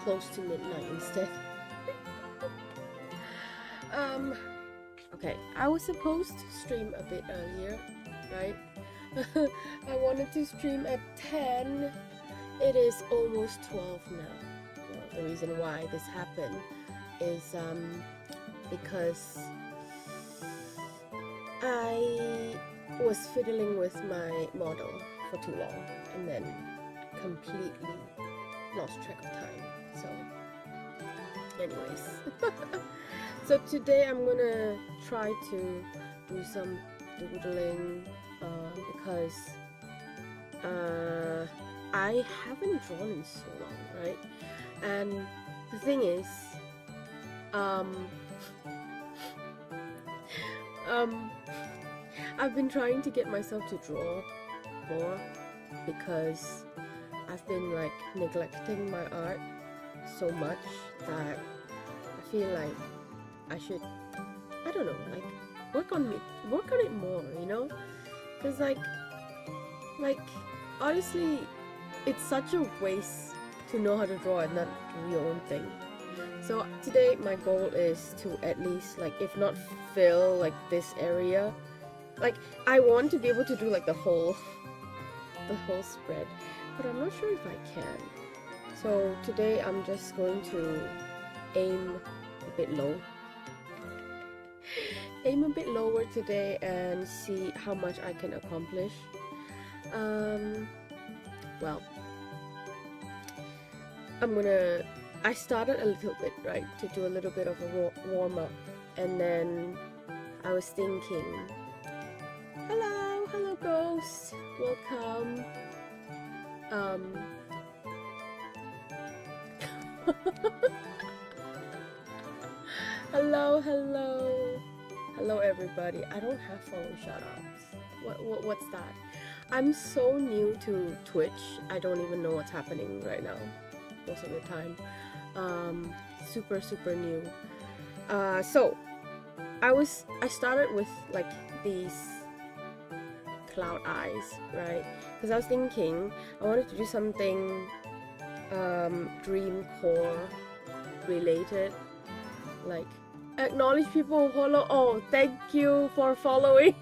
close to midnight instead. Okay, I was supposed to stream a bit earlier, right? I wanted to stream at 10. It is almost 12 now. Well, the reason why this happened is because I was fiddling with my model for too long and then completely lost track of time. So anyways, so today I'm gonna try to do some doodling because I haven't drawn in so long, right? And the thing is, I've been trying to get myself to draw more because I've been like neglecting my art so much that I feel like I should, I don't know, like work on it more, you know? Because like honestly, it's such a waste to know how to draw and not do your own thing. So today my goal is to at least, like, if not fill like this area, like I want to be able to do like the whole spread, but I'm not sure if I can. So today I'm just going to aim a bit low. Aim a bit lower today and see how much I can accomplish. Well, I started a little bit, right, to do a little bit of a warm-up, and then I was thinking, hello ghost, welcome. Hello everybody. I don't have follow shoutouts. What's that? I'm so new to Twitch. I don't even know what's happening right now most of the time. Super new. So I started with like these cloud eyes, right? Because I was thinking I wanted to do something dream core related, like acknowledge people who follow. Oh, thank you for following.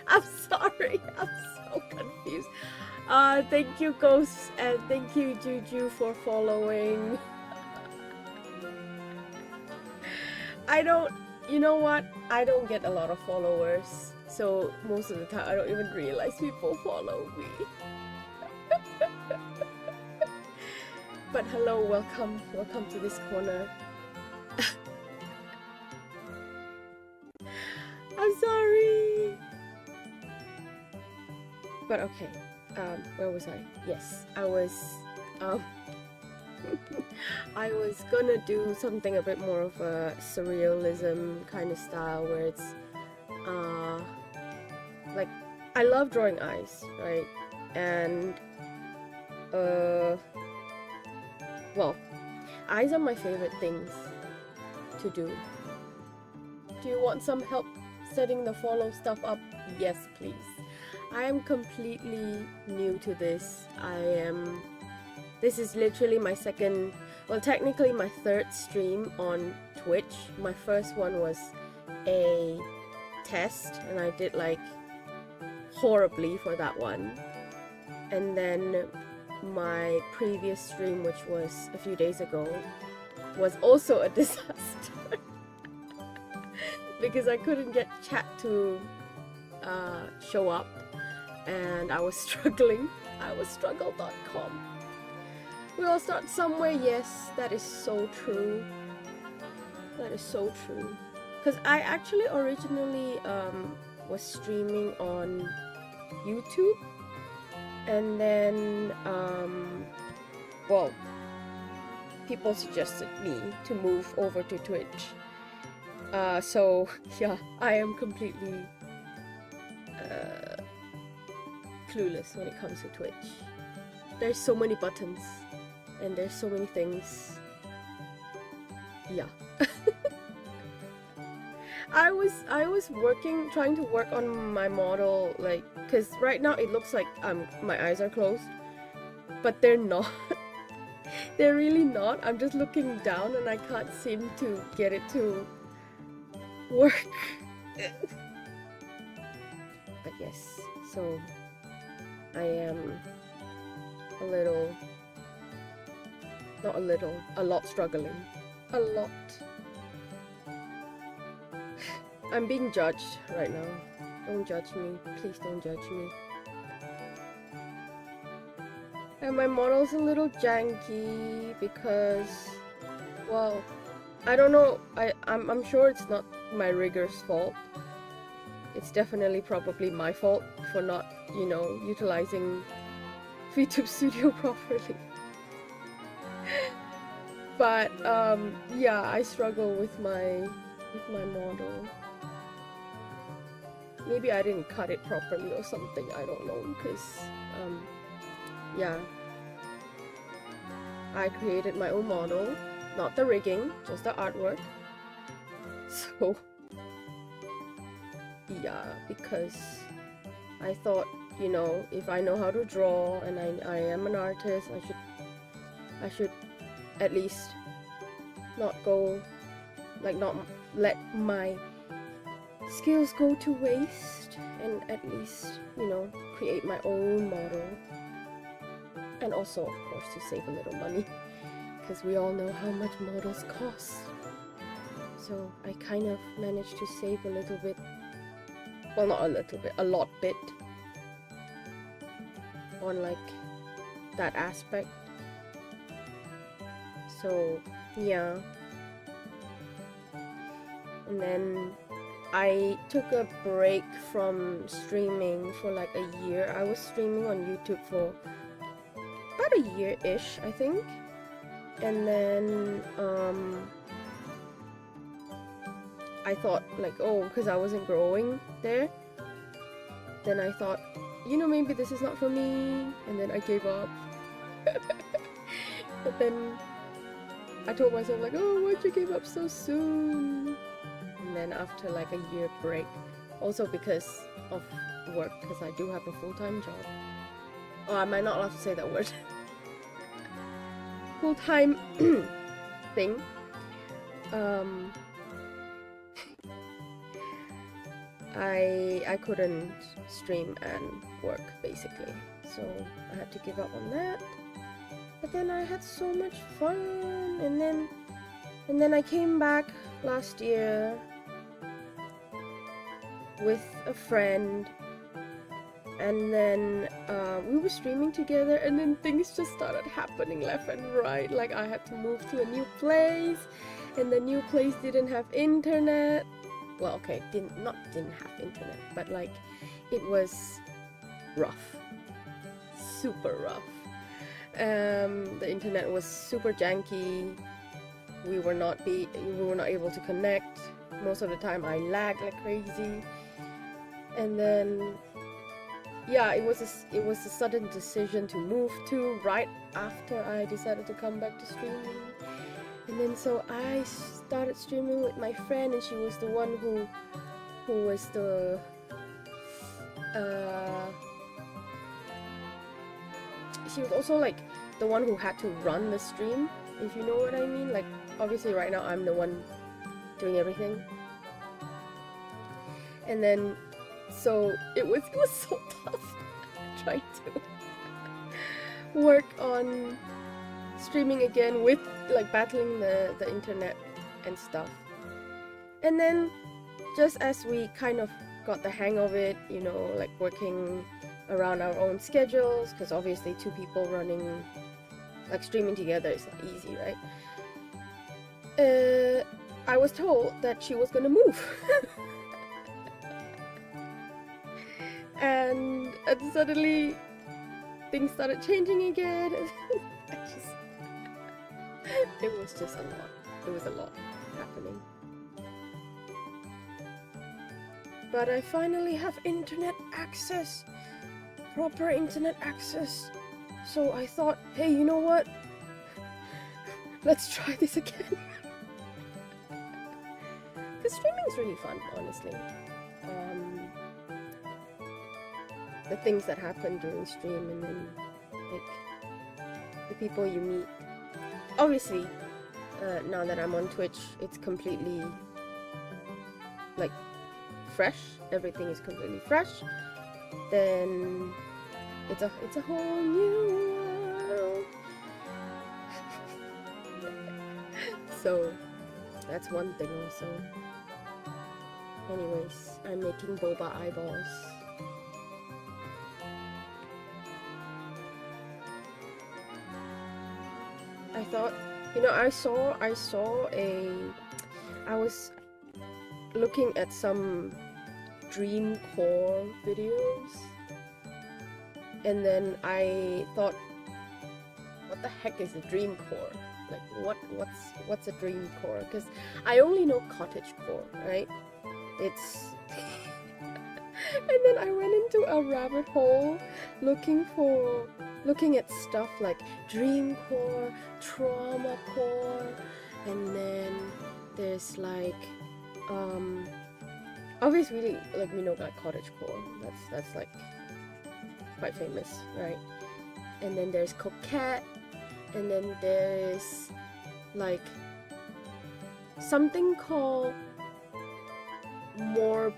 I'm sorry, I'm so confused. Thank you Ghost and thank you Juju for following. You know what? I don't get a lot of followers, so most of the time I don't even realize people follow me. But hello, welcome to this corner. I'm sorry. But okay, where was I? Yes, I was I was gonna do something a bit more of a surrealism kind of style where it's like I love drawing eyes, right? And well, eyes are my favorite things to do. Do you want some help setting the follow stuff up? Yes, please. I am completely new to this. This is literally my second, well, technically my third stream on Twitch. My first one was a test and I did like horribly for that one. And then my previous stream, which was a few days ago, was also a disaster. Because I couldn't get chat to show up and I was struggling. I was struggle.com. We all start somewhere. Yes, that is so true. That is so true. Because I actually originally was streaming on YouTube, and then well, people suggested me to move over to Twitch. So yeah, I am completely clueless when it comes to Twitch. There's so many buttons and there's so many things. Yeah. I was trying to work on my model, like, cause right now it looks like my eyes are closed, but they're not. They're really not. I'm just looking down and I can't seem to get it to work. But yes, so I am a little, not a little, a lot struggling. A lot. I'm being judged right now. Don't judge me. Please don't judge me. And my model's a little janky because, well, I don't know. I'm sure it's not my rigger's fault. It's definitely probably my fault for not, you know, utilizing VTube Studio properly. But yeah, I struggle with my model. Maybe I didn't cut it properly or something, I don't know, because yeah, I created my own model, not the rigging, just the artwork. So yeah, because I thought, you know, if I know how to draw and I am an artist, I should at least not go, like, not let my skills go to waste, and at least, you know, create my own model. And also, of course, to save a little money, because we all know how much models cost. So I kind of managed to save a little bit, well, not a little bit, a lot bit on like that aspect. So yeah, and then I took a break from streaming for like a year. I was streaming on YouTube for about a year-ish, I think. And then I thought like, oh, because I wasn't growing there, then I thought, you know, maybe this is not for me, and then I gave up. But then I told myself like, oh, why'd you give up so soon? And then after like a year break, also because of work, because I do have a full-time job. Oh, am I not allowed to say that word? Full-time thing. I couldn't stream and work basically, so I had to give up on that. But then I had so much fun, and then I came back last year with a friend, and then we were streaming together, and then things just started happening left and right. Like, I had to move to a new place, and the new place didn't have internet. Well, okay, didn't have internet, but like, it was rough, super rough. The internet was super janky. We were not able to connect. Most of the time I lagged like crazy. And then yeah, it was a sudden decision to move to right after I decided to come back to streaming. And then so I started streaming with my friend, and she was the one who was the she was also like the one who had to run the stream, if you know what I mean. Like, obviously right now I'm the one doing everything. And then so it was so tough trying to work on streaming again with like battling the internet and stuff. And then just as we kind of got the hang of it, you know, like working around our own schedules, because obviously two people running, like streaming together is not easy, right? I was told that she was gonna move. and suddenly things started changing again. It was just a lot. It was a lot happening. But I finally have internet access. Proper internet access. So I thought, hey, you know what? Let's try this again. Because streaming is really fun, honestly. The things that happen during stream, and then like the people you meet, obviously, now that I'm on Twitch, it's completely like fresh. Everything is completely fresh. Then it's a whole new world. So that's one thing also. Anyways, I'm making boba eyeballs. I thought, you know, I was looking at some Dreamcore videos, and then I thought, what the heck is a Dreamcore? Like, what's a Dreamcore? Because I only know cottagecore, right? It's and then I went into a rabbit hole looking at stuff like Dreamcore, Traumacore, and then there's like obviously, like, we know that cottagecore. That's like quite famous, right? And then there's Coquette, and then there's like something called Morbute.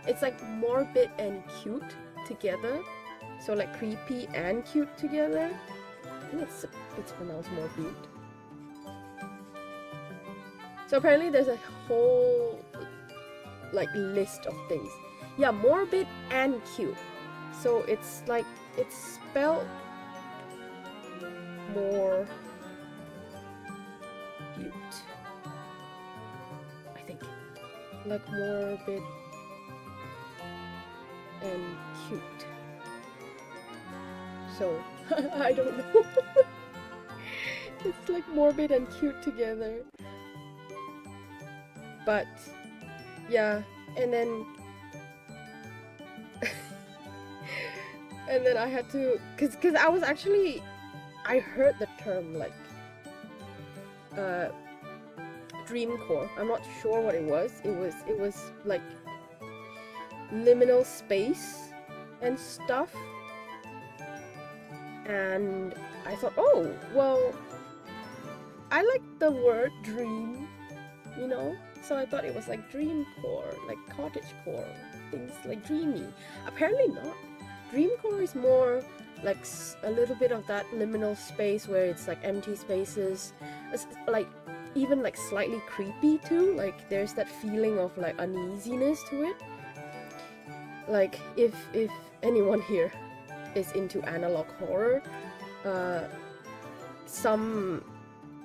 It's like morbid and cute together, so like creepy and cute together. I think it's pronounced Morbute. So apparently there's a whole like list of things. Yeah, morbid and cute. So it's like, it's spelled more cute, I think. Like morbid and cute. So I don't know. It's like morbid and cute together. But yeah, and then and then I had to, cause I was actually, I heard the term like Dreamcore. I'm not sure what it was. It was like liminal space and stuff. And I thought, oh, well, I like the word dream, you know? So I thought it was like Dreamcore, like cottagecore, things like dreamy. Apparently not. Dreamcore is more like a little bit of that liminal space where it's like empty spaces. It's like even like slightly creepy too. Like there's that feeling of like uneasiness to it. Like if anyone here is into analog horror, some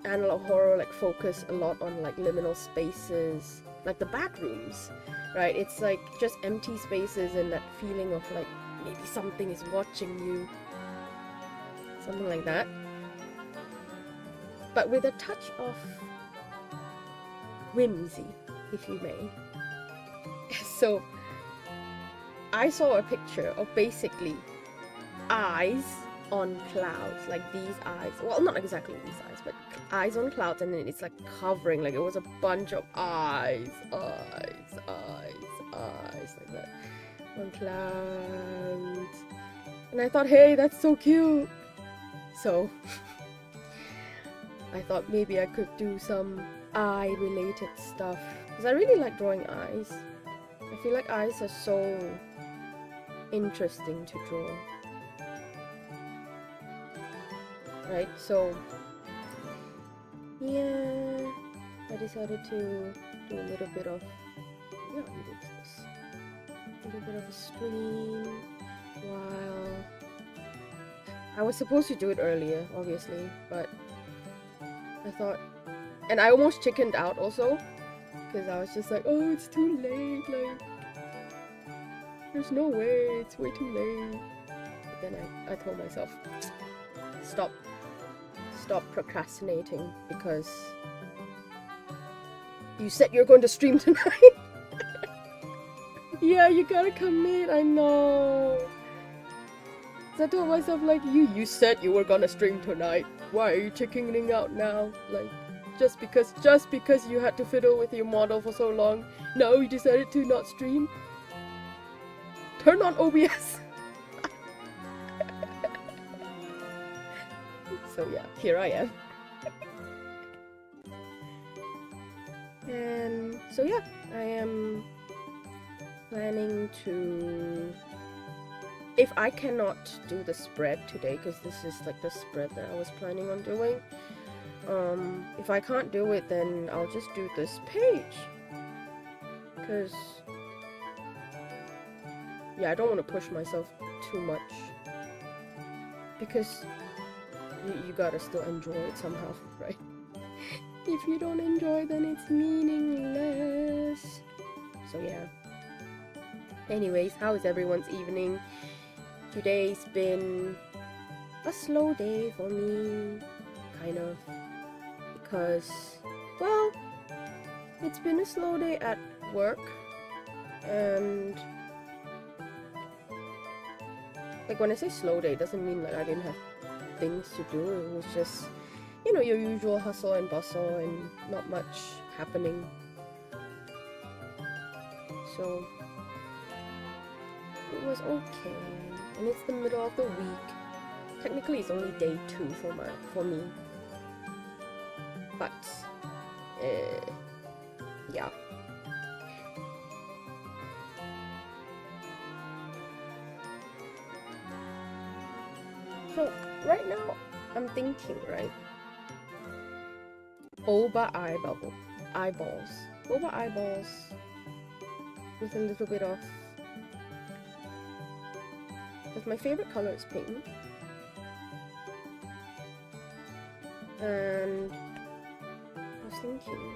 analog horror like focus a lot on like liminal spaces, like the back rooms, right? It's like just empty spaces and that feeling of like maybe something is watching you, something like that, but with a touch of whimsy, if you may. So I saw a picture of basically eyes on clouds, like these eyes, well, not exactly these eyes, but eyes on clouds, and then it's like covering, like it was a bunch of eyes like that on clouds. And I thought, hey, that's so cute. So I thought maybe I could do some eye related stuff, because I really like drawing eyes. I feel like eyes are so interesting to draw. Right, so yeah, I decided to do a little bit of, yeah, a little bit of a stream while I was supposed to do it earlier, obviously, but I thought, and I almost chickened out also, because I was just like, oh, it's too late, like, there's no way, it's way too late. But then I told myself, stop procrastinating, because you said you're going to stream tonight. Yeah, you gotta commit, I know. So I told myself, like, you said you were gonna stream tonight. Why are you chickening out now? Like, just because you had to fiddle with your model for so long, now you decided to not stream? Turn on OBS. So yeah, here I am. And so yeah, I am planning to, if I cannot do the spread today, because this is like the spread that I was planning on doing, if I can't do it, then I'll just do this page, because yeah, I don't want to push myself too much, because you gotta still enjoy it somehow, right? If you don't enjoy, then it's meaningless. So yeah. Anyways, how is everyone's evening? Today's been a slow day for me, kind of, because, well, it's been a slow day at work, and like when I say slow day, it doesn't mean like I didn't have things to do. It was just, you know, your usual hustle and bustle and not much happening. So it was okay, and it's the middle of the week. Technically, it's only day 2 for me, but yeah. So right now, I'm thinking, right? Boba eyeballs. Boba eyeballs with a little bit of, because my favorite color is pink, and I was thinking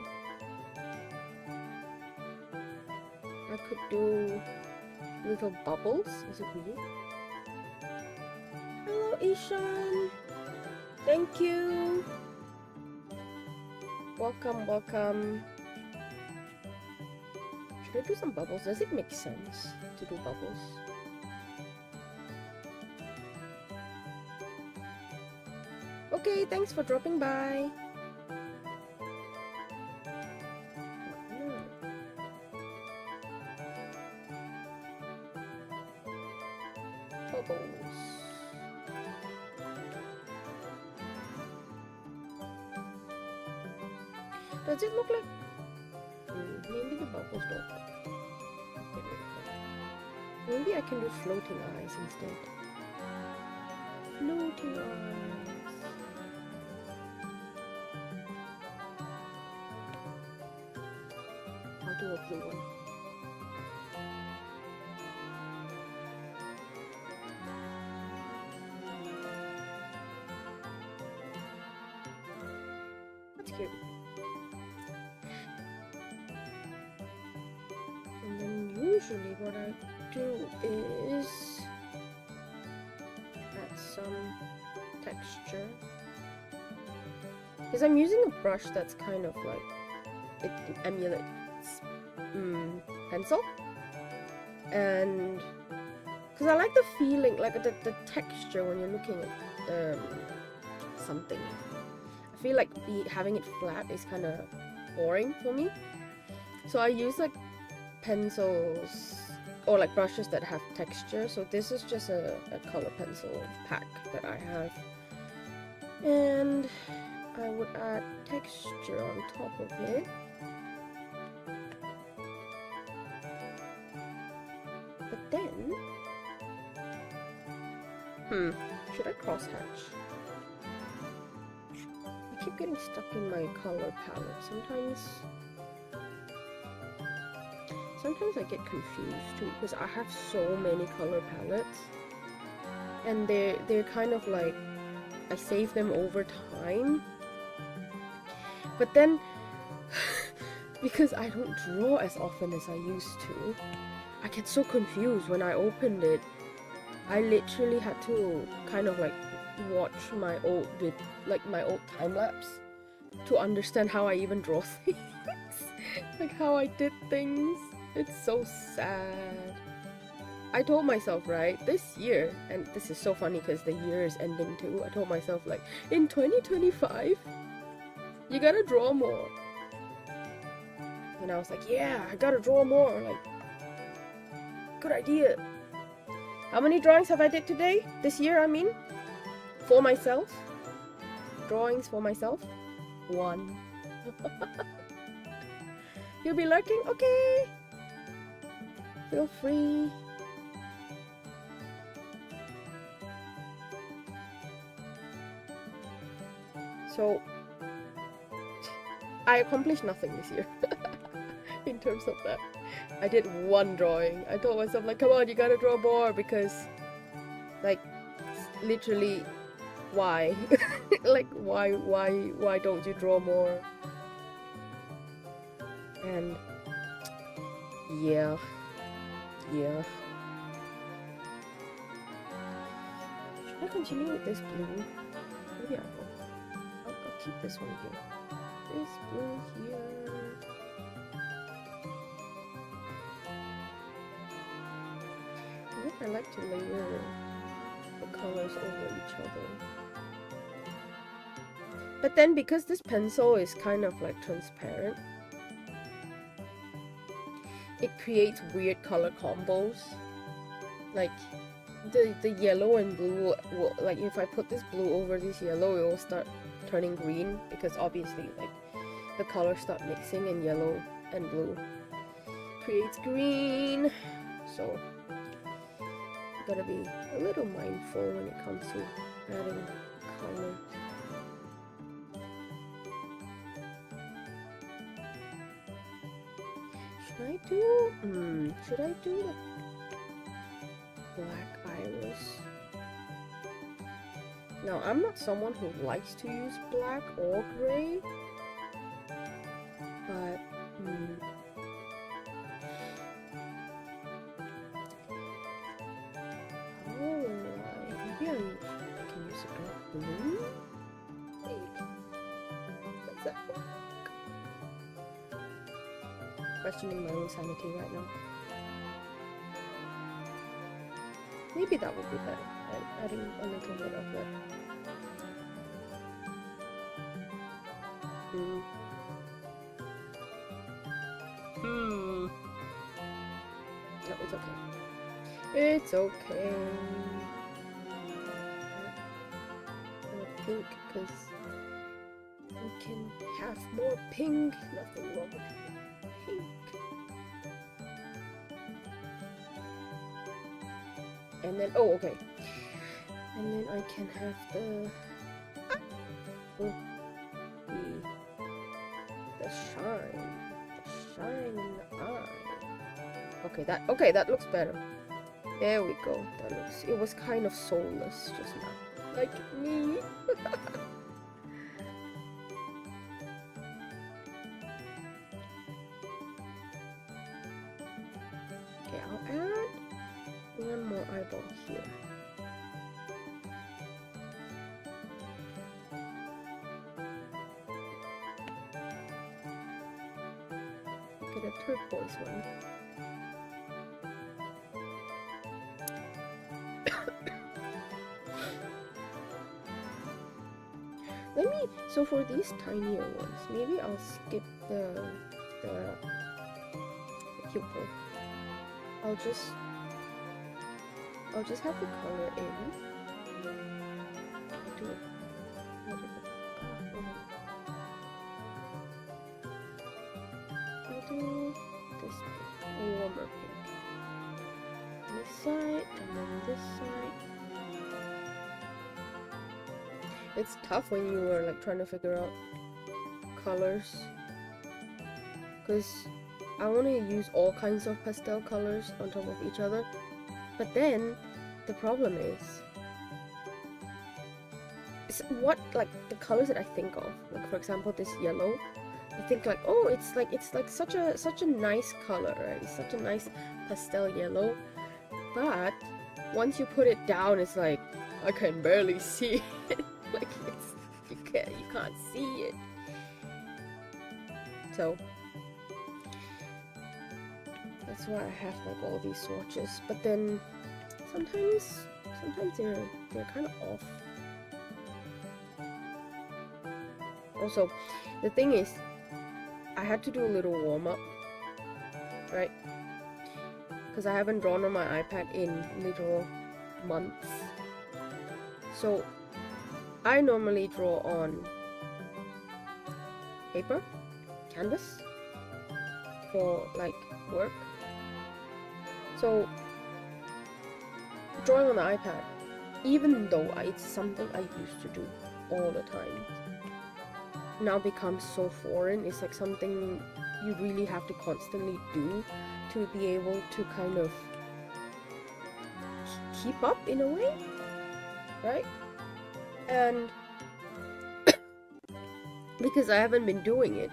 I could do little bubbles. Is it weird? Hello, Ishan. Thank you. Welcome, welcome. Should I do some bubbles? Does it make sense to do bubbles? Okay, thanks for dropping by. Bubbles. Does it look like... maybe the bubbles don't. Maybe I can do floating eyes instead. Floating eyes. I'll do a blue one. That's cute. And then usually what I do is add some texture, because I'm using a brush that's kind of like, it emulates pencil, and because I like the feeling, like the texture when you're looking at something. I feel like having it flat is kind of boring for me, so I use like pencils or like brushes that have texture. So this is just a color pencil pack that I have, and I would add texture on top of it. But then, should I crosshatch? I keep getting stuck in my color palette. Sometimes I get confused too, because I have so many color palettes, and they're kind of like, I save them over time, but then because I don't draw as often as I used to, I get so confused when I opened it. I literally had to kind of like watch my old time lapse to understand how I even draw things, like how I did things. It's so sad. I told myself, right, this year, and this is so funny because the year is ending too, I told myself, like, in 2025, you gotta draw more. And I was like, yeah, I gotta draw more, like, good idea. How many drawings have I did today? This year, I mean? For myself? drawings for myself? One. You'll be lurking? Okay. Feel free. So, I accomplished nothing this year in terms of that. I did one drawing. I told myself, like, come on, you gotta draw more, because, like, literally, why? Like, why don't you draw more? And yeah. Should I continue with this blue? Maybe I will. I'll keep this one here. This blue here. I think I like to layer the colors over each other. But then, because this pencil is kind of like transparent, it creates weird color combos. Like the yellow and blue will, like, if I put this blue over this yellow, it will start turning green, because obviously, like, the colors start mixing, and yellow and blue creates green. So you gotta be a little mindful when it comes to adding color. Should I do the black iris? Now, I'm not someone who likes to use black or gray, but maybe I can use a dark blue? Does that work? Questioning my own sanity right now. Maybe that would be better. Adding a little bit of that. No, it's okay. It's okay. Pink, because we can have more pink. Nothing wrong with pink. And then, oh, okay. And then I can have the shine in the eye. Okay, that looks better. There we go. It was kind of soulless just now, like me. Okay, I'll add one more eyeball here. Get a turquoise one. So for these tinier ones, maybe I'll skip the pupil. I'll just have the color in. I'll do it. I'll do this pink, a warmer pink. This side, and then this side. It's tough when you are like trying to figure out colors, because I want to use all kinds of pastel colors on top of each other, but then the problem is what, like, the colors that I think of, like for example this yellow, I think like, oh, it's like such a nice color, right? It's such a nice pastel yellow, but once you put it down, it's like I can barely see it. Like, you can't see it. So that's why I have like all these swatches. But then sometimes they're kind of off. Also, the thing is, I had to do a little warm up, right? Because I haven't drawn on my iPad in literal months. So I normally draw on paper, canvas, for like work. So drawing on the iPad, even though it's something I used to do all the time, now becomes so foreign. It's like something you really have to constantly do to be able to kind of keep up in a way, right? And because I haven't been doing it,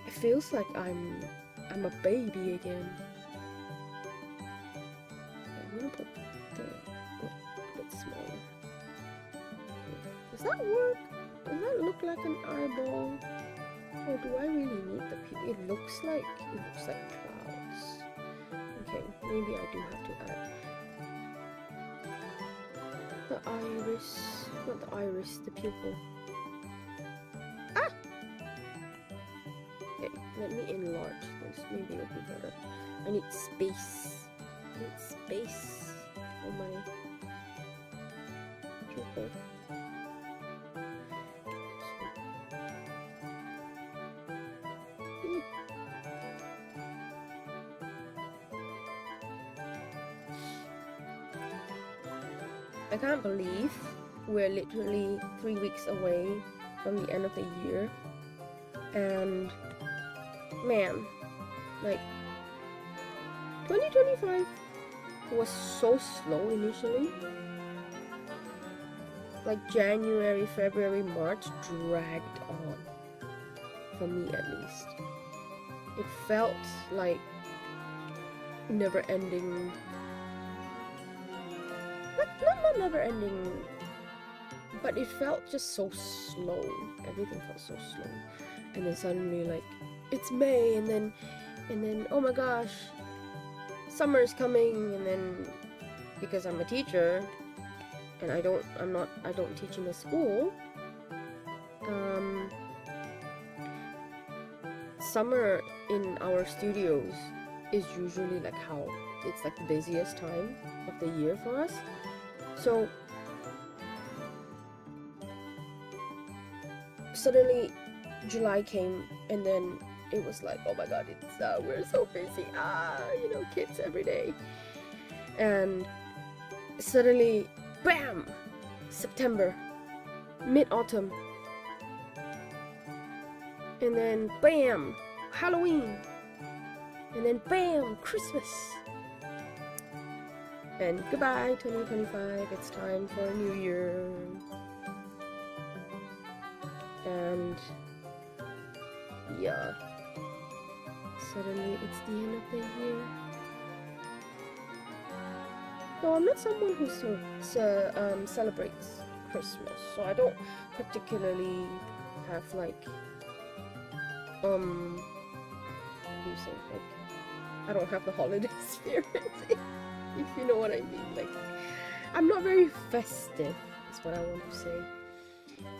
it feels like I'm a baby again. I'm gonna put the a bit smaller. Does that work? Does that look like an eyeball? Or do I really need the people? It looks like clouds. Okay, maybe I do have to add the iris, not the iris, the pupil. Ah! Okay, let me enlarge this. Maybe it'll be better. I need space. I need space for my pupil. I can't believe we're literally 3 weeks away from the end of the year, and man, like 2025 was so slow initially. Like January, February, March dragged on, for me at least. It felt like never ending, not never ending, but it felt just so slow. Everything felt so slow, and then suddenly like it's May, and then oh my gosh, summer's coming. And then because I'm a teacher and I don't teach in a school, summer in our studios is usually like it's like the busiest time of the year for us. So suddenly July came, and then it was like, oh my god, it's we're so busy, kids every day. And suddenly, bam, September, mid-autumn, and then bam, Halloween, and then bam, Christmas. And goodbye 2025, it's time for a new year. And yeah, suddenly it's the end of the year. No, I'm not someone who celebrates Christmas, so I don't particularly have like what do you say, like I don't have the holiday spirit, if you know what I mean. Like I'm not very festive is what I want to say.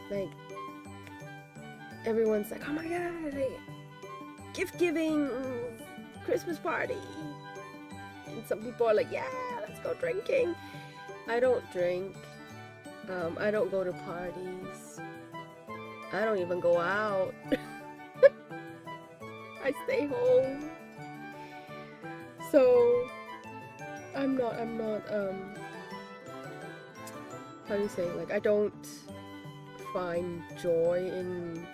Like everyone's like, oh my god, like gift giving, Christmas party, and some people are like, yeah, let's go drinking. I don't drink. I don't go to parties. I don't even go out. I stay home. So I'm not how do you say, like I don't find joy in,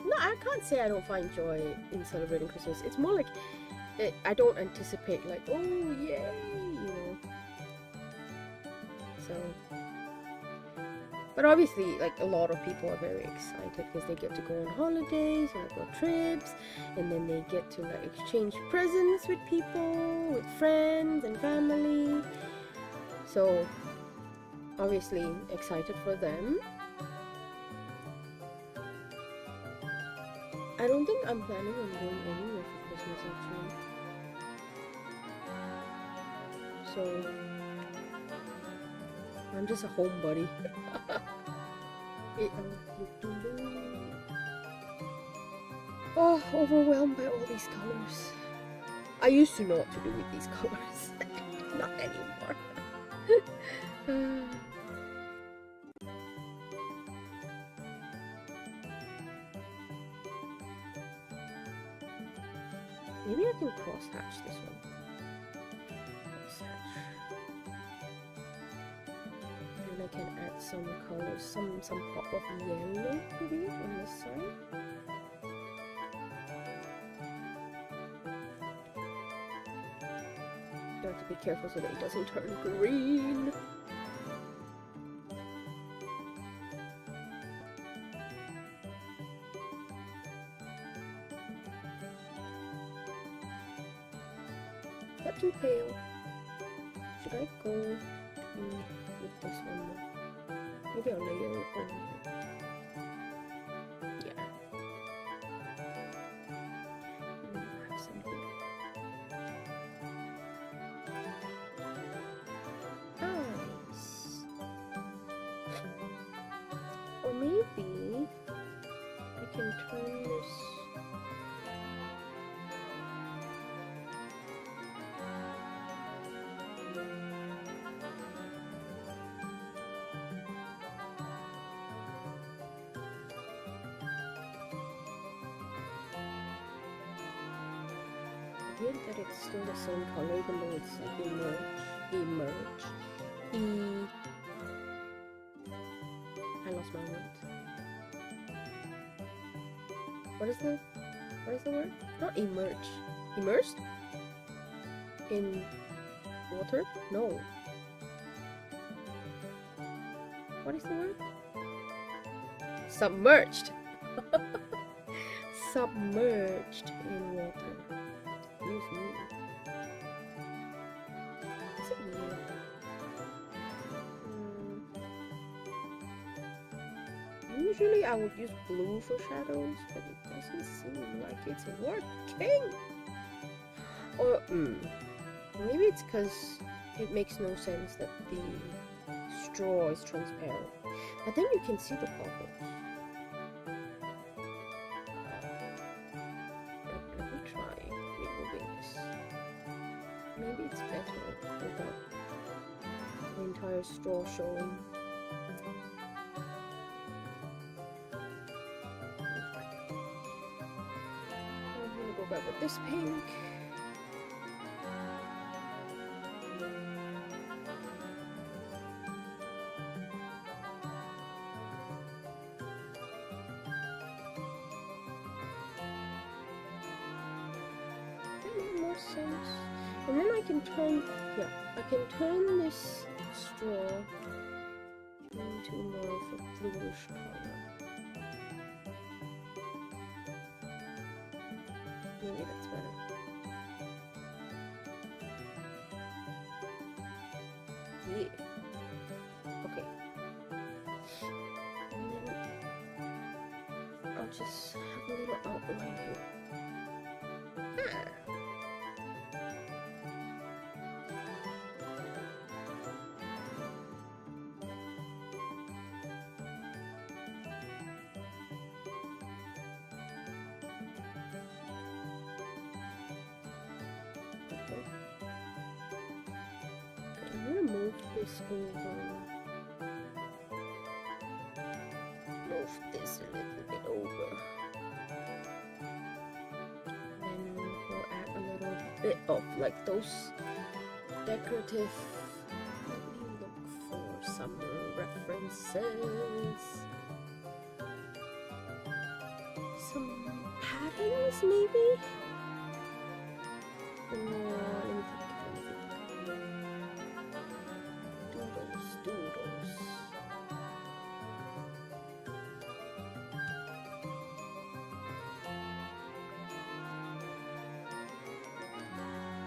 no, I can't say I don't find joy in celebrating Christmas. It's more like I don't anticipate like, oh yay, so, but obviously like a lot of people are very excited because they get to go on holidays or go trips, and then they get to like exchange presents with people, with friends and family. So obviously excited for them. I don't think I'm planning on going anywhere for Christmas actually. So I'm just a homebody. Oh, overwhelmed by all these colors. I used to know what to do with these colors. Not anymore. Maybe I can cross-hatch this one. Cross-hatch. And I can add some colors, some pop of yellow maybe on this side. You have to be careful so that it doesn't turn green. Not too pale. Should I go with this one more? Maybe I'll layer it over. Yeah. I have some here. Nice. Or maybe I can turn this. Weird that it's still the same color even though it's like emerge. I lost my words. What is the word? Not emerge. Immersed? In water? No. What is the word? Submerged. Submerged in water. Excuse me. Is it weird? Usually I would use blue for shadows, but it doesn't seem like it's working. Or maybe it's because it makes no sense that the straw is transparent. But then you can see the bubbles. Let me try removing this. Maybe it's better without the entire straw showing. I'm gonna go back with this pink. Sense. And then I can turn this straw into more of a bluish color. Maybe that's better. Yeah. Okay. And then I'll just have a little outline here. I'm gonna move this over. Move this a little bit over. And then we'll add a little bit of like those decorative. Let me look for some references. Some patterns maybe? Or let me think. Doodles.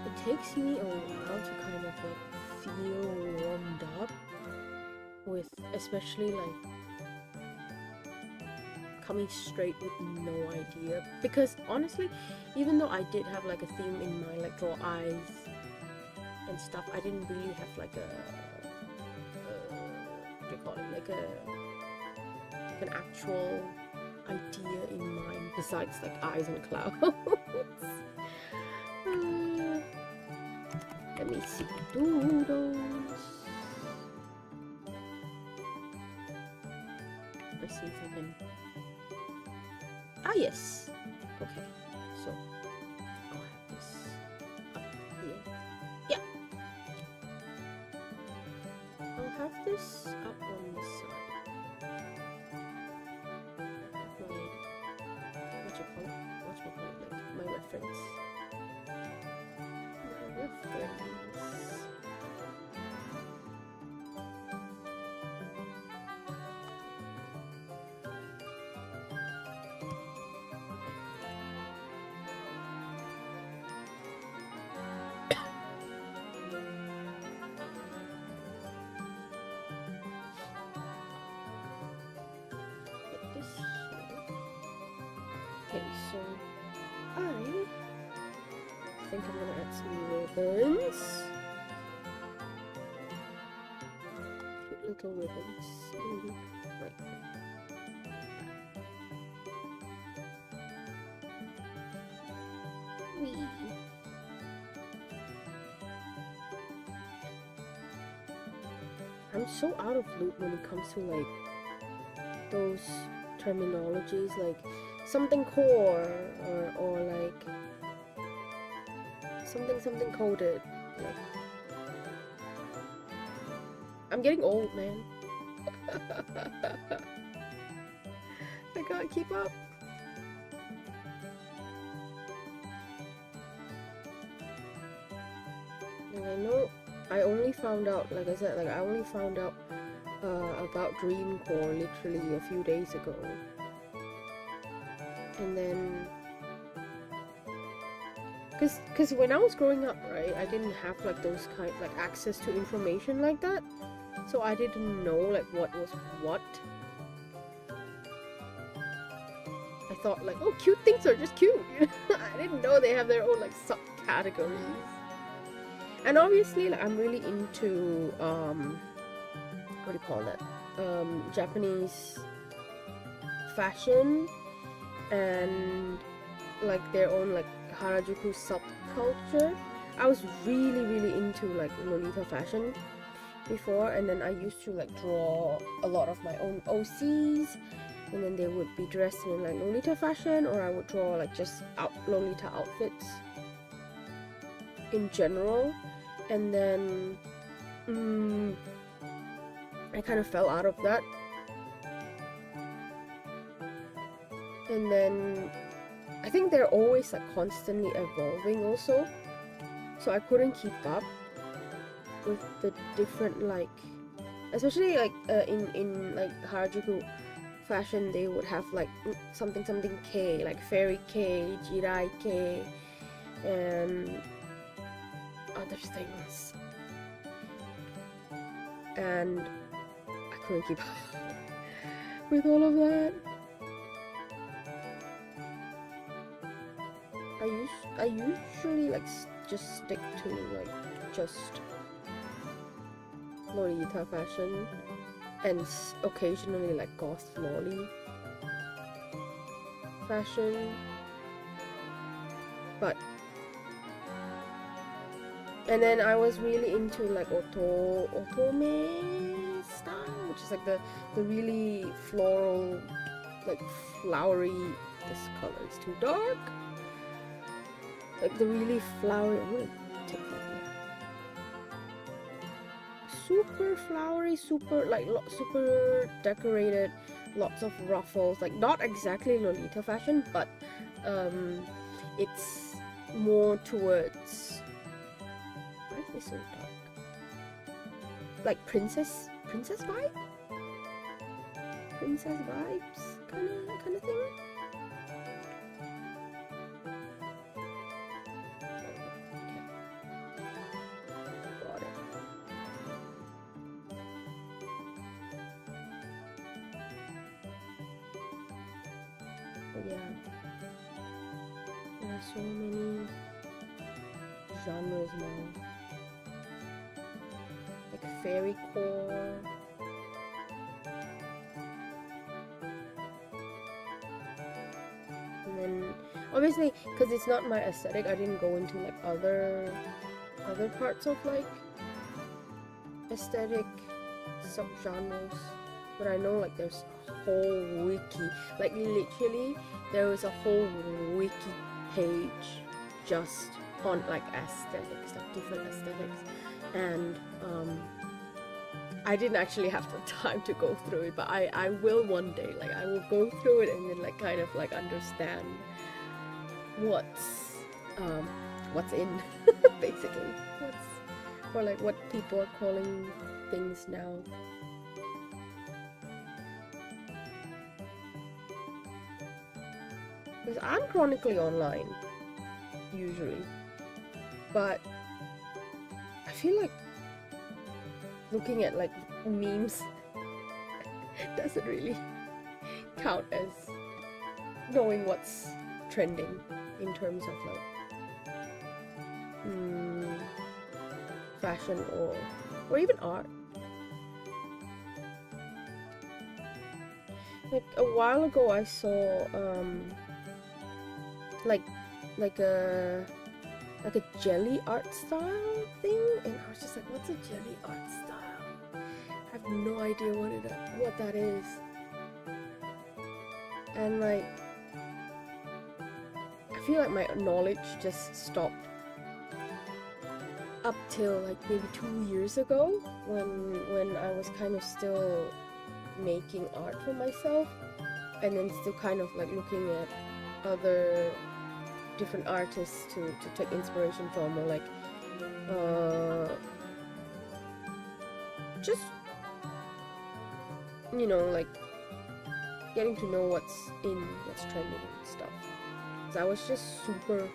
It takes me a while to kind of like feel warmed up with, especially like coming straight with no idea, because honestly, even though I did have like a theme in mind, like draw eyes and stuff, I didn't really have like a what do you call it, like an actual idea in mind besides like eyes and clouds. Let me see. Doodles. Let's see if I can. Ah, yes. Okay. So I'll have this up on this side. My reference. Okay, so I think I'm gonna add some ribbons. Cute little ribbons. Right. Wee. I'm so out of loop when it comes to like those terminologies, like something core or like something coded. Like, I'm getting old, man. I can't keep up. And I know I only found out, like I said, like I only found out about Dreamcore literally a few days ago. And then because when I was growing up, right, I didn't have like those kind like access to information like that, so I didn't know like what was what. I thought like, oh, cute things are just cute. I didn't know they have their own like subcategories. And obviously, like, I'm really into what do you call that? Japanese fashion and like their own like Harajuku subculture. I was really into like Lolita fashion before, and then I used to like draw a lot of my own OCs, and then they would be dressed in like Lolita fashion, or I would draw like just Lolita outfits in general. And then I kind of fell out of that, and then I think they're always like constantly evolving also, so I couldn't keep up with the different like, especially like in like Harajuku fashion, they would have like something K, like Fairy K, Jirai K, and other things, and I couldn't keep up with all of that. I usually like just stick to like just Lolita fashion and occasionally like goth loli fashion, but and then I was really into like otome style, which is like the really floral, like flowery. This color is too dark. Like the really flowery. I'm gonna take that here. Super flowery, super like super decorated, lots of ruffles. Like not exactly Lolita fashion, but it's more towards. Why is it so dark? Like princess vibe, princess vibes, kind of thing. Yeah, there are so many genres now, like fairy core, and then obviously because it's not my aesthetic, I didn't go into like other parts of like aesthetic subgenres, but I know like there's a whole wiki, like literally there was a whole wiki page just on like aesthetics, like different aesthetics, and I didn't actually have the time to go through it, but I will one day. Like, I will go through it and then like kind of like understand what's in basically, or like what people are calling things now. Because I'm chronically online usually, but I feel like looking at like memes doesn't really count as knowing what's trending in terms of like fashion or even art. Like a while ago I saw like a jelly art style thing, and I was just like, what's a jelly art style? I have no idea what that is. And like I feel like my knowledge just stopped up till like maybe 2 years ago when I was kind of still making art for myself, and then still kind of like looking at other different artists to take inspiration from, or like just, you know, like getting to know what's trending and stuff. Because I was just super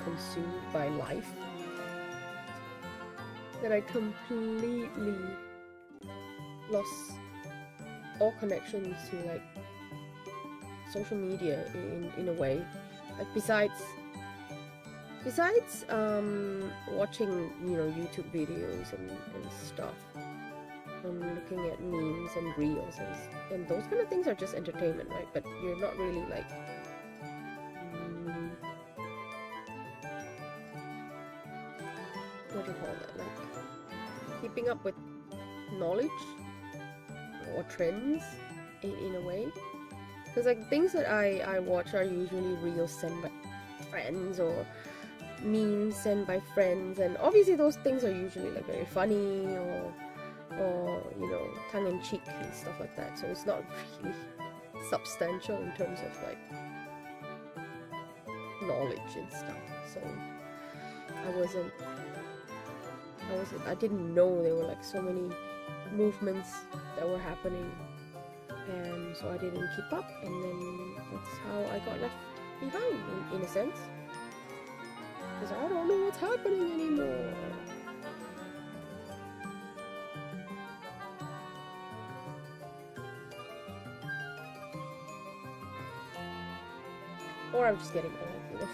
consumed by life that I completely lost all connections to like social media in a way. Like besides watching, you know, YouTube videos and stuff, and looking at memes and reels and those kind of things are just entertainment, right? But you're not really like what do you call that, like keeping up with knowledge or trends in a way. Because like things that I watch are usually reels sent by friends or memes sent by friends, and obviously those things are usually like very funny or you know, tongue-in-cheek and stuff like that, so it's not really substantial in terms of like knowledge and stuff. So I didn't know there were like so many movements that were happening, and so I didn't keep up, and then that's how I got left behind in a sense, because I don't know what's happening anymore. Or I'm just getting old, you know.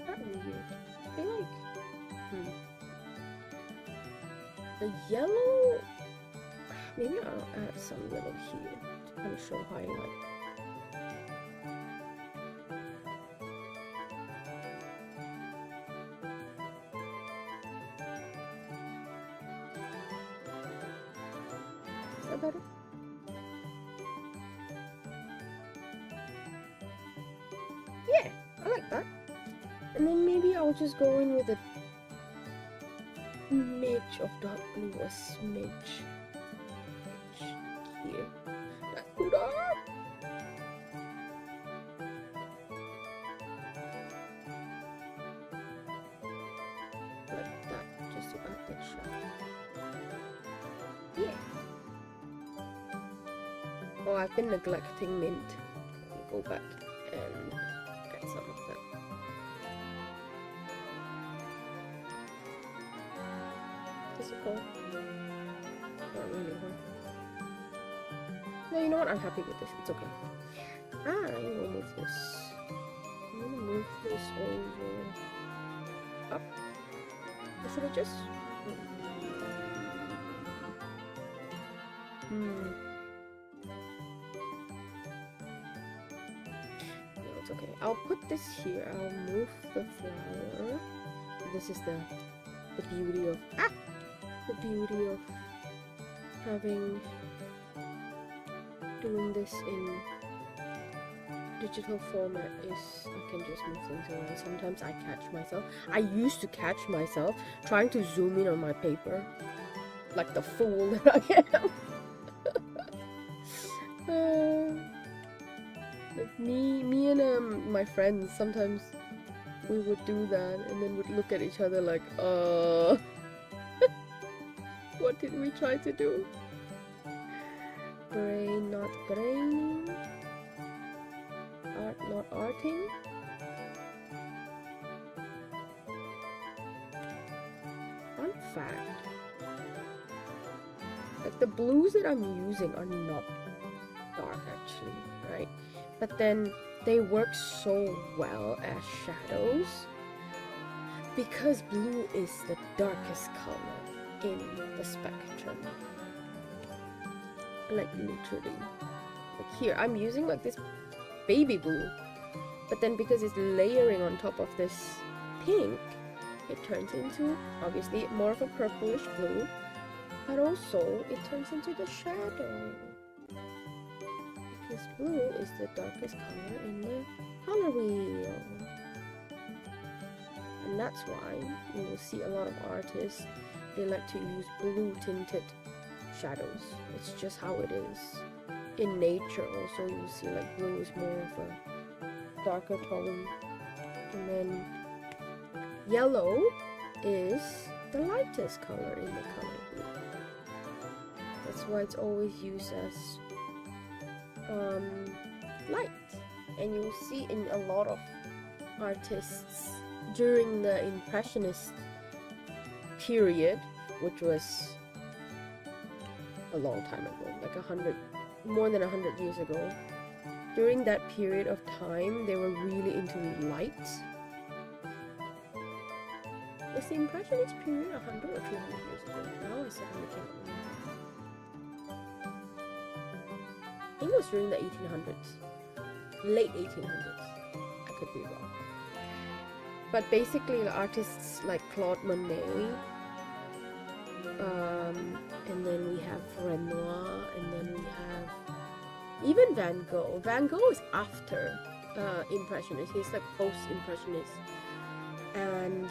I feel like the yellow, maybe I'll add some yellow here to kind of show highlight. Is that better? Yeah, I like that. And then maybe I'll just go in with a smidge of dark blue, a smidge here. That's too dark. Like that, just to add that shot. Yeah. Oh, I've been neglecting mint. Let me go back and add some of that. Cool. Not really, huh? No, you know what? I'm happy with this. It's okay. I will move this. I'm gonna move this over up. Or should I just? No, it's okay. I'll put this here. I'll move the flower. This is the beauty of having doing this in digital format is I can just move things around. Sometimes I catch myself. I used to catch myself trying to zoom in on my paper, like the fool that I am. Like me and my friends, sometimes we would do that and then would look at each other like, what did we try to do? Brain not braining, art not arting. Fun fact, like the blues that I'm using are not dark actually, right? But then they work so well as shadows because blue is the darkest color in the spectrum. Like literally, like here I'm using like this baby blue, but then because it's layering on top of this pink, it turns into obviously more of a purplish blue, but also it turns into the shadow. Because blue is the darkest color in the color wheel. And that's why you will see a lot of artists, they like to use blue tinted shadows. It's just how it is. In nature also you'll see like blue is more of a darker tone. And then yellow is the lightest color in the color blue. That's why it's always used as light, and you'll see in a lot of artists during the Impressionist period, which was a long time ago, like more than 100 years ago. During that period of time, they were really into light. Was the Impressionist period 100 or 200 years ago? Now I suddenly can't remember. I think it was during the 1800s, late 1800s. I could be wrong. But basically, the artists like Claude Monet, and then we have Renoir, and then we have even Van Gogh. Van Gogh is after Impressionist. He's like post-Impressionist, and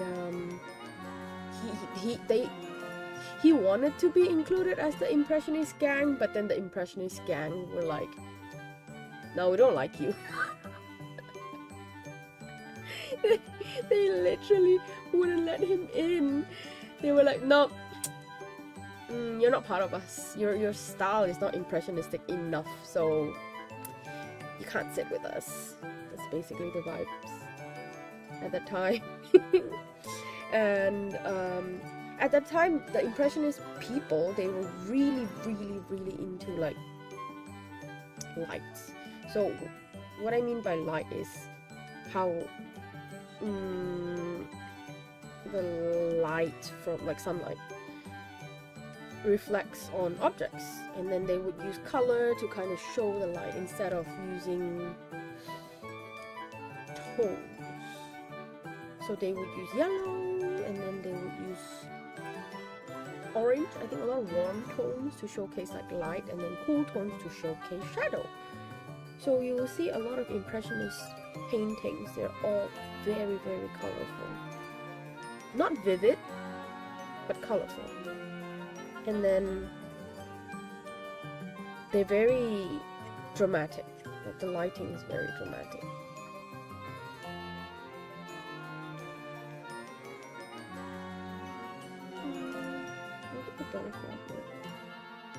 he wanted to be included as the Impressionist gang, but then the Impressionist gang were like, no, we don't like you. They literally wouldn't let him in. They were like, no, you're not part of us. Your style is not impressionistic enough, so you can't sit with us. That's basically the vibes at that time. And at that time, the Impressionist people, they were really, really, really into like lights. So what I mean by light is how the light from like sunlight reflects on objects, and then they would use color to kind of show the light instead of using tones. So they would use yellow, and then they would use orange, I think a lot of warm tones to showcase like light, and then cool tones to showcase shadow. So you will see a lot of Impressionist paintings. They're all very, very colorful. Not vivid, but colorful. And then they're very dramatic. Like the lighting is very dramatic. Look at the butterfly here.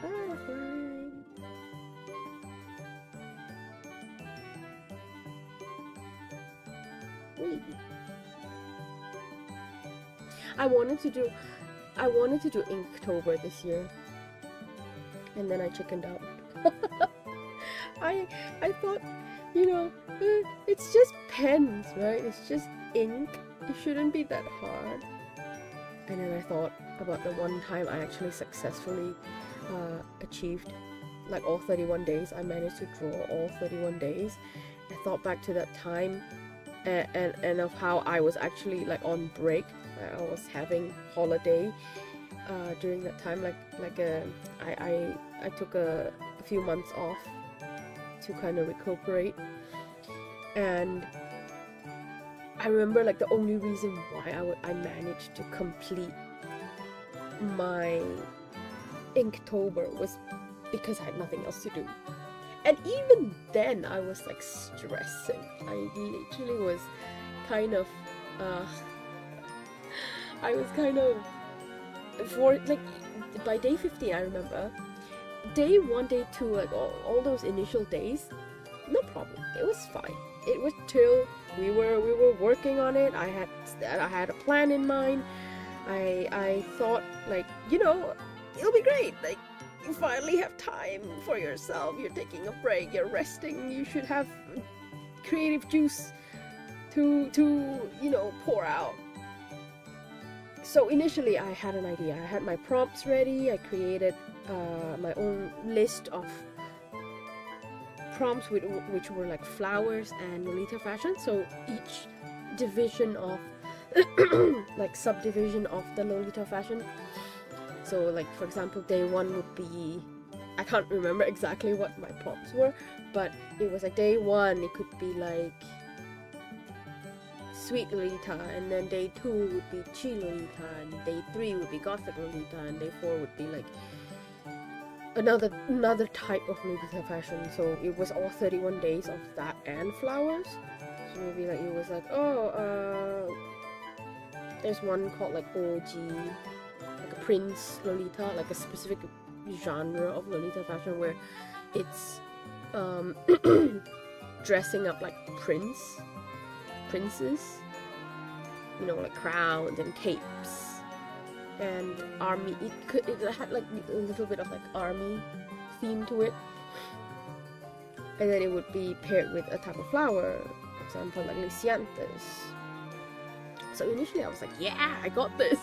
Butterfly. I wanted to do Inktober this year, and then I chickened out. I thought, it's just pens, right? It's just ink. It shouldn't be that hard. And then I thought about the one time I actually successfully achieved like all 31 days. I managed to draw all 31 days. I thought back to that time and of how I was actually like on break. I was having holiday during that time. I took a few months off to kind of recuperate. And I remember like the only reason why I managed to complete my Inktober was because I had nothing else to do. And even then I was like stressing. I literally was kind of I was kind of, for like by day 15 I remember, day 1, day 2, like all those initial days, no problem, it was fine. It was chill. We were working on it. I had a plan in mind. I thought, like, you know, it'll be great. Like, you finally have time for yourself. You're taking a break. You're resting. You should have creative juice to you know, pour out. So initially I had an idea. I had my prompts ready. I created my own list of prompts which were like flowers and Lolita fashion. So each division of like subdivision of the Lolita fashion. So like, for example, day 1 would be, I can't remember exactly what my prompts were, but it was like day 1 it could be like Sweet Lolita, and then day 2 would be Chi Lolita, and day 3 would be Gothic Lolita, and day 4 would be like another type of Lolita fashion. So it was all 31 days of that and flowers. So maybe like it was like, there's one called like OG, like a Prince Lolita, like a specific genre of Lolita fashion where it's dressing up like princes, you know, like crowns and capes and army. It had like a little bit of like army theme to it, and then it would be paired with a type of flower, for example like Lysianthus. So initially I was like, yeah, I got this.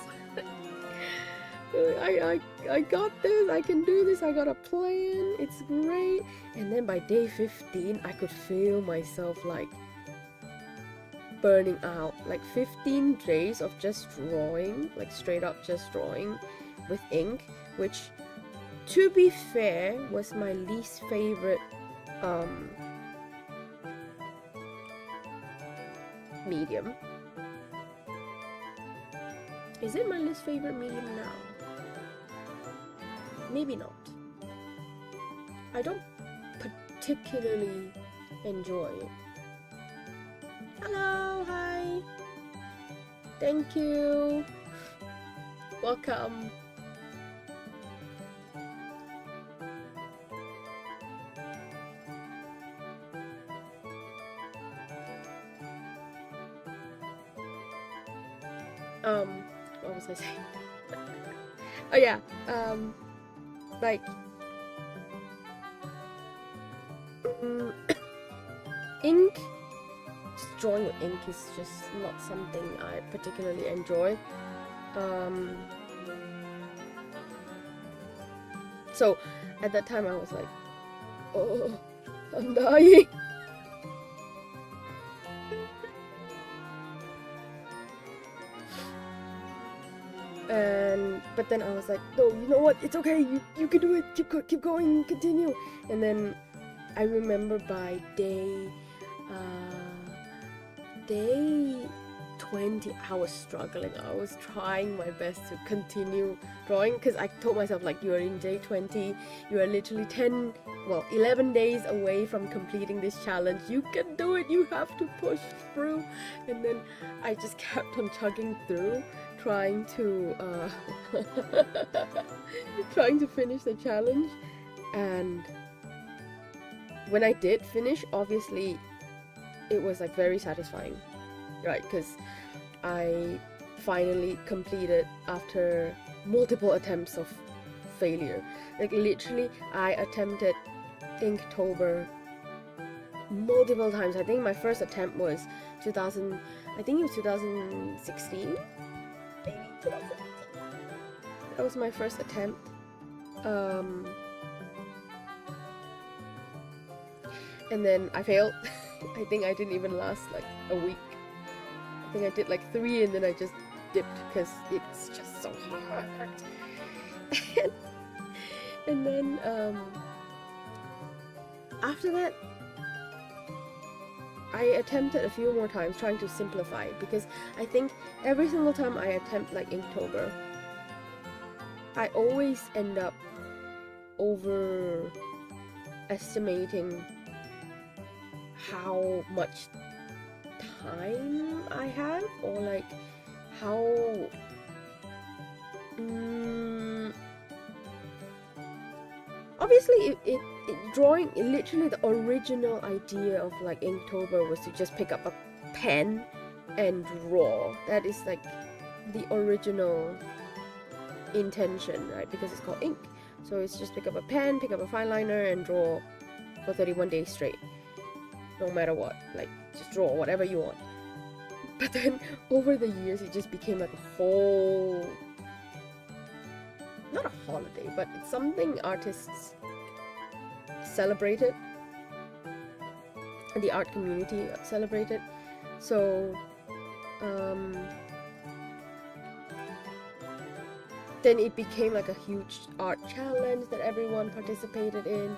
I got this, I can do this, I got a plan, it's great. And then by day 15 I could feel myself like burning out. Like 15 days of just drawing, like straight up just drawing with ink, which, to be fair, was my least favorite medium. Is it my least favorite medium now? Maybe not. I don't particularly enjoy it. Hello, hi. Thank you. Welcome. What was I saying? Oh yeah, like ink, just drawing with ink is just not something I particularly enjoy. So at that time I was like, oh, I'm dying. But then I was like, no, you know what, it's okay, you can do it, keep going, continue. And then I remember by day 20 I was struggling. I was trying my best to continue drawing, because I told myself, like, you are in day 20, you are literally 11 days away from completing this challenge, you can do it, you have to push through. And then I just kept on chugging through, trying to finish the challenge. And when I did finish, obviously it was like very satisfying, right? Because I finally completed after multiple attempts of failure. Like literally I attempted Inktober multiple times. I think my first attempt was 2016. That was my first attempt. And then I failed. I think I didn't even last like a week. I think I did like 3 and then I just dipped because it's just so hard. after that, I attempted a few more times trying to simplify it, because I think every single time I attempt like Inktober, I always end up overestimating how much time I have, or like how obviously drawing, literally the original idea of like Inktober was to just pick up a pen and draw. That is like the original intention, right? Because it's called ink, so it's just pick up a pen, pick up a fine liner, and draw for 31 days straight, no matter what. Like, just draw whatever you want. But then over the years it just became like a whole, not a holiday, but it's something artists celebrated and the art community celebrated. So then it became like a huge art challenge that everyone participated in,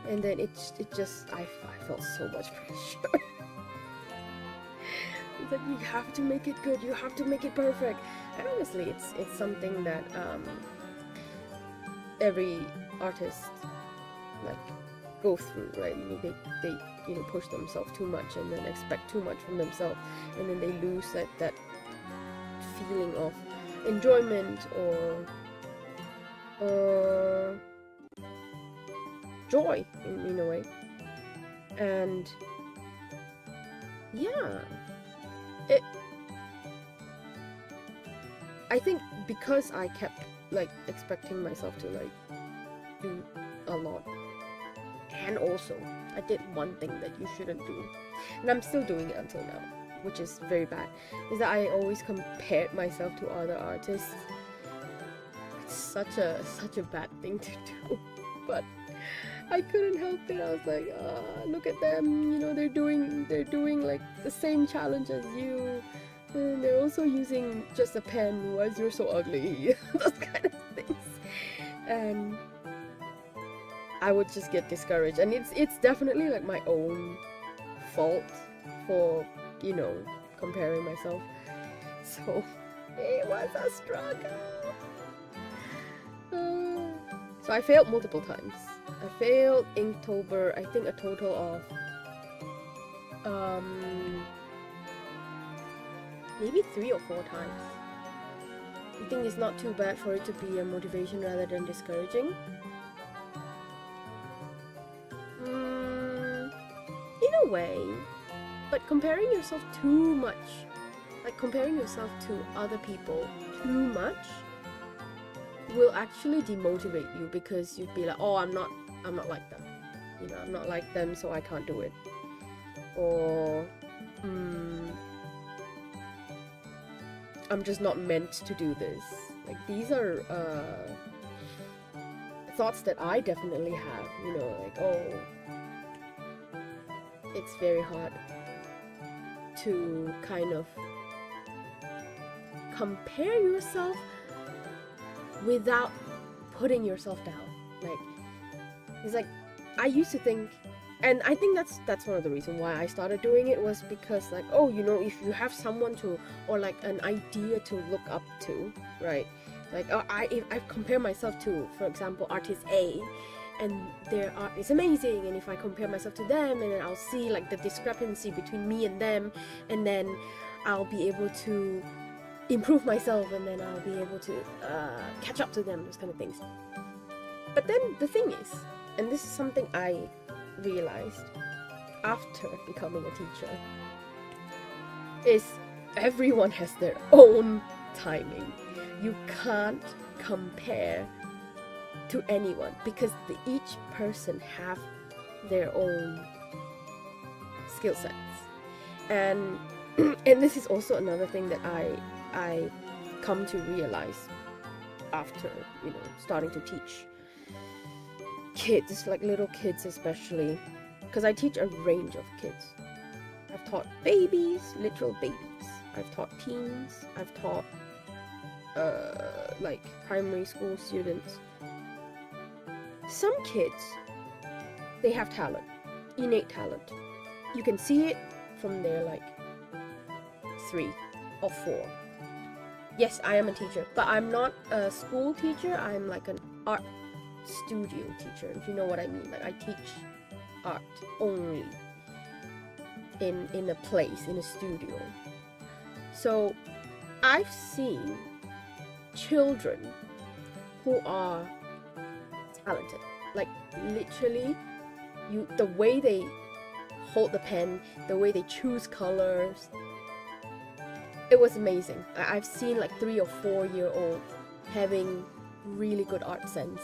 and then it just, I felt so much pressure. It's like, you have to make it good, you have to make it perfect. And honestly, it's something that every artist like go through, right? They push themselves too much and then expect too much from themselves, and then they lose that feeling of enjoyment or joy in a way. And yeah, I think because I kept like expecting myself to like do a lot, and also I did one thing that you shouldn't do, and I'm still doing it until now, which is very bad, is that I always compared myself to other artists. It's such a bad thing to do, but I couldn't help it. I was like, look at them, they're doing like the same challenge as you, and they're also using just a pen. Why is yours so ugly? Those kind of things. And I would just get discouraged, and it's definitely like my own fault for comparing myself. So it was a struggle. So I failed multiple times. I failed Inktober, I think a total of maybe 3 or 4 times. I think it's not too bad for it to be a motivation rather than discouraging. In a way, but comparing yourself too much, like comparing yourself to other people too much, will actually demotivate you, because you'd be like, oh, I'm not like them, I'm not like them, so I can't do it. Or I'm just not meant to do this. Like, these are thoughts that I definitely have, like, oh, it's very hard to kind of compare yourself without putting yourself down. Like, it's like, I used to think, and I think that's one of the reasons why I started doing it, was because like, oh, if you have someone to, or like an idea to look up to, right? Like, if I compare myself to, for example, artist A, and their art is amazing, and if I compare myself to them, and then I'll see like the discrepancy between me and them, and then I'll be able to improve myself, and then I'll be able to catch up to them, those kind of things. But then the thing is, and this is something I realized after becoming a teacher, is everyone has their own timing. You can't compare to anyone, because each person have their own skill sets. And this is also another thing that I come to realize after starting to teach kids, like little kids especially, because I teach a range of kids. I've taught babies, literal babies. I've taught teens. I've taught like primary school students. Some kids, they have talent. innate talent. You can see it from their like 3 or 4. Yes, I am a teacher, but I'm not a school teacher. I'm like an art studio teacher, if you know what I mean. Like I teach art only in a place, in a studio. So I've seen children who are talented, like literally the way they hold the pen, the way they choose colors, it was amazing. I've seen like 3 or 4 year old having really good art sense,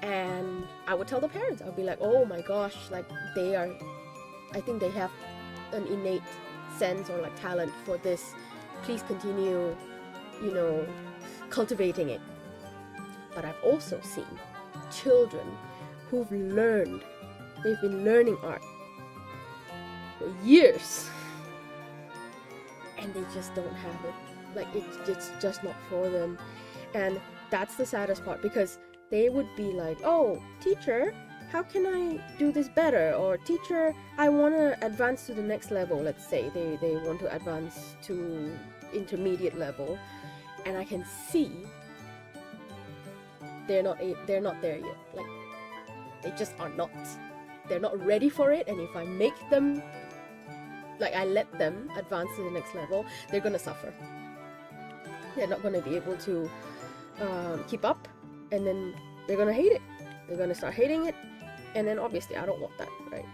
and I would tell the parents, I'd be like, oh my gosh, like I think they have an innate sense or like talent for this. Please continue, cultivating it. But I've also seen children who've they've been learning art for years, and they just don't have it. Like it's just not for them. And that's the saddest part, because they would be like, oh, teacher, how can I do this better? Or teacher, I want to advance to the next level. Let's say they want to advance to intermediate level, and I can see they're not there yet. Like they just are not. They're not ready for it, and if I make them, like I let them advance to the next level, they're gonna suffer. They're not gonna be able to keep up, and then they're gonna hate it. They're gonna start hating it, and then obviously I don't want that, right?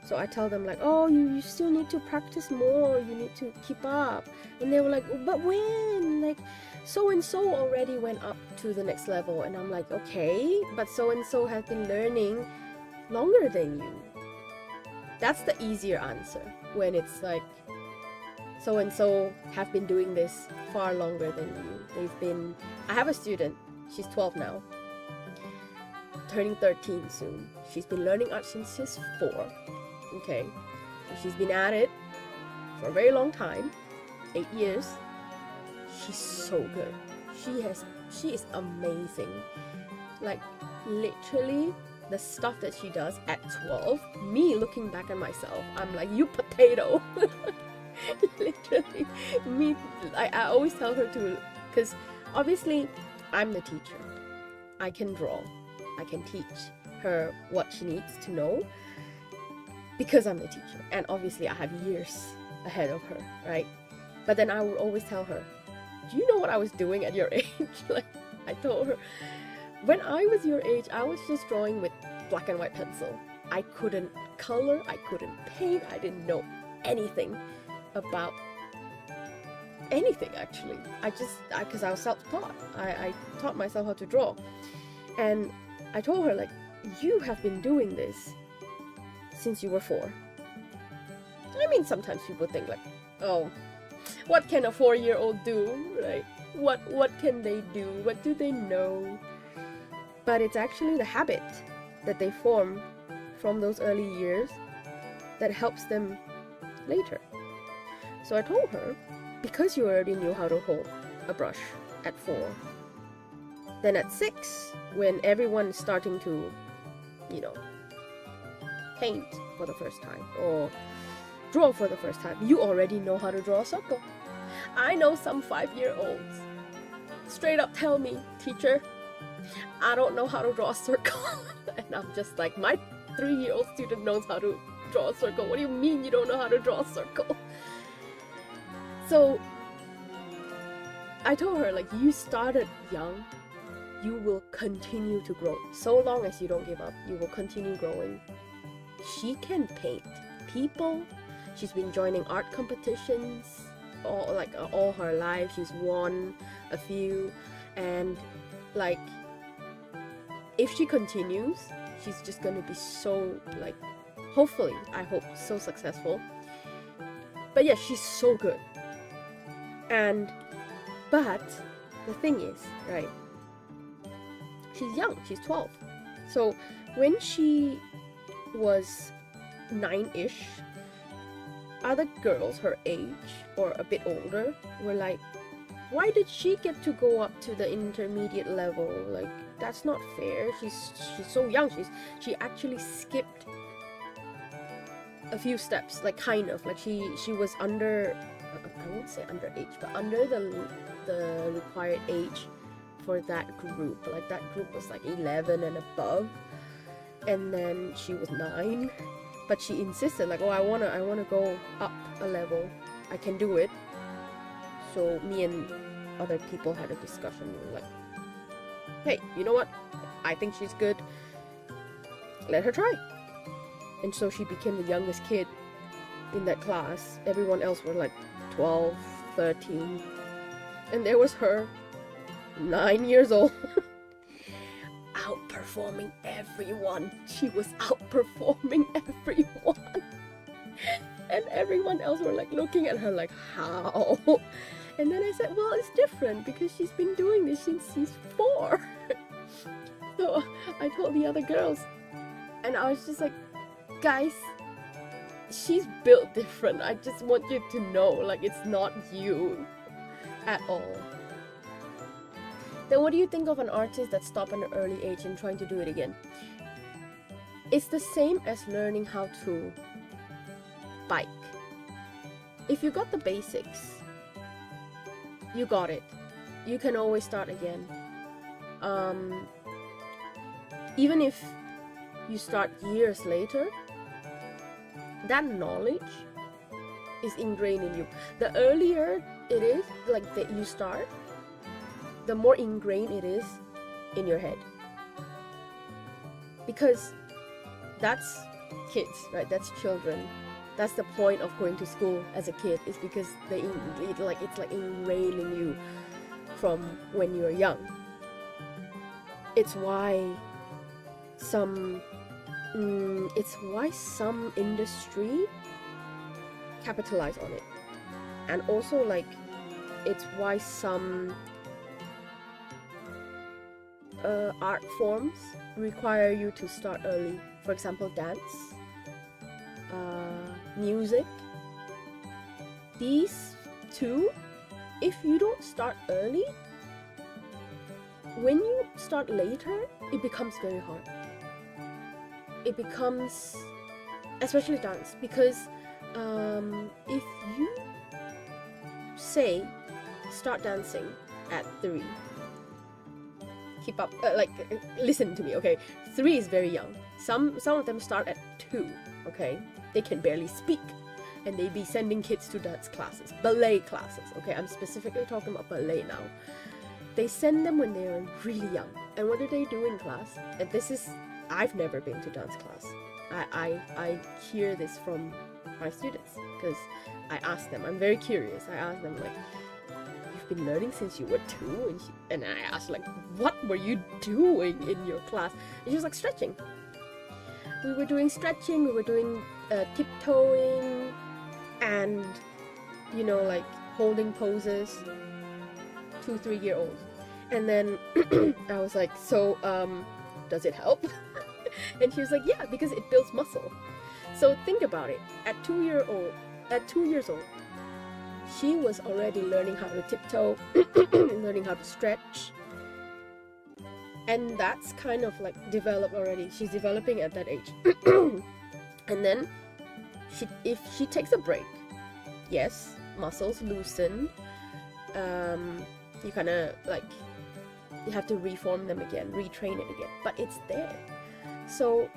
So I tell them like, oh, you still need to practice more, you need to keep up. And they were like, but when? Like, so-and-so already went up to the next level. And I'm like, okay, but so-and-so has been learning longer than you. That's the easier answer, when it's like, so-and-so have been doing this far longer than you. I have a student, she's 12 now, turning 13 soon. She's been learning art since she's 4. Okay, so she's been at it for a very long time, 8 years. She's so good. She is amazing. Like literally the stuff that she does at 12, me looking back at myself, I'm like, you potato. Literally, me. I always tell her to, because obviously I'm the teacher. I can draw. I can teach her what she needs to know, because I'm the teacher, and obviously I have years ahead of her, right? But then I will always tell her, do you know what I was doing at your age? Like, I told her, when I was your age, I was just drawing with black and white pencil. I couldn't color, I couldn't paint, I didn't know anything about anything actually. Because I was self-taught. I taught myself how to draw. And I told her, like, you have been doing this since you were 4. I mean, sometimes people think like, oh, what can a 4-year-old do, right? What can they do? What do they know? But it's actually the habit that they form from those early years that helps them later. So I told her, because you already knew how to hold a brush at 4, then at 6, when everyone's starting to, paint for the first time or draw for the first time, you already know how to draw a circle. I know some 5-year-olds straight up tell me, teacher, I don't know how to draw a circle. And I'm just like, my 3-year-old student knows how to draw a circle. What do you mean you don't know how to draw a circle? So I told her, like, you started young, you will continue to grow. So long as you don't give up, you will continue growing. She can paint people. She's been joining art competitions all her life. She's won a few, and like, if she continues, she's just gonna be so, like, hopefully, I hope, so successful. But yeah, she's so good. But the thing is, right, she's young, she's 12. So when she was 9-ish, other girls her age or a bit older were like, why did she get to go up to the intermediate level? Like, that's not fair. She's so young. She actually skipped a few steps, like kind of like she was under, I won't say underage, but under the required age for that group. Like that group was like 11 and above, and then she was 9, but she insisted like, oh, I wanna go up a level, I can do it. So me and other people had a discussion. We were like, hey, you know what, I think she's good, let her try. And so she became the youngest kid in that class. Everyone else were like 12, 13, and there was her, 9 years old, outperforming everyone. She was outperforming everyone. And everyone else were like looking at her like, how? And then I said, well, it's different because she's been doing this since she's 4. So I told the other girls, and I was just like, guys, she's built different. I just want you to know, like, it's not you at all. Then what do you think of an artist that stopped at an early age and trying to do it again? It's the same as learning how to bike. If you got the basics, you got it. You can always start again. Even if you start years later, that knowledge is ingrained in you. The earlier it is, like that you start, the more ingrained it is in your head. Because that's kids, right? That's children. That's the point of going to school as a kid, is because it's like ingrained in you from when you're young. It's why some industry capitalize on it, and also like it's why some art forms require you to start early. For example, dance, music. These two, if you don't start early, when you start later, it becomes very hard. It becomes, especially dance, because if you say start dancing at 3, keep up, listen to me, okay? 3 is very young. Some of them start at 2, okay? They can barely speak, and they be sending kids to dance classes, ballet classes, okay? I'm specifically talking about ballet now. They send them when they're really young. And what do they do in class? And this is, I've never been to dance class. I hear this from my students, because I ask them, I'm very curious. I ask them, like, you've been learning since you were 2? And I asked, like, what were you doing in your class? And she was like, stretching. We were doing stretching, we were doing tiptoeing, and, you know, like, holding poses. 2-3-year-olds. And then I was like, so does it help? And she was like, yeah, because it builds muscle. So think about it. At 2 years old, she was already learning how to tiptoe, learning how to stretch, and that's kind of like developed already. She's developing at that age. And then if she takes a break, yes, muscles loosen, you kind of like, you have to reform them again, retrain it again, but it's there. So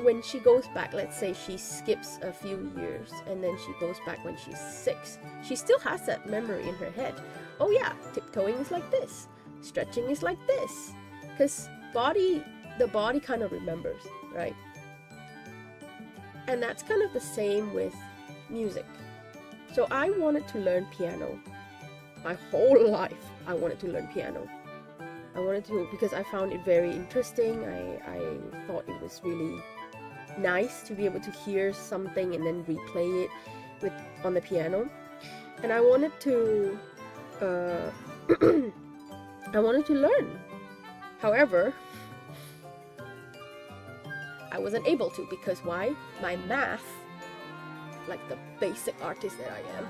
when she goes back, let's say she skips a few years and then she goes back when she's 6, she still has that memory in her head. Oh yeah, tiptoeing is like this, stretching is like this, because the body kind of remembers, right? And that's kind of the same with music. So I wanted to learn piano. My whole life I wanted to learn piano. I wanted to, because I found it very interesting. I thought it was really nice to be able to hear something and then replay it on the piano. And I wanted to learn. However, I wasn't able to, because why? My math, like the basic artist that I am,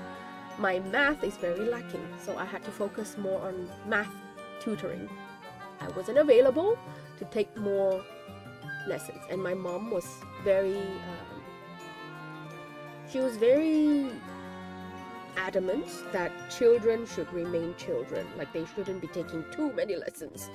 my math is very lacking, so I had to focus more on math tutoring. I wasn't available to take more lessons, and my mom was very she was very adamant that children should remain children. Like, they shouldn't be taking too many lessons,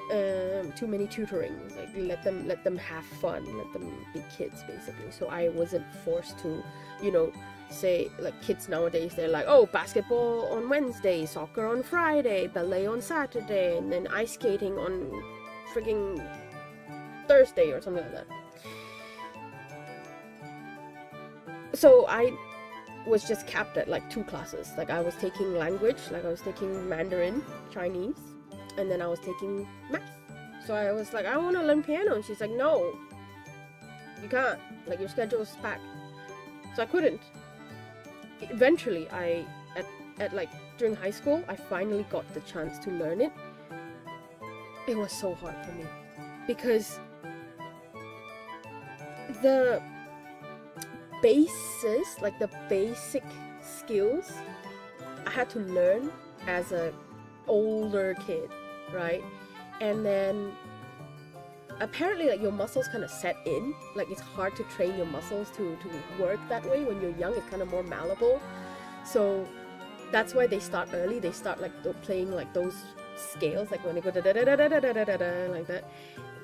too many tutorings. Like, let them have fun, let them be kids, basically. So I wasn't forced to, you know, say, like, kids nowadays, they're like, oh, basketball on Wednesday, soccer on Friday, ballet on Saturday, and then ice skating on freaking Thursday or something like that. So I was just capped at like 2 classes. Like, I was taking language, like I was taking Mandarin, Chinese, and then I was taking math. So I was like, I want to learn piano, and she's like, no, you can't, like, your schedule's packed. So I couldn't. Eventually, at like during high school, I finally got the chance to learn it. It was so hard for me because the basis, like the basic skills, I had to learn as a older kid, right? And then apparently, like, your muscles kind of set in. Like, it's hard to train your muscles to work that way. When you're young, it's kind of more malleable. So that's why they start early. They start like playing like those scales, like when they go da da da da da da da da da, like that.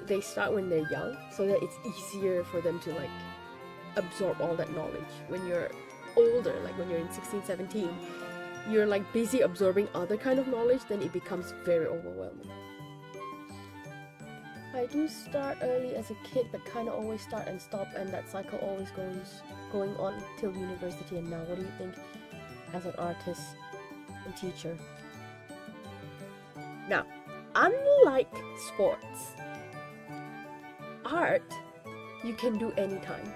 They start when they're young, so that it's easier for them to like absorb all that knowledge. When you're older, like when you're in 16, 17, you're like busy absorbing other kind of knowledge, then it becomes very overwhelming. I do start early as a kid, but kind of always start and stop, and that cycle always going on till university. And now, what do you think as an artist and teacher? Now, unlike sports, art you can do anytime.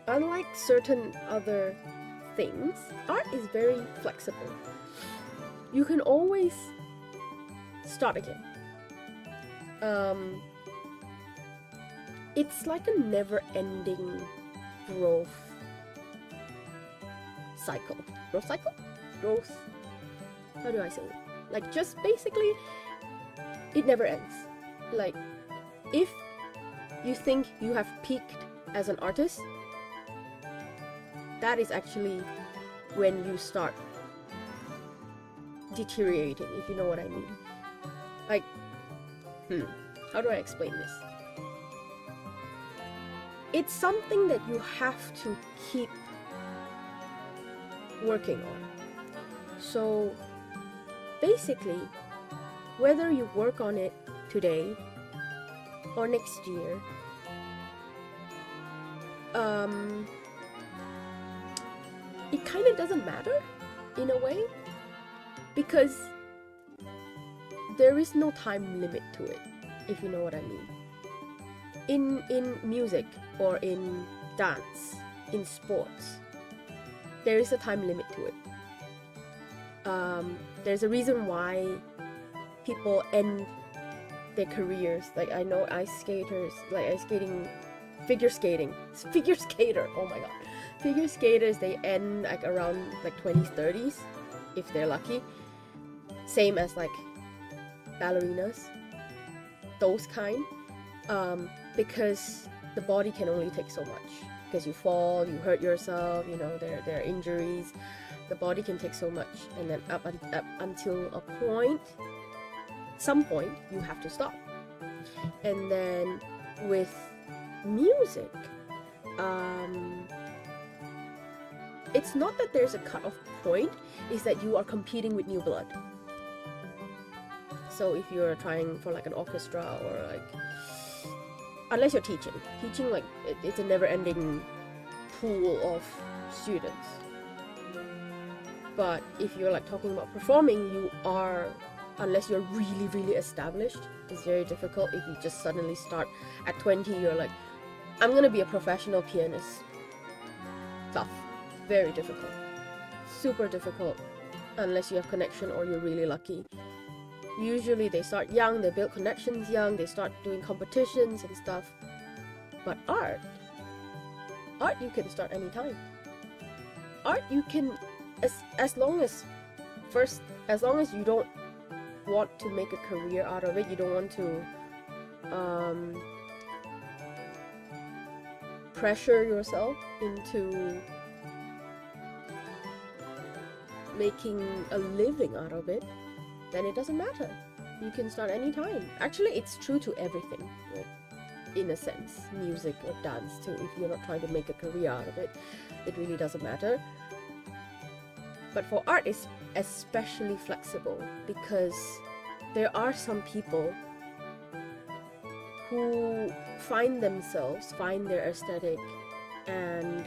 Unlike certain other things, art is very flexible. You can always start again. It's like a never-ending growth cycle. Growth. How do I say it? Like, just basically, it never ends. Like, if you think you have peaked as an artist, that is actually when you start deteriorating, if you know what I mean. Like, how do I explain this? It's something that you have to keep working on. So basically, whether you work on it today or next year, it kind of doesn't matter in a way, because there is no time limit to it, if you know what I mean. In music or in dance, in sports, there is a time limit to it. There's a reason why people end their careers. Like, I know ice skaters, like figure skater, oh my god. Figure skaters, they end like around like 20s, 30s, if they're lucky. Same as like ballerinas, those kind. Because the body can only take so much. Because you fall, you hurt yourself, you know, there are injuries. The body can take so much, and then up until a point, some point, you have to stop. And then with music, it's not that there's a cut-off point, it's that you are competing with new blood. So if you're trying for like an orchestra, or like, unless you're teaching like it's a never-ending pool of students. But if you're like talking about performing, you are, unless you're really, really established, it's very difficult. If you just suddenly start at 20, you're like, I'm gonna be a professional pianist. Tough. Very difficult. Super difficult. Unless you have connection or you're really lucky. Usually they start young, they build connections young, they start doing competitions and stuff. But art you can start anytime. Art you can, as long as you don't want to make a career out of it, you don't want to pressure yourself into making a living out of it, then it doesn't matter. You can start anytime. Actually, it's true to everything, right? In a sense, music or dance too. If you're not trying to make a career out of it, it really doesn't matter. But for art, it's especially flexible because there are some people who find themselves, find their aesthetic, and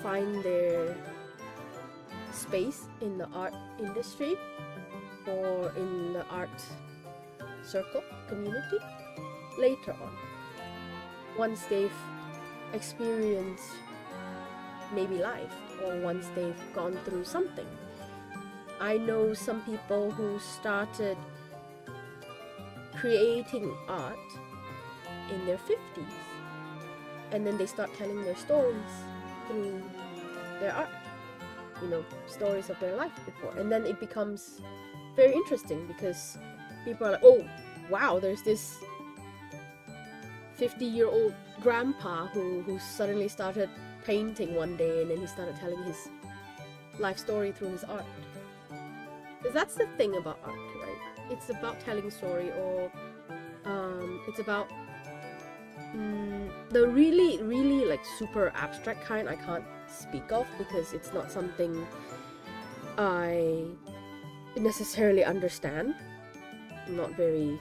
find their space in the art industry or in the art circle community later on, once they've experienced maybe life, or once they've gone through something. I know some people who started creating art in their 50s, and then they start telling their stories through their art, stories of their life before, and then it becomes very interesting because people are like, oh wow, there's this 50-year-old grandpa who suddenly started painting one day, and then he started telling his life story through his art. Because that's the thing about art, right? It's about telling a story, or it's about the really, really like super abstract kind I can't speak of because it's not something I necessarily understand. I'm not very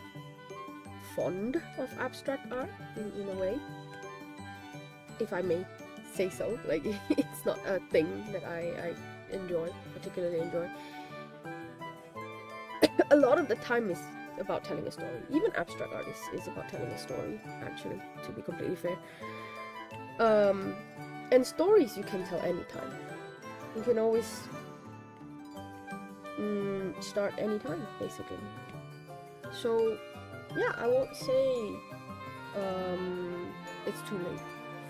fond of abstract art in a way, if I may say so. Like, it's not a thing that I particularly enjoy. A lot of the time is about telling a story. Even abstract art is about telling a story, actually, to be completely fair. And stories you can tell anytime. You can always start anytime, basically. So yeah, I won't say it's too late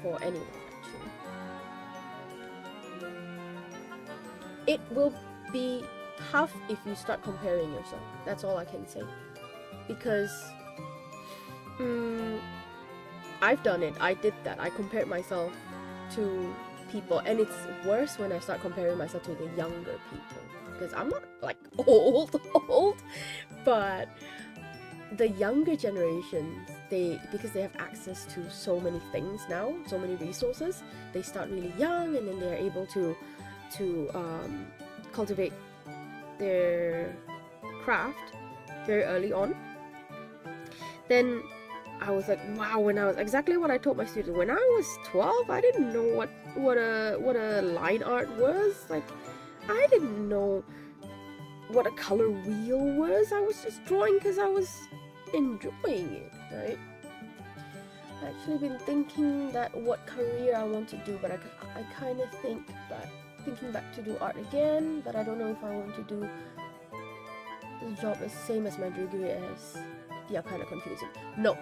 for anyone, actually. It will be tough if you start comparing yourself. That's all I can say. Because I've done it. I did that. I compared myself to people, and it's worse when I start comparing myself to the younger people. Because I'm not like old, but the younger generations, because they have access to so many things now, so many resources, they start really young, and then they're able to cultivate their craft very early on. Then I was like, wow, when I was exactly what I told my students, when I was 12, I didn't know what a line art was. Like, I didn't know what a color wheel was. I was just drawing because I was enjoying it, right? I've actually been thinking that what career I want to do, but I kind of thinking back to do art again, but I don't know if I want to do the job as same as my degree as. Yeah, kind of confusing. No,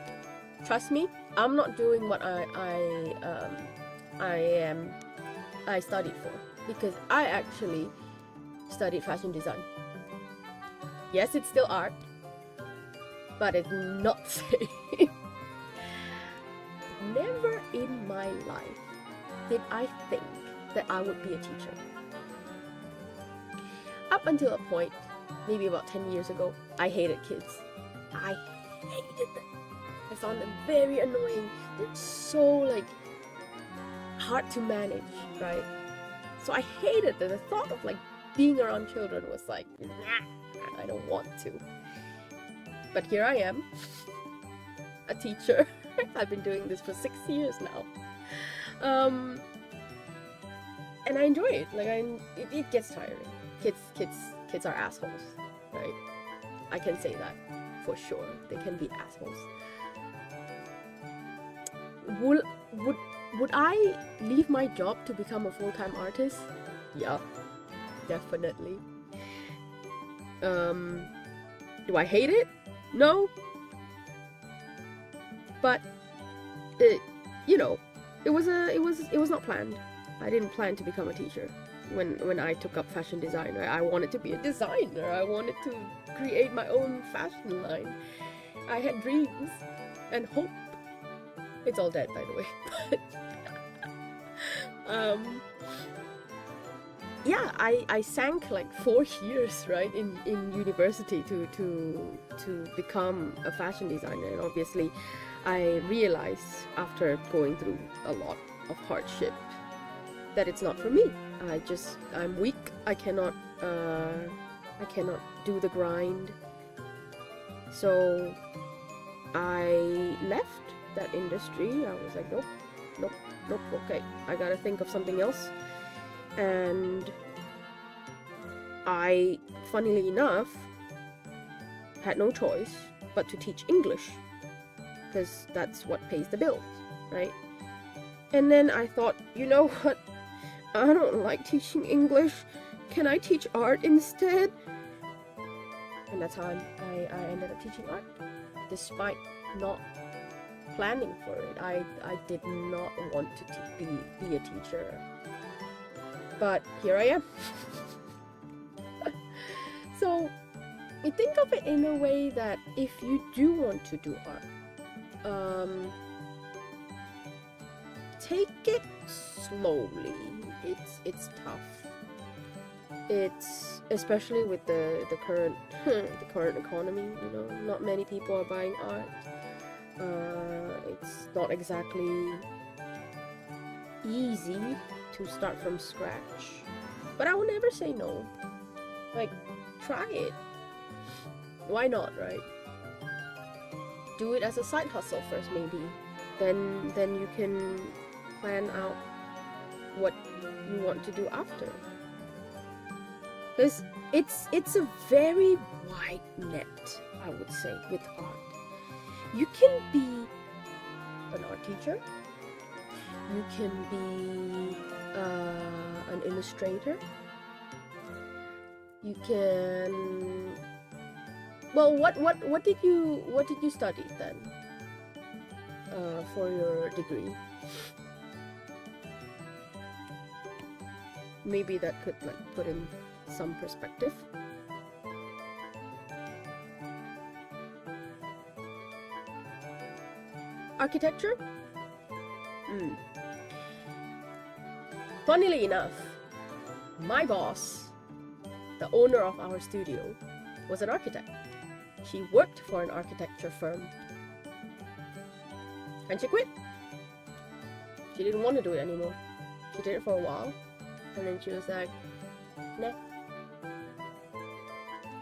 trust me, I'm not doing what I studied for, because I actually studied fashion design. Yes, it's still art, but it's not safe. Never in my life did I think that I would be a teacher. Up until a point, maybe about 10 years ago, I hated kids. I hated them. I found them very annoying. They're so hard to manage, right? So I hated them. The thought of being around children was like, nah, I don't want to. But here I am, a teacher. I've been doing this for 6 years now. And I enjoy it. It gets tiring. Kids are assholes, right? I can say that for sure. They can be assholes. Would I leave my job to become a full-time artist? Yeah, definitely. Do I hate it? No. But it was not planned. I didn't plan to become a teacher when I took up fashion design. I wanted to be a designer. I wanted to create my own fashion line. I had dreams and hope It's all dead, by the way. But yeah, I sank like 4 years, right, in university to become a fashion designer. And obviously I realized after going through a lot of hardship that it's not for me. I'm weak. I cannot do the grind. So I left that industry. I was like, nope, okay, I gotta think of something else. And I, funnily enough, had no choice but to teach English, because that's what pays the bills, right? And then I thought, you know what? I don't like teaching English. Can I teach art instead? And that's how I ended up teaching art, despite not planning for it. I did not want to be a teacher, but here I am. So I think of it in a way that if you do want to do art, take it slowly. It's tough. It's especially with the current economy. You know, not many people are buying art. It's not exactly easy to start from scratch, but I will never say no. Like, try it. Why not, right? Do it as a side hustle first, maybe. Then you can plan out what you want to do after. Because it's a very wide net, I would say, with art. You can be an art teacher. You can be an illustrator. You can. Well, what did you study then for your degree? Maybe that could like put in some perspective. Architecture? Funnily enough, my boss, the owner of our studio, was an architect. She worked for an architecture firm. And she quit. She didn't want to do it anymore. She did it for a while. And then she was like, nah.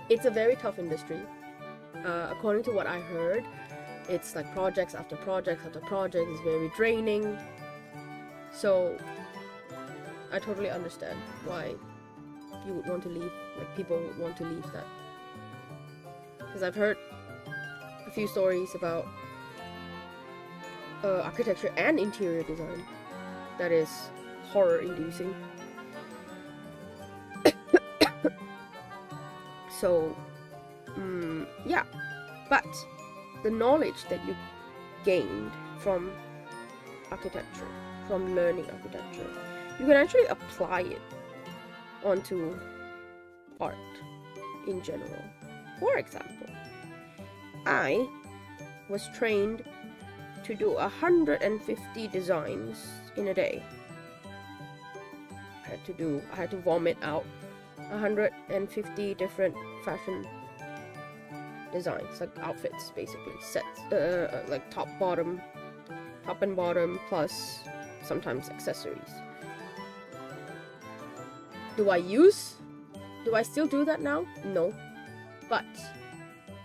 It's a very tough industry. According to what I heard, it's like projects after projects after projects. It's very draining. So I totally understand why you would want to leave, like people would want to leave that. Because I've heard a few stories about architecture and interior design that is horror-inducing. So, yeah, but the knowledge that you gained from architecture, from learning architecture, you can actually apply it onto art in general. For example, I was trained to do 150 designs in a day. I had to vomit out 150 different fashion designs, like outfits, basically sets, like top and bottom, plus sometimes accessories. Do I still do that now? No. But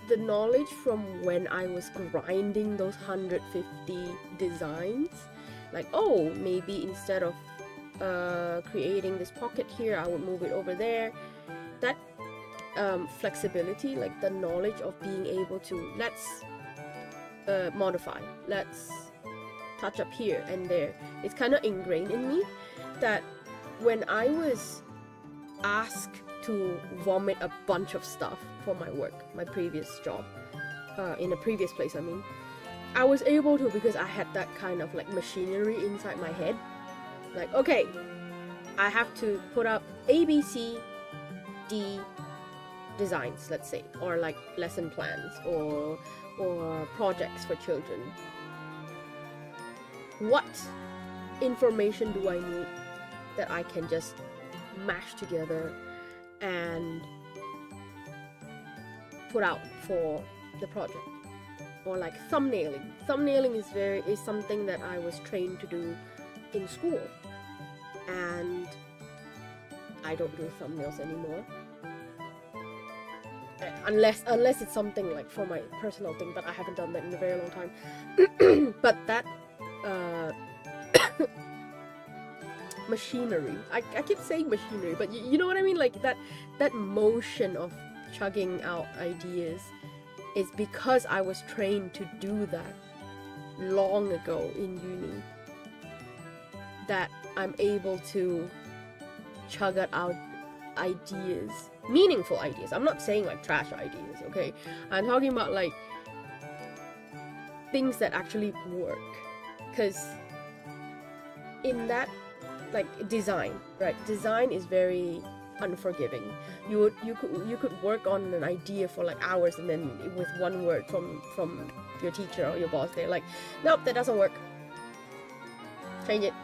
the knowledge from when I was grinding those 150 designs, like, oh, maybe instead of creating this pocket here, I would move it over there. That flexibility, like the knowledge of being able to, let's modify, let's touch up here and there, it's kind of ingrained in me that when I was asked to vomit a bunch of stuff for my work, my previous job, in a previous place, I was able to, because I had that kind of like machinery inside my head. Like, okay, I have to put up A, B, C, D designs, let's say, or like lesson plans or projects for children. what information do I need that I can just mash together and put out for the project. Or like thumbnailing. Thumbnailing is something that I was trained to do in school, and I don't do thumbnails anymore. Unless it's something like for my personal thing, but I haven't done that in a very long time. But that machinery, I keep saying machinery, but you know what I mean, like that motion of chugging out ideas is because I was trained to do that long ago in uni, that I'm able to chug out ideas, meaningful ideas. I'm not saying like trash ideas, okay? I'm talking about like things that actually work. Because in that, like design, right? Design is very unforgiving. You could work on an idea for like hours, and then with one word from your teacher or your boss, they're like, nope, that doesn't work. Change it.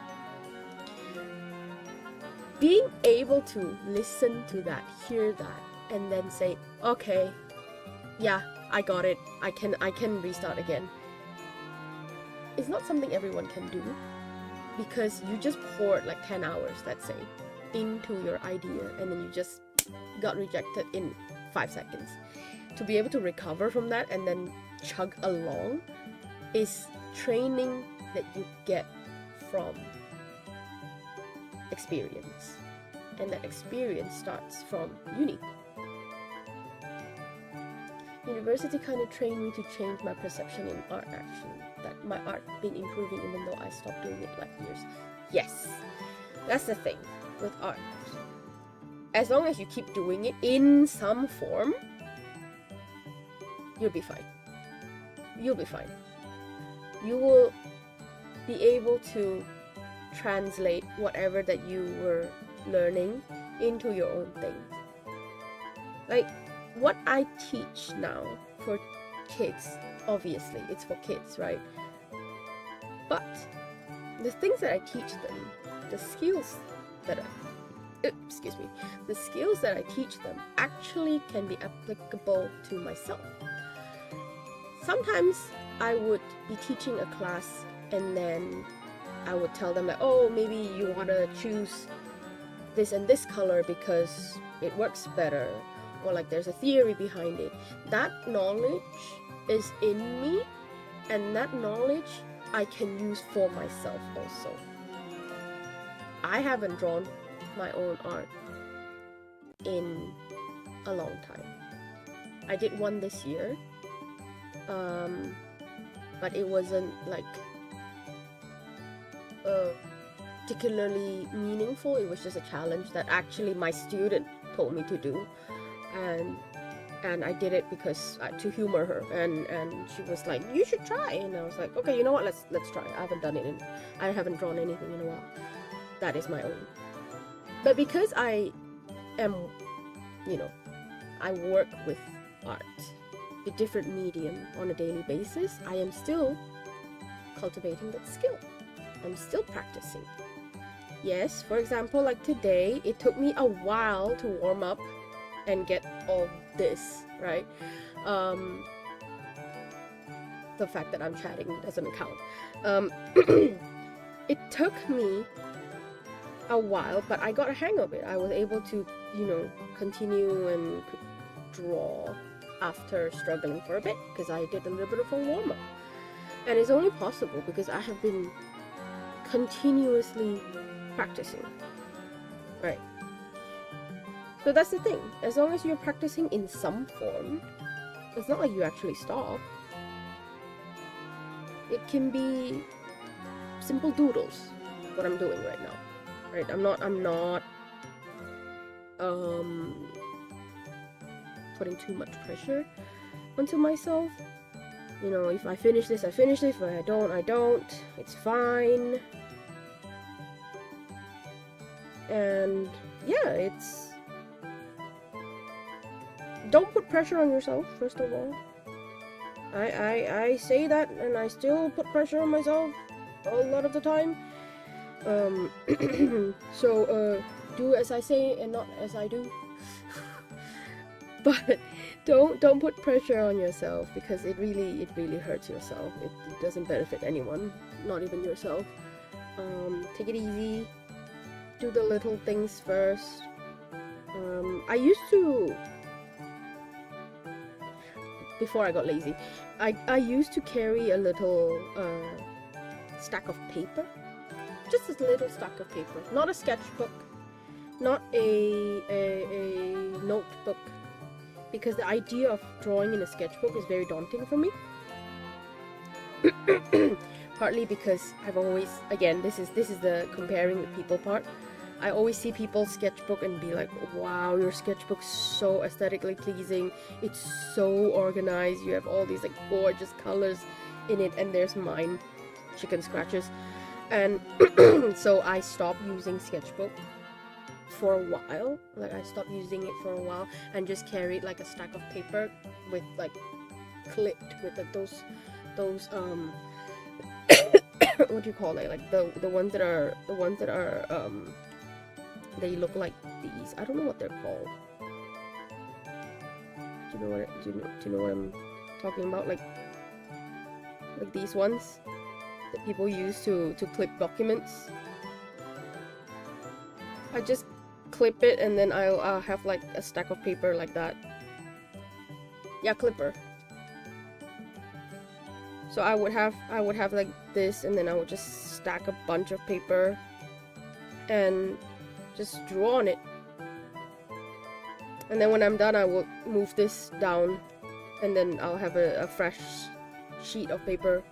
Being able to listen to that, hear that, and then say, okay, yeah, I got it. I can restart again. It's not something everyone can do, because you just poured like 10 hours, let's say, into your idea, and then you just got rejected in 5 seconds. To be able to recover from that and then chug along is training that you get from experience, and that experience starts from uni. University kind of trained me to change my perception in art, actually, that my art been improving even though I stopped doing it like years. Yes, that's the thing with art. As long as you keep doing it in some form, you'll be fine. You'll be fine. You will be able to translate whatever that you were learning into your own thing. Like what I teach now for kids, obviously it's for kids, right? But the things that I teach them, the skills that the skills that I teach them actually can be applicable to myself. Sometimes I would be teaching a class, and then I would tell them like, oh, maybe you want to choose this and this color because it works better, or like there's a theory behind it. That knowledge is in me, and that knowledge I can use for myself also. I haven't drawn my own art in a long time. I did one this year, but it wasn't like particularly meaningful. It was just a challenge that actually my student told me to do, and I did it because to humor her, and she was like, you should try, and I was like, okay, you know what, let's try. I haven't drawn anything in a while. That is my own. But because I am, I work with art, a different medium on a daily basis, I am still cultivating that skill. I'm still practicing. Yes, for example, like today, it took me a while to warm up and get all this, right? The fact that I'm chatting doesn't count. It took me a while, but I got a hang of it. I was able to, continue and draw after struggling for a bit, because I did a little bit of a warm-up. And it's only possible because I have been continuously practicing, right? So that's the thing. As long as you're practicing in some form, it's not like you actually stop. It can be simple doodles, what I'm doing right now. Right, I'm not putting too much pressure onto myself. If I finish this, I finish this. If I don't, I don't. It's fine. And yeah, don't put pressure on yourself, first of all. I say that, and I still put pressure on myself a lot of the time. So do as I say and not as I do. But don't put pressure on yourself, because it really hurts yourself. It doesn't benefit anyone, not even yourself. Take it easy. Do the little things first. I used to, before I got lazy, I used to carry a little stack of paper. Just a little stack of paper. Not a sketchbook. Not a notebook. Because the idea of drawing in a sketchbook is very daunting for me. Partly because I've always, again, this is the comparing the people part. I always see people's sketchbook and be like, wow, your sketchbook's so aesthetically pleasing. It's so organized. You have all these like gorgeous colors in it, and there's mine, chicken scratches. And so I stopped using sketchbook for a while. Like, I stopped using it for a while and just carried like a stack of paper with like clipped with like those what do you call it, like the ones that are they look like these. I don't know what they're called. Do you know what I'm talking about? Like these ones that people use to clip documents. I just clip it, and then I'll have like a stack of paper like that. Yeah, clipper. So I would have like this, and then I would just stack a bunch of paper and just draw on it. And then when I'm done, I will move this down, and then I'll have a fresh sheet of paper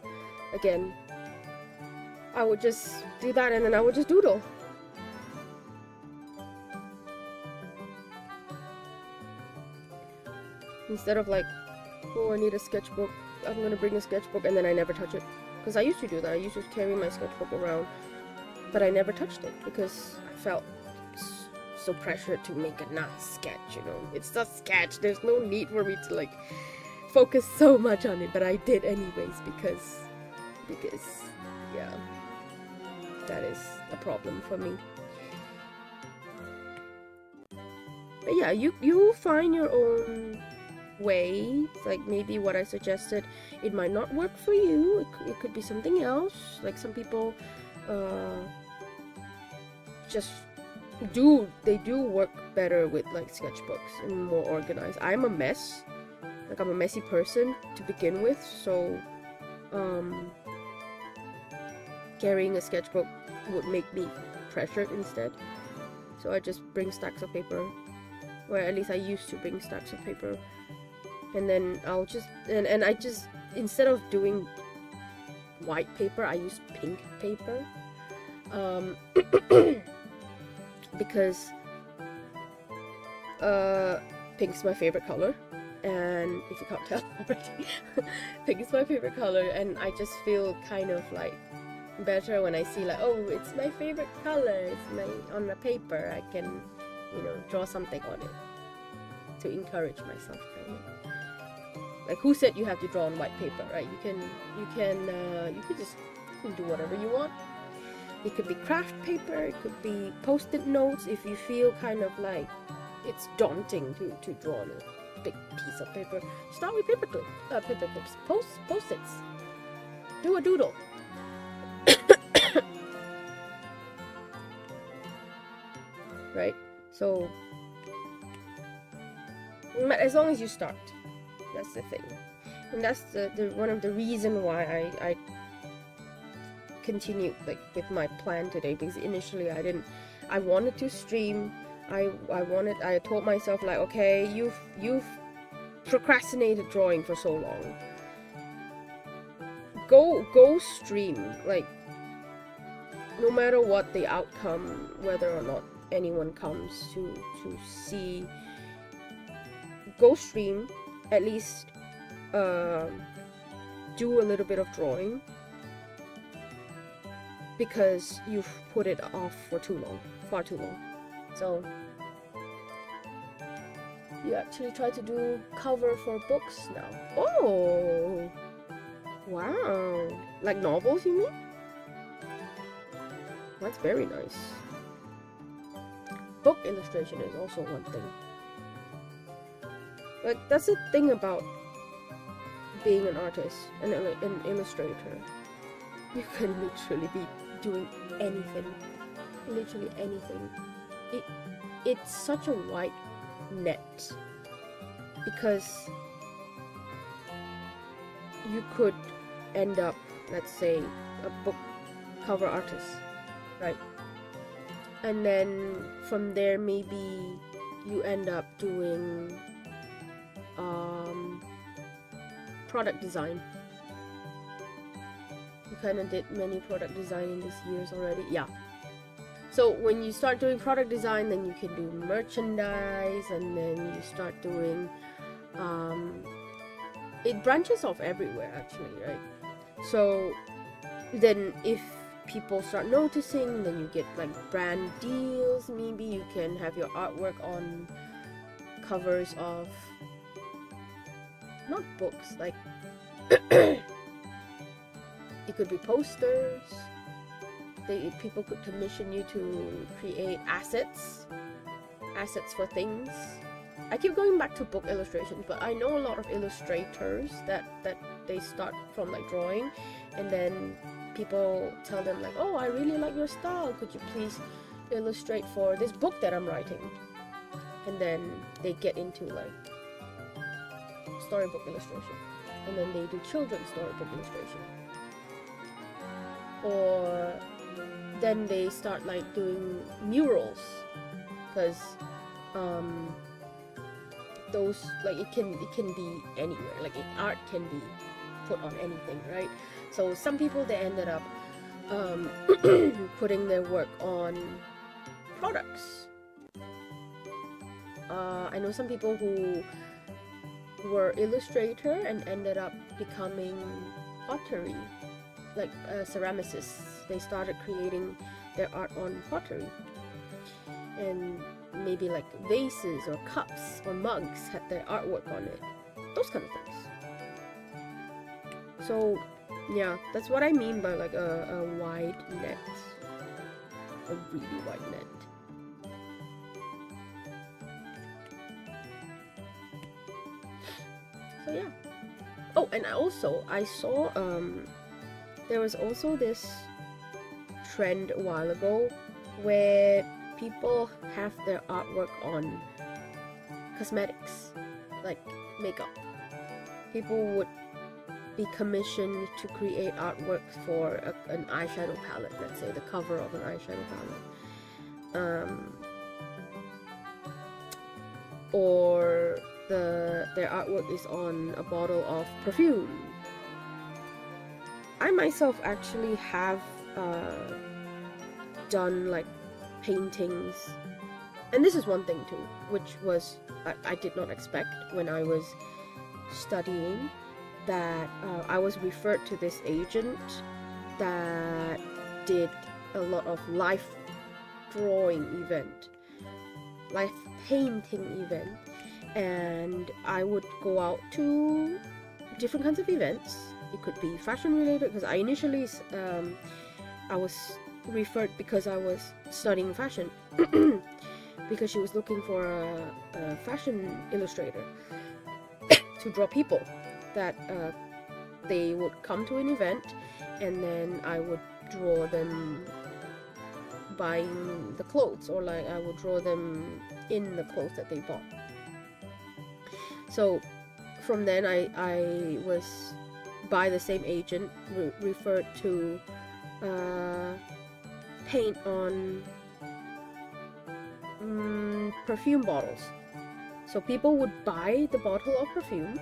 again. I would just do that, and then I would just doodle. Instead of like, oh, I need a sketchbook, I'm gonna bring a sketchbook, and then I never touch it. Because I used to do that. I used to carry my sketchbook around, but I never touched it because I felt so pressured to make a nice sketch, you know. It's a sketch. There's no need for me to like focus so much on it, but I did anyways because yeah, that is a problem for me. But yeah, you find your own way. Like, maybe what I suggested, it might not work for you. It could be something else. Like, some people just do work better with like sketchbooks and more organized. I'm a mess. Like, I'm a messy person to begin with, so carrying a sketchbook would make me pressured instead. So I just bring stacks of paper, or at least I used to bring stacks of paper, and then I'll just and I just, instead of doing white paper, I use pink paper, because pink's my favorite color, and if you can't tell already, pink is my favorite color, and I just feel kind of like better when I see like, oh, it's my favorite color, it's on the paper, I can, you know, draw something on it to encourage myself, kind of. Like, who said you have to draw on white paper, right? You could just do whatever you want. It could be craft paper, it could be post-it notes. If you feel kind of like it's daunting to draw on a big piece of paper, start with paper clips, post-its. Do a doodle. Right? So, as long as you start, that's the thing. And that's the one of the reason why I continued like with my plan today, because initially I wanted to stream. I told myself like, okay, you've procrastinated drawing for so long. Go stream. Like, no matter what the outcome, whether or not anyone comes to see, go stream. At least do a little bit of drawing, because you've put it off for far too long. So you actually try to do cover for books now. Oh, wow. Like novels, you mean? That's very nice. Book illustration is also one thing. Like, that's the thing about being an artist and an illustrator. You can literally be doing anything. Literally anything. It's such a wide net, because you could end up, let's say, a book cover artist, right? And then from there, maybe you end up doing product design. You kind of did many product design in these years already. Yeah. So when you start doing product design, then you can do merchandise, and then you start doing it branches off everywhere actually, right? So then if people start noticing, then you get like brand deals. Maybe you can have your artwork on covers of, not books, like it could be posters. People could commission you to create assets for things. I keep going back to book illustrations, but I know a lot of illustrators that they start from like drawing, and then people tell them like, oh, I really like your style, could you please illustrate for this book that I'm writing? And then they get into like storybook illustration, and then they do children's storybook illustration, or then they start like doing murals, because those, like, it can be anywhere, like art can be put on anything, right? So some people, they ended up putting their work on products. I know some people who were illustrator and ended up becoming pottery, like ceramicists. They started creating their art on pottery, and maybe like vases or cups or mugs had their artwork on it, those kind of things. So yeah, that's what I mean by like a wide net, a really wide net. So yeah. Oh, and I saw there was also this trend a while ago where people have their artwork on cosmetics, like makeup. People would be commissioned to create artwork for an eyeshadow palette, let's say the cover of an eyeshadow palette, or their artwork is on a bottle of perfume. I myself actually have done like paintings, and this is one thing too, which was I did not expect when I was studying, that I was referred to this agent that did a lot of life drawing event, life painting event, and I would go out to different kinds of events. It could be fashion related, because I initially I was referred because I was studying fashion because she was looking for a fashion illustrator to draw people that they would come to an event, and then I would draw them buying the clothes, or like I would draw them in the clothes that they bought. So from then I was, by the same agent, referred to paint on perfume bottles. So people would buy the bottle of perfume,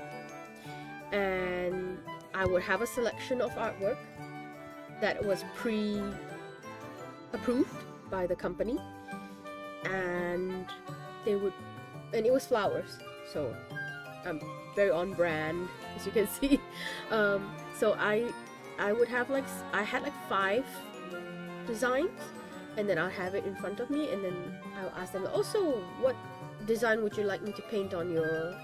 and I would have a selection of artwork that was pre-approved by the company, and it was flowers, so I'm very on brand, as you can see. So I would have like, I had like 5 designs, and then I'll have it in front of me, and then I'll ask them, also, what design would you like me to paint on your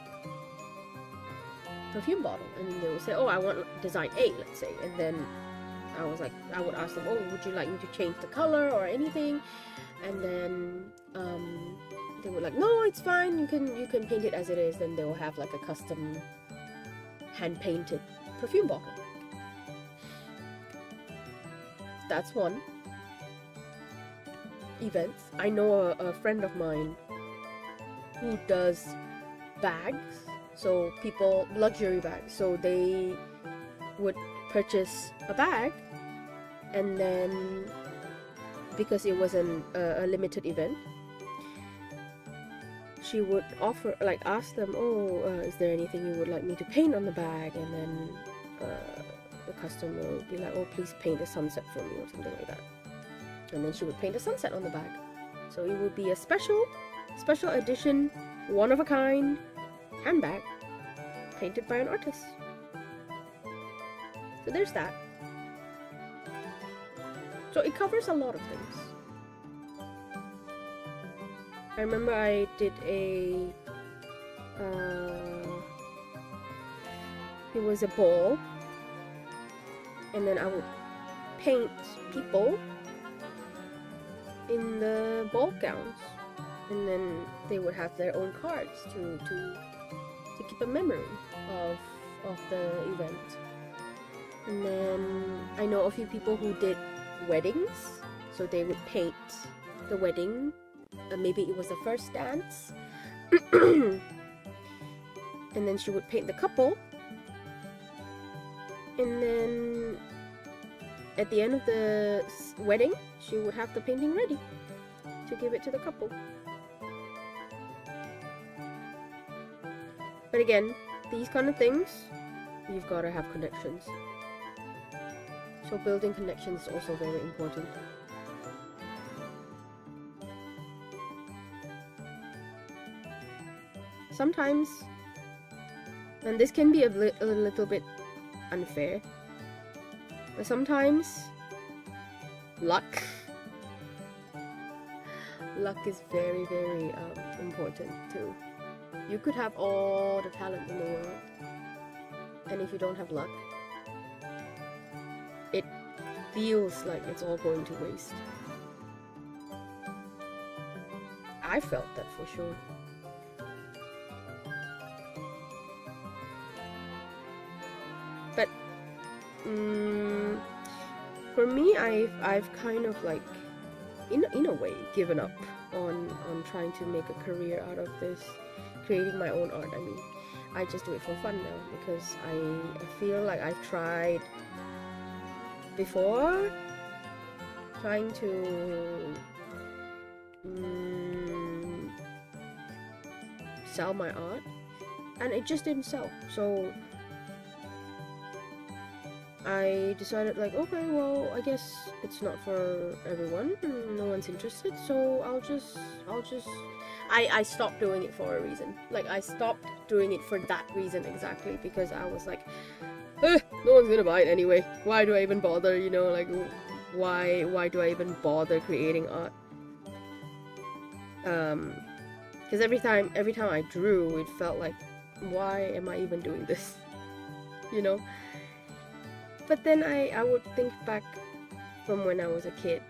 perfume bottle? And then they will say, oh, I want design A, let's say, and then I was like, I would ask them, oh, would you like me to change the color or anything? And then they were like, no, it's fine, you can paint it as it is. Then they will have like a custom hand painted perfume bottle. That's one. Events. I know a friend of mine who does bags, so people, luxury bags, so they would purchase a bag, and then because it was a limited event, she would offer, like, ask them, oh, is there anything you would like me to paint on the bag? And then the customer would be like, oh, please paint a sunset for me or something like that. And then she would paint a sunset on the bag. So it would be a special edition, one of a kind handbag painted by an artist. So there's that. So it covers a lot of things. I remember I did it was a ball, and then I would paint people in the ball gowns, and then they would have their own cards to keep a memory of the event. And then I know a few people who did weddings, so they would paint the wedding. Maybe it was the first dance, and then she would paint the couple, and then at the end of the wedding, she would have the painting ready to give it to the couple. But again, these kind of things, you've got to have connections. So building connections is also very important. Sometimes, and this can be a little bit unfair, but sometimes luck is very, very important too. You could have all the talent in the world, and if you don't have luck, it feels like it's all going to waste. I felt that for sure. But for me, I've kind of like, in a way, given up on trying to make a career out of this, creating my own art. I mean, I just do it for fun now because I feel like I've tried before trying to sell my art, and it just didn't sell. So I decided, like, okay, well, I guess it's not for everyone, no one's interested, so I stopped doing it for a reason. Like, I stopped doing it for that reason exactly, because I was like, no one's gonna buy it anyway, why do I even bother, you know, like, why do I even bother creating art? Because every time I drew, it felt like, why am I even doing this, you know? But then I would think back from when I was a kid,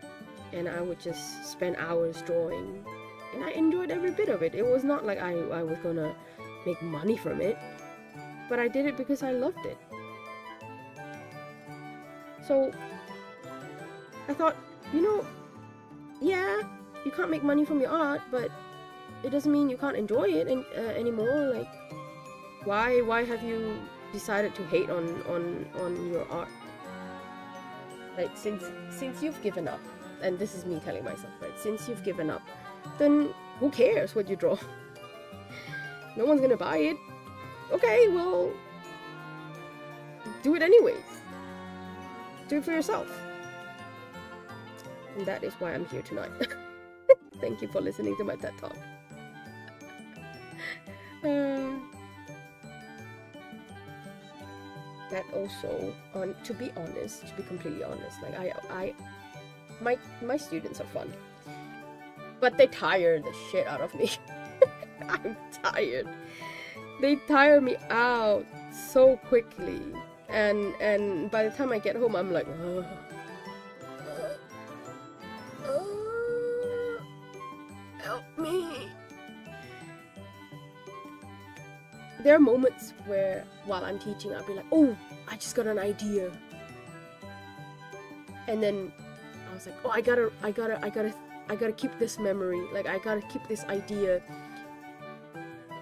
and I would just spend hours drawing, and I enjoyed every bit of it. It was not like I was gonna make money from it, but I did it because I loved it. So I thought, you know, yeah, you can't make money from your art, but it doesn't mean you can't enjoy it anymore. Like, why have you decided to hate on your art? Like, since you've given up, and this is me telling myself, right, since you've given up, then who cares what you draw? No one's gonna buy it. Okay, well, do it anyways. Do it for yourself. And that is why I'm here tonight. Thank you for listening to my TED Talk. That also, to be honest, to be completely honest, like my students are fun, but they tire the shit out of me. I'm tired. They tire me out so quickly. And by the time I get home, I'm like, help me. There are moments where, while I'm teaching, I'll be like, oh, I just got an idea. And then I was like, oh, I gotta keep this memory. Like, I gotta keep this idea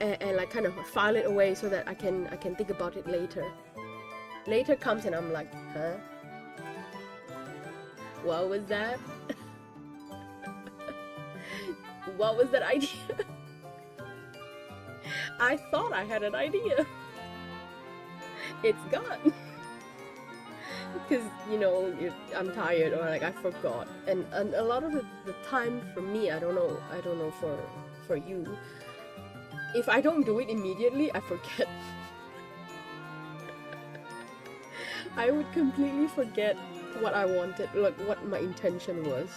and like kind of file it away so that I can think about it later. Later comes and I'm like, huh? What was that? What was that idea? I thought I had an idea. It's gone. Because, you know, I'm tired or like I forgot. And a lot of the time for me, I don't know for you, if I don't do it immediately, I forget. I would completely forget what I wanted, like what my intention was.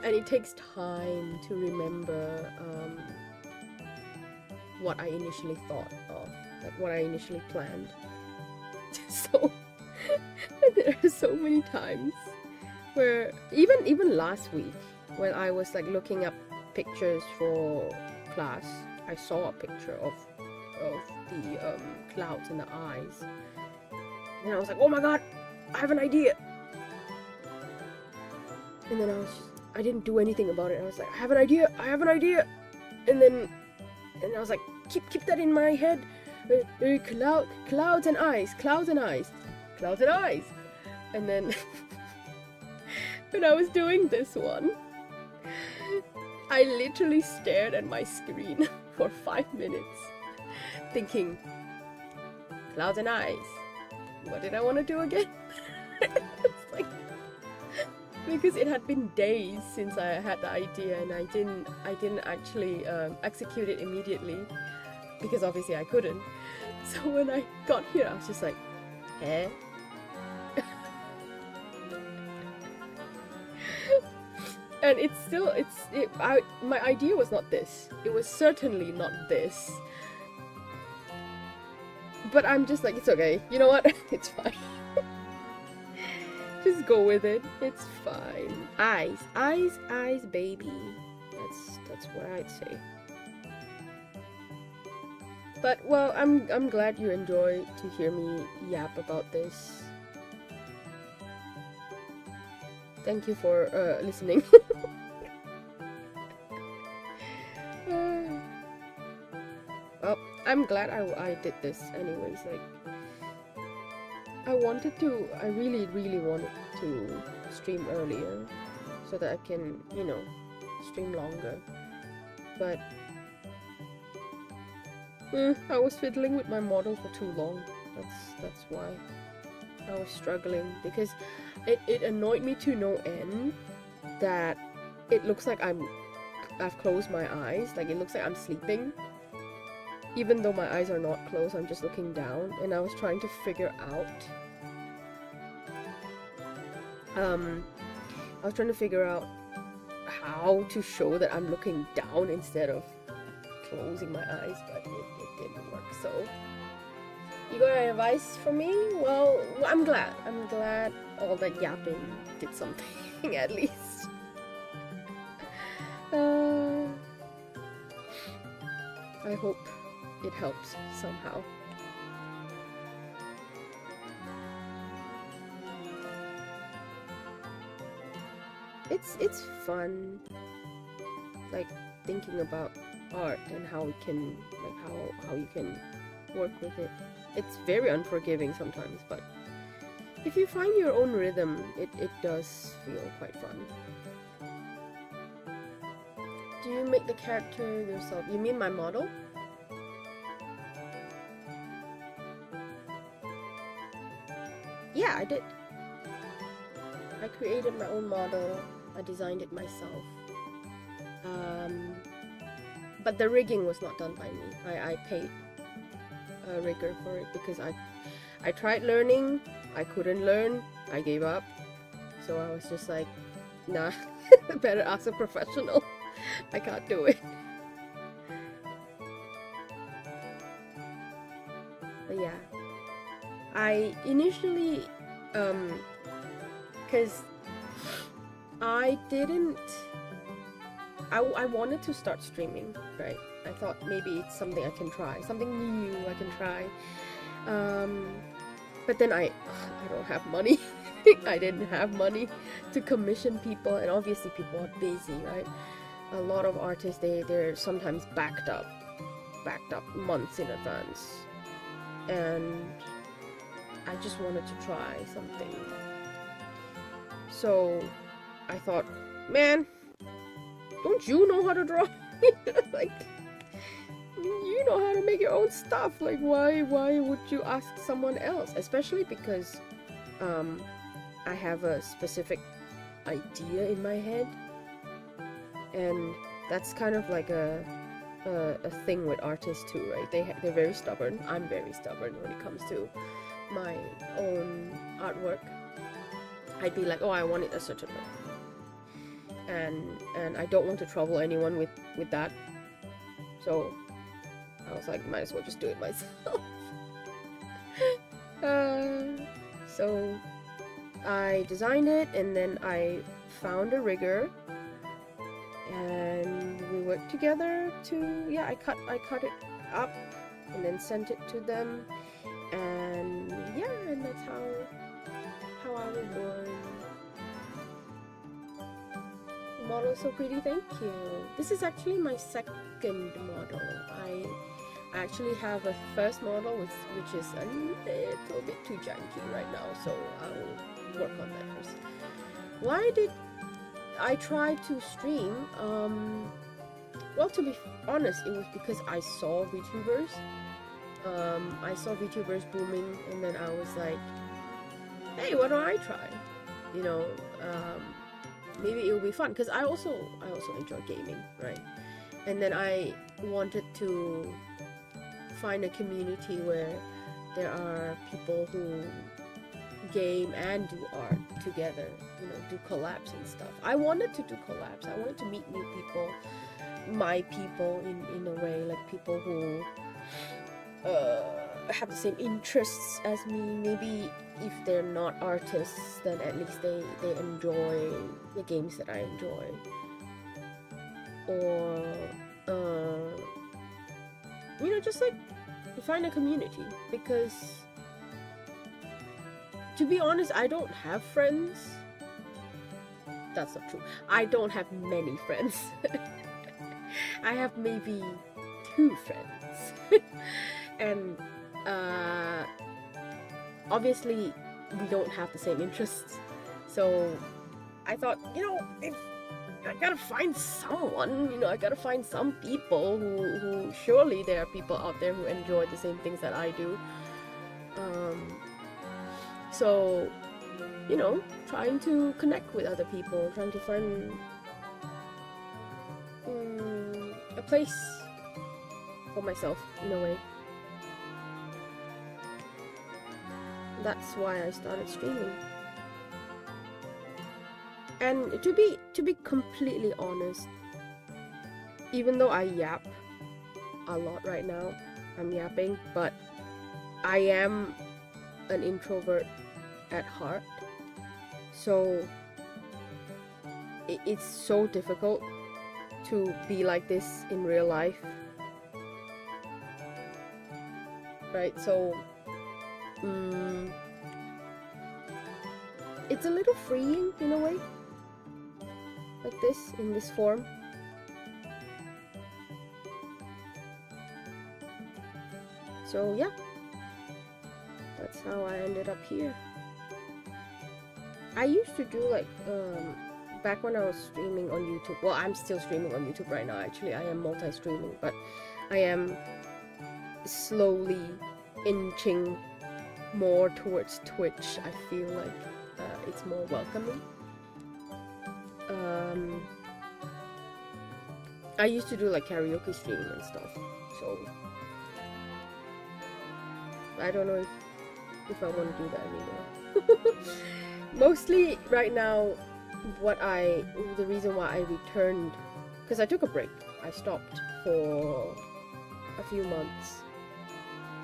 And it takes time to remember what I initially thought of, like what I initially planned. So there are so many times where even last week when I was like looking up pictures for class, I saw a picture of the clouds in the eyes, and I was like, oh my god, I have an idea. And then I didn't do anything about it. I was like, I have an idea, and I was like, keep that in my head. Clouds and eyes. And then when I was doing this one, I literally stared at my screen for 5 minutes, thinking, clouds and eyes. What did I want to do again? It's like, because it had been days since I had the idea, and I didn't actually execute it immediately, because obviously I couldn't. So when I got here, I was just like, eh? And my idea was not this. It was certainly not this. But I'm just like, it's okay. You know what? It's fine. Just go with it. It's fine. Eyes, baby. That's what I'd say. But well, I'm glad you enjoy to hear me yap about this. Thank you for listening. Well, I'm glad I did this anyways. Like, I really wanted to stream earlier so that I can, you know, stream longer. But I was fiddling with my model for too long. That's why I was struggling, because it annoyed me to no end that it looks like I've closed my eyes. Like, it looks like I'm sleeping, even though my eyes are not closed. I'm just looking down, and I was trying to figure out how to show that I'm looking down instead of closing my eyes, but it didn't work. So you got any advice for me? Well, I'm glad all that yapping did something at least. I hope it helps somehow. It's fun, like thinking about art and how it can, like how you can work with it. It's very unforgiving sometimes, but if you find your own rhythm, it does feel quite fun. Do you make the character yourself? You mean my model? Yeah, I did. I created my own model. I designed it myself. But the rigging was not done by me. I paid a rigger for it because I tried learning. I couldn't learn. I gave up. So I was just like, nah, better ask a professional. I can't do it. But yeah. I initially, because I didn't, I wanted to start streaming, right? I thought maybe it's something I can try, something new I can try. But then I don't have money. I didn't have money to commission people, and obviously people are busy, right? A lot of artists, they're sometimes backed up months in advance, and I just wanted to try something. So I thought, man, don't you know how to draw? Like, you know how to make your own stuff. Like, why would you ask someone else? Especially because I have a specific idea in my head, and that's kind of like a thing with artists too, right? They're very stubborn. I'm very stubborn when it comes to my own artwork. I'd be like, oh, I want it a certain way, and I don't want to trouble anyone with that. So I was like, might as well just do it myself. So I designed it, and then I found a rigger, and we worked together to, yeah, I cut it up and then sent it to them, and yeah, and that's how I was born. The model is so pretty, thank you. This is actually my second model. I actually have a first model which is a little bit too janky right now, so I'll work on that first. Why did I try to stream? Well, to be honest, it was because I saw VTubers. I saw VTubers booming, and then I was like, hey, why don't I try? You know, maybe it will be fun, because I also enjoy gaming, right? And then I wanted to find a community where there are people who game and do art together, you know, do collabs and stuff. I wanted to do collabs. I wanted to meet new people, my people in a way, like people who have the same interests as me. Maybe if they're not artists, then at least they enjoy the games that I enjoy. Or you know, just like find a community, because to be honest, I don't have friends. That's not true. I don't have many friends. I have maybe 2 friends. And obviously we don't have the same interests. So I thought, you know, if I gotta find someone, you know, I gotta find some people who surely there are people out there who enjoy the same things that I do. So, you know, trying to connect with other people, trying to find a place for myself in a way. That's why I started streaming. And to be completely honest, even though I yap a lot right now, I'm yapping, but I am an introvert at heart. So it's so difficult to be like this in real life. Right? So it's a little freeing in a way. Like this, in this form. So yeah, that's how I ended up here. I used to do like back when I was streaming on YouTube. Well, I'm still streaming on YouTube right now. Actually, I am multi-streaming, but I am slowly inching more towards Twitch. I feel like it's more welcoming. I used to do like karaoke streaming and stuff, so I don't know if I want to do that anymore. Mostly right now, the reason why I returned, because I took a break. I stopped for a few months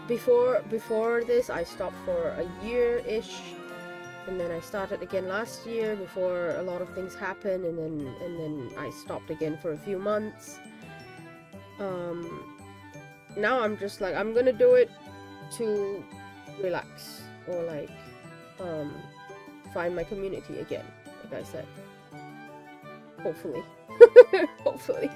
before this, I stopped for a year-ish, and then I started again last year before a lot of things happened, and then I stopped again for a few months. Now I'm just like, I'm gonna do it to relax, or like find my community again, like I said. Hopefully. Hopefully.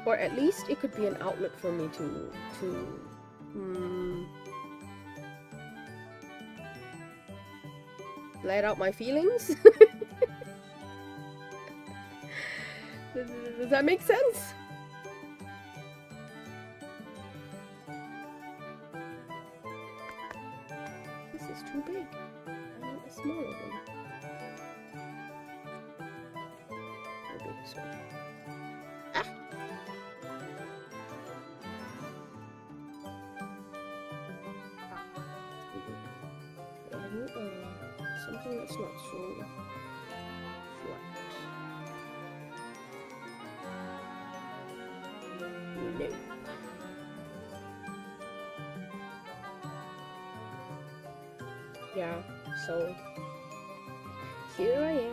Or at least it could be an outlet for me to let out my feelings. Does that make sense? This is too big. I want a smaller one. Maybe this one. Ah! Something that's not so flat. No. Yeah, so here I am.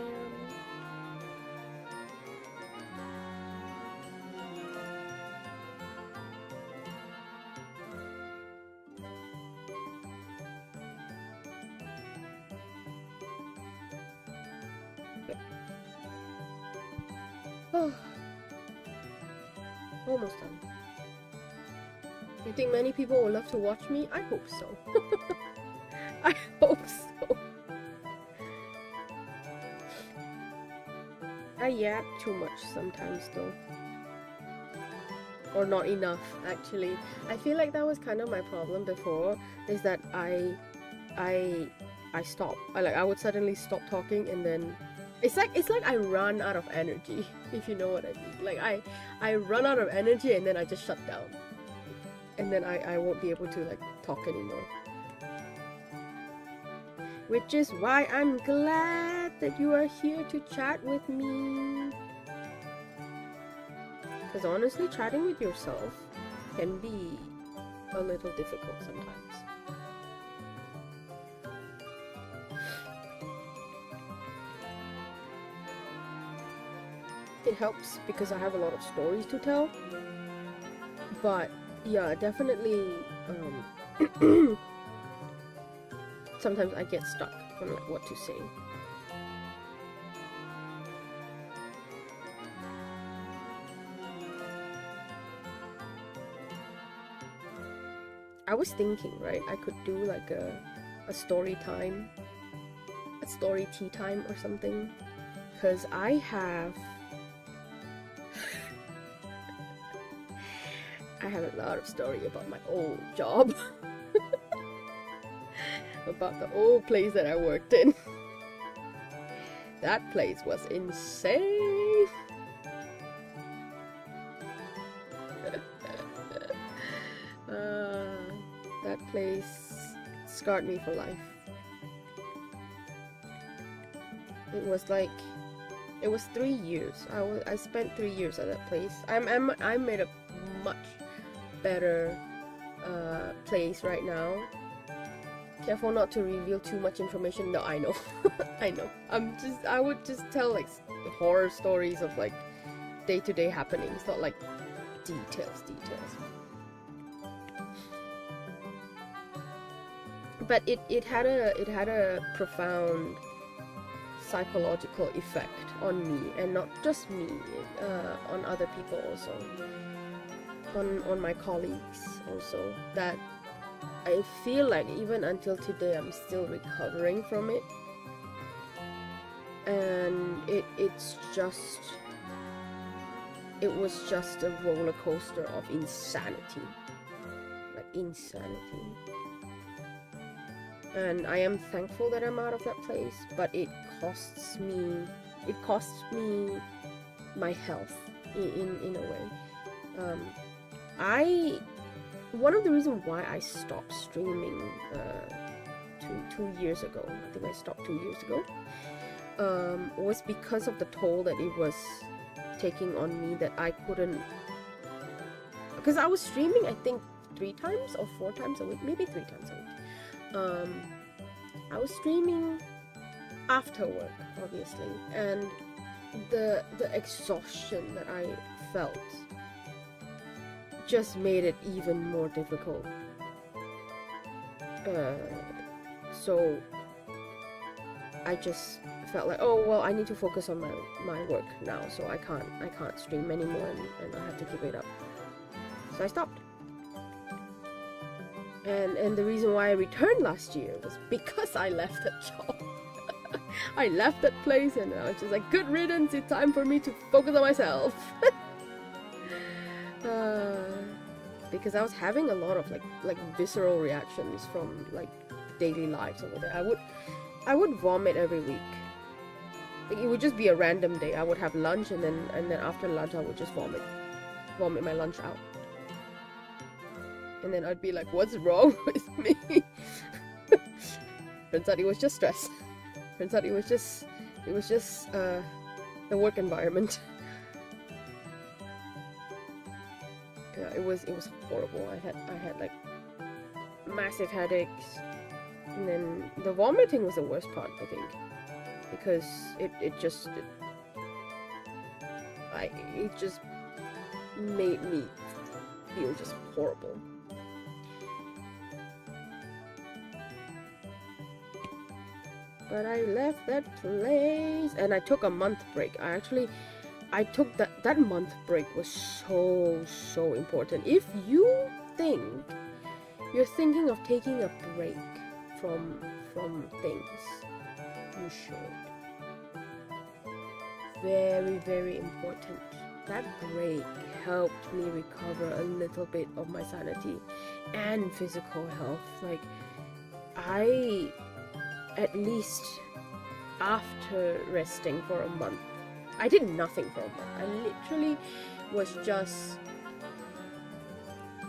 Oh, almost done. You think many people will love to watch me? I hope so. I hope so. I yap too much sometimes though. Or not enough, actually. I feel like that was kind of my problem before, is that I stop. I would suddenly stop talking, and then it's like I run out of energy, if you know what I mean. Like I run out of energy, and then I just shut down. And then I won't be able to like talk anymore. Which is why I'm glad that you are here to chat with me. Because honestly, chatting with yourself can be a little difficult sometimes. It helps because I have a lot of stories to tell. But yeah, definitely sometimes I get stuck on like what to say. I was thinking, right, I could do like a story time, a story tea time or something, because I have a lot of story about my old job. About the old place that I worked in. That place was insane. That place scarred me for life. It was 3 years. I spent 3 years at that place. I made a much better place right now. Careful not to reveal too much information. No, I know. I know. I would just tell like horror stories of like day-to-day happenings, not like details. But it had a profound psychological effect on me, and not just me, on other people also, on my colleagues also, that I feel like even until today I'm still recovering from it. And it was just a roller coaster of insanity. Like insanity. And I am thankful that I'm out of that place, but it costs me my health in a way. One of the reasons why I stopped streaming two years ago, I think I stopped 2 years ago, was because of the toll that it was taking on me, that I couldn't, because I was streaming I think 3 times or 4 times a week, maybe 3 times a week. I was streaming after work, obviously, and the exhaustion that I felt just made it even more difficult. So I just felt like, oh well, I need to focus on my work now, so I can't stream anymore, and I have to keep it up. So I stopped. And the reason why I returned last year was because I left that job. I left that place and I was just like, good riddance, it's time for me to focus on myself. Because I was having a lot of like visceral reactions from like daily lives over there. I would vomit every week. Like, it would just be a random day. I would have lunch and then after lunch I would just vomit my lunch out. And then I'd be like, what's wrong with me? Turns out it was just stress. Turns out it was just the work environment. Yeah, it was horrible. I had like massive headaches, and then the vomiting was the worst part, I think, because it just made me feel just horrible. But I left that place and I took a month break. I took that month break was so important. If you think you're thinking of taking a break from things, you should. Very, very important. That break helped me recover a little bit of my sanity and physical health. Like, at least after resting for a month, I did nothing for a month. I literally was just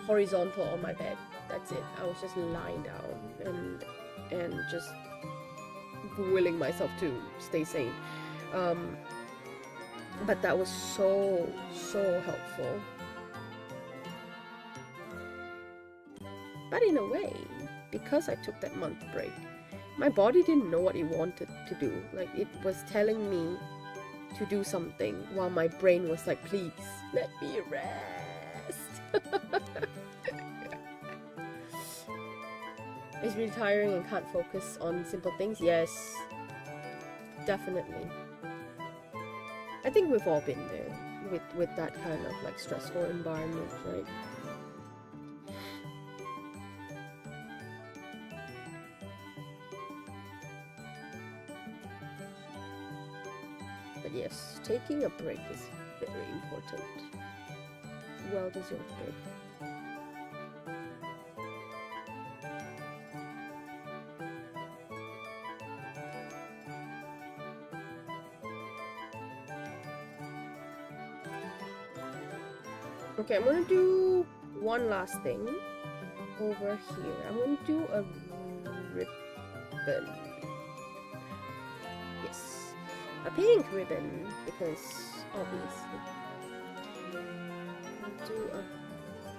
horizontal on my bed. That's it. I was just lying down and just willing myself to stay sane. But that was so helpful. But in a way, because I took that month break, my body didn't know what it wanted to do. Like, it was telling me to do something while my brain was like, please let me rest. It's really tiring and can't focus on simple things. Yes, definitely. I think we've all been there with that kind of like stressful environment, right? But yes, taking a break is very important. Well-deserved break. Okay, I'm gonna do one last thing over here. I'm gonna do a ribbon. Yes, a pink ribbon, because obviously. I'll do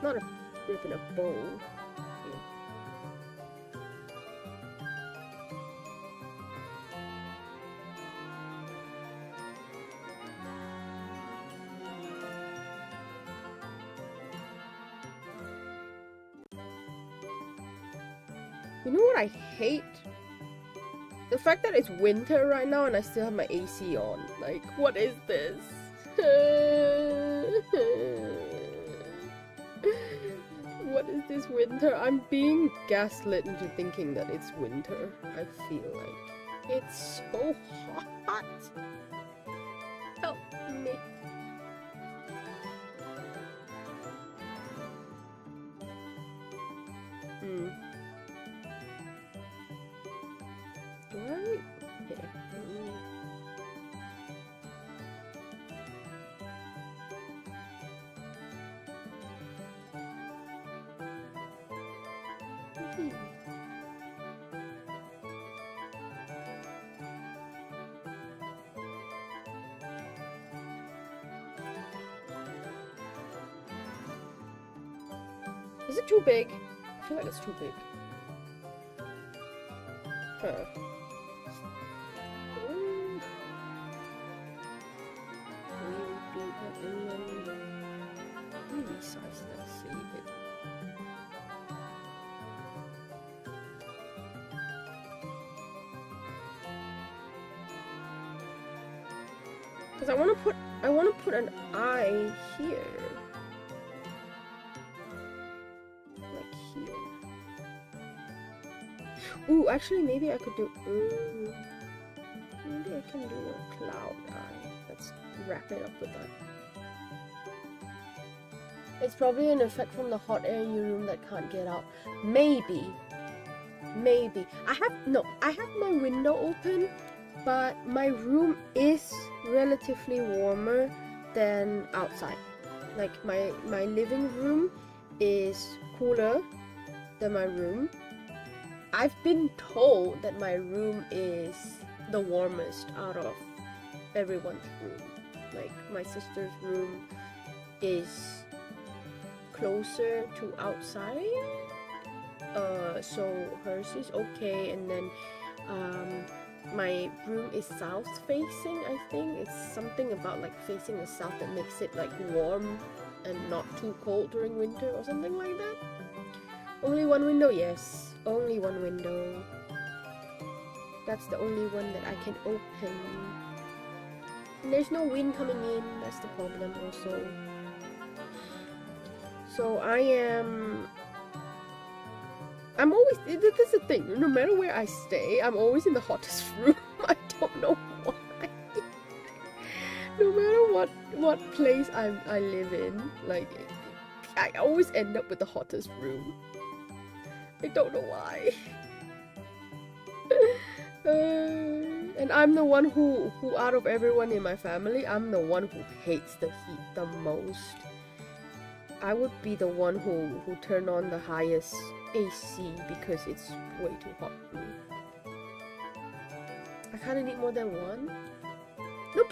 not a ribbon, a bow. You know what I hate? The fact that it's winter right now and I still have my AC on. Like, what is this? What is this winter? I'm being gaslit into thinking that it's winter. I feel like it's so hot. Help me. Right here. Is it too big? I feel like it's too big. Huh. Resize that, save it. Because I want to put an eye here. Like here. Ooh, actually maybe I could do maybe I can do a cloud eye. Let's wrap it up with that. It's probably an effect from the hot air in your room that can't get out. Maybe. I have my window open, but my room is relatively warmer than outside. Like my living room is cooler than my room. I've been told that my room is the warmest out of everyone's room. Like my sister's room is closer to outside, so hers is okay, and then my room is south facing. I think it's something about like facing the south that makes it like warm and not too cold during winter or something like that. Only one window, yes, only one window. That's the only one that I can open, and there's no wind coming in. That's the problem also. So I'm always, this is the thing, no matter where I stay, I'm always in the hottest room. I don't know why. No matter what place I live in, like, I always end up with the hottest room. I don't know why. And I'm the one who out of everyone in my family, I'm the one who hates the heat the most. I would be the one who turned on the highest AC because it's way too hot for me. I kind of need more than one. No,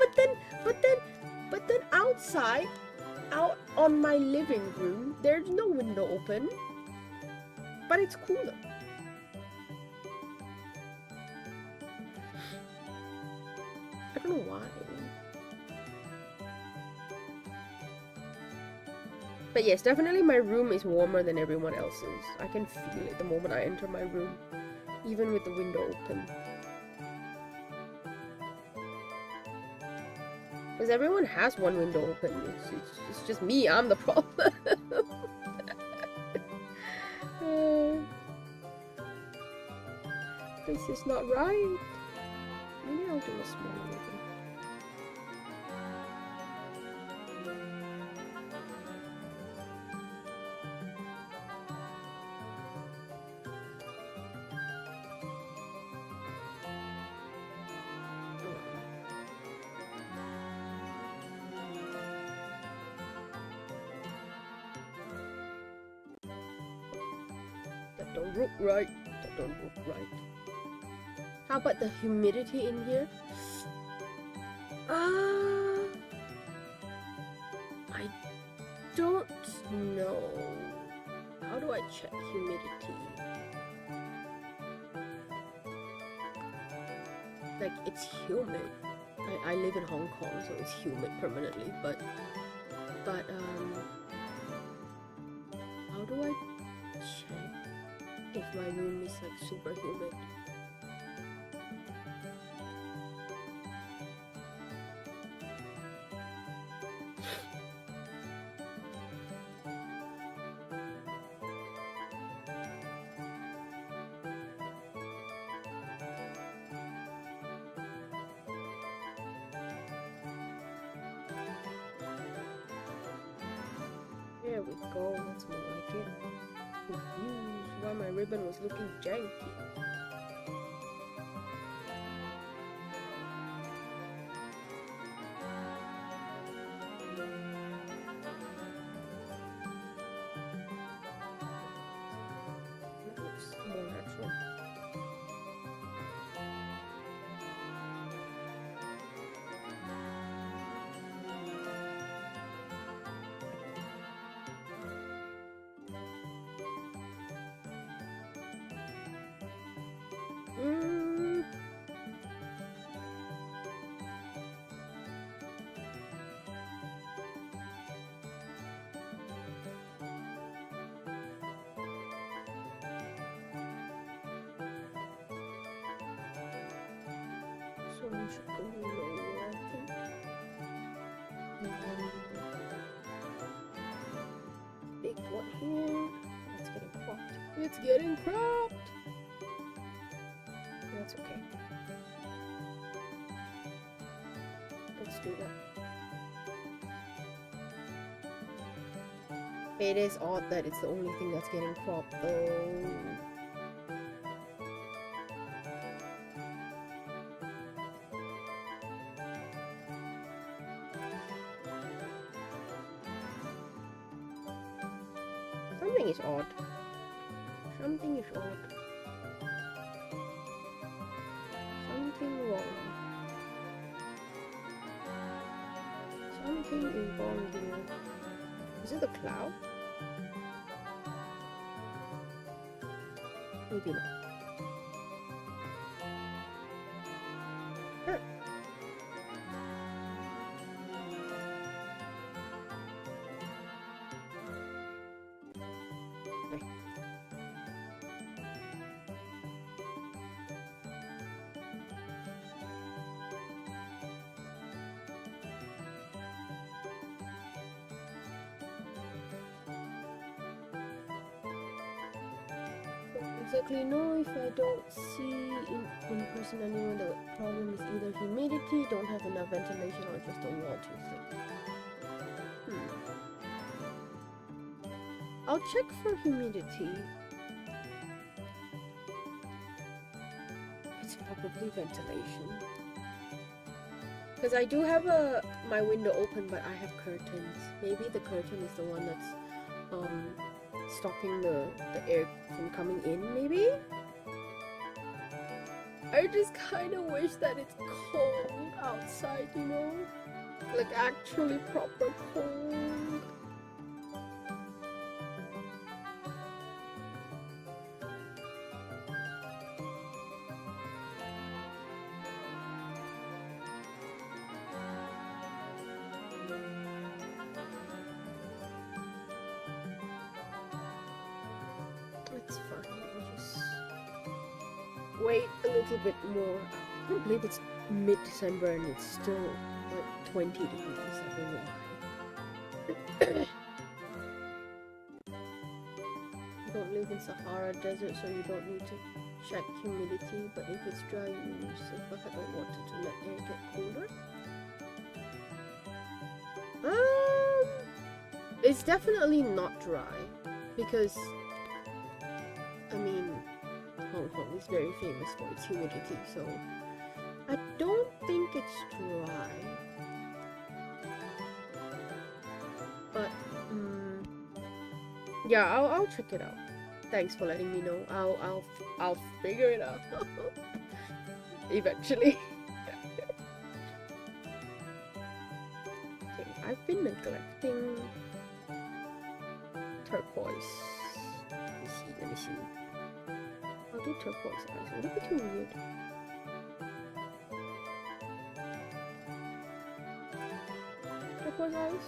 but then outside, out on my living room, there's no window open, but it's cooler. I don't know why. But yes, definitely my room is warmer than everyone else's. I can feel it the moment I enter my room, even with the window open. Because everyone has one window open. It's just me, I'm the problem. This is not right. Maybe I'll do a smaller window. That don't look right. That don't look right. How about the humidity in here? I don't know. How do I check humidity? Like, it's humid. I live in Hong Kong, so it's humid permanently, but how do I check if my room is like super humid? There we go, that's more like it. Confused why my ribbon was looking janky. That looks more natural. Mm. So we should go lower, I think. Big one here. It's getting cropped. It's getting cropped! That's okay. Let's do that. It is odd that it's the only thing that's getting cropped though. Something is odd. Something is odd. Something wrong. Something is wrong here. Is it the cloud? Maybe not. Huh. Exactly know if I don't see in person anyone. The problem is either humidity, don't have enough ventilation, or just the wall too thick. I'll check for humidity. It's probably ventilation. Because I do have my window open, but I have curtains. Maybe the curtain is the one that's stopping the air from coming in, maybe? I just kind of wish that it's cold outside, you know? Like actually proper cold. It's fine, I'll just wait a little bit more. I can't believe it's mid-December and it's still like 20 degrees. I don't know why. You don't live in Sahara Desert, so you don't need to check humidity, but if it's dry, you use it. But I don't want it to let air get colder. It's definitely not dry, because I mean, Hong Kong is very famous for its humidity, so I don't think it's dry. But yeah, I'll check it out. Thanks for letting me know. I'll figure it out eventually. Okay, I've been neglecting turquoise. Let me see. I'll do turquoise eyes. A little bit too weird. Turquoise eyes?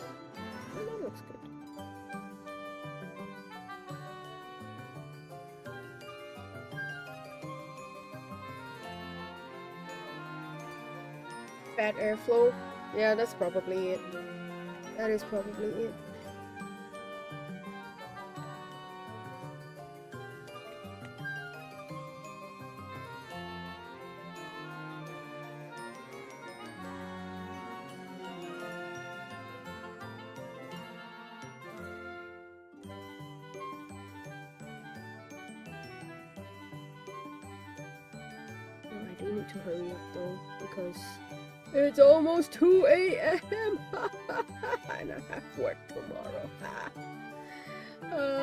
Oh, that looks good. Bad airflow? Yeah, that's probably it. That is probably it. I do need to hurry up though, because it's almost 2 a.m. and I have work tomorrow. Yeah.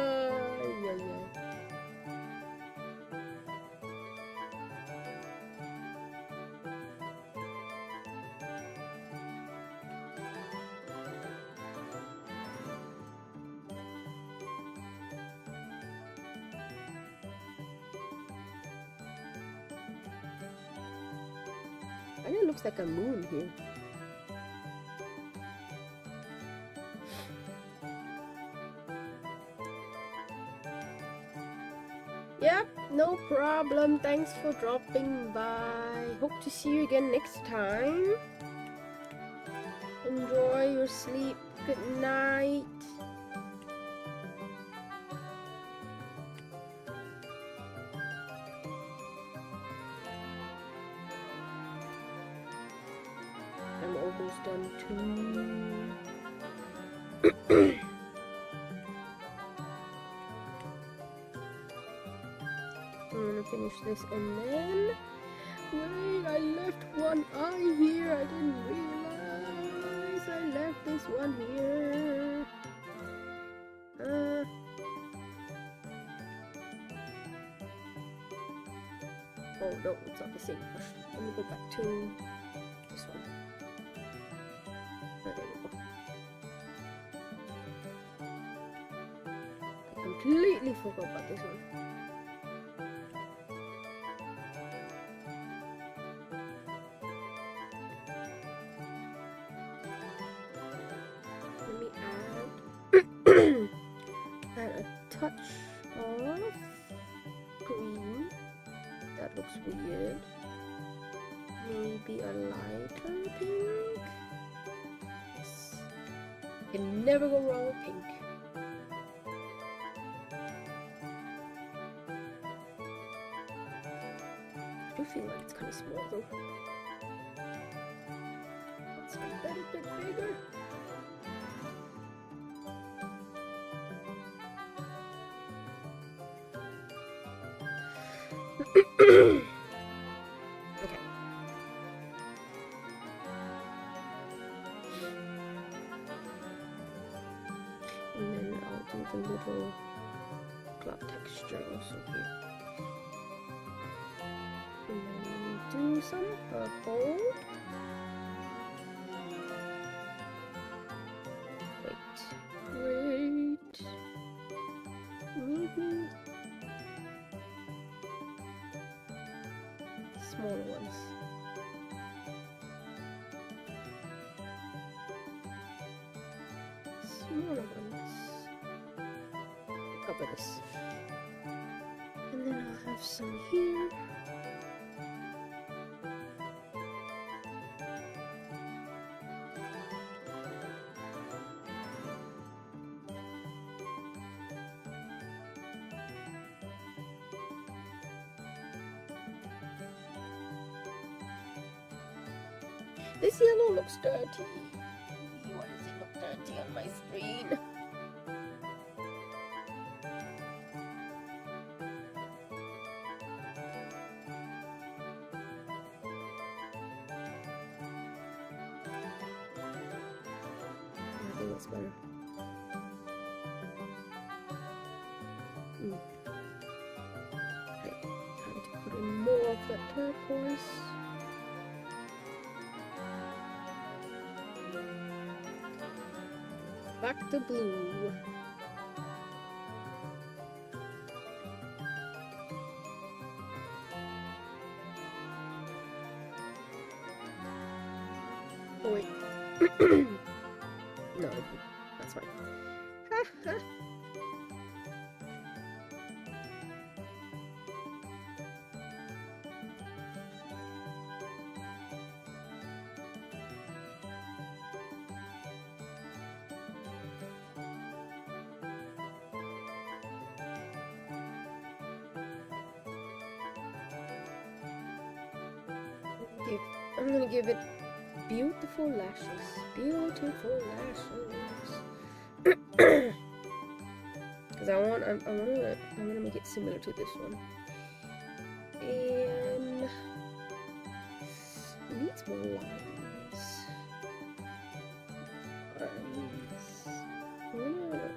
kind of looks like a moon here. Yep, no problem. Thanks for dropping by. Hope to see you again next time. Enjoy your sleep. Good night. I'm almost done too. I'm gonna finish this and then... Wait, I left one eye here. I didn't realize I left this one here. Oh no, it's not the same brush. Let me go back to this one. There we go. I completely forgot about this one. Add a touch of green. That looks weird. Maybe a lighter pink. Yes. You can never go wrong with pink. I do feel like it's kind of small though. Let's make that a bit bigger. Okay. And then I'll do the little cloud texture also here. And then do some purple. Wait. Maybe smaller ones. Smaller ones. Cover this. And then I'll have some here. This yellow looks dirty. Why does it look dirty on my screen? I think that's better. Okay, time to put in more of that turquoise. Back to blue. Oh wait. No, that's fine. I'm gonna give it beautiful lashes. Beautiful lashes. Because I'm gonna make it similar to this one. And it needs more lines. I'm gonna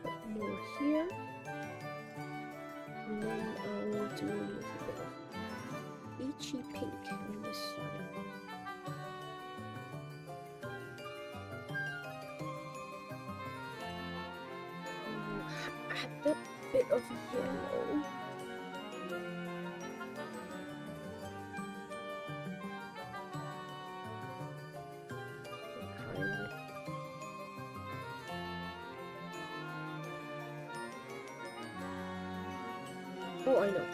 put more here. And then I'll do a little bit of peachy pink on this side. bit of yellow. Highlight. Oh, I know.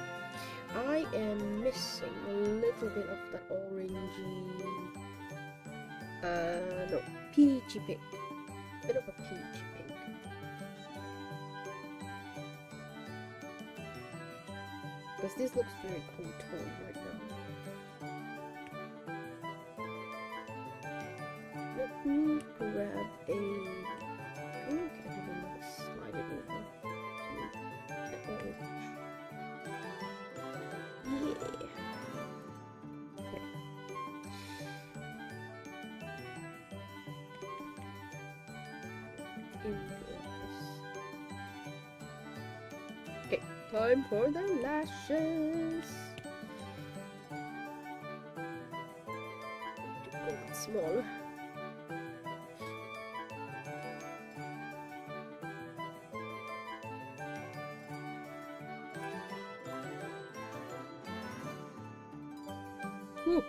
I am missing a little bit of that orangey, no, peachy pink. Bit of a peachy pink. Because this looks very cool tone right now. Let me grab a pink and then slide it over to the orange. Yeah. Okay. Okay, time for the lashes. Go a bit smaller. Ooh.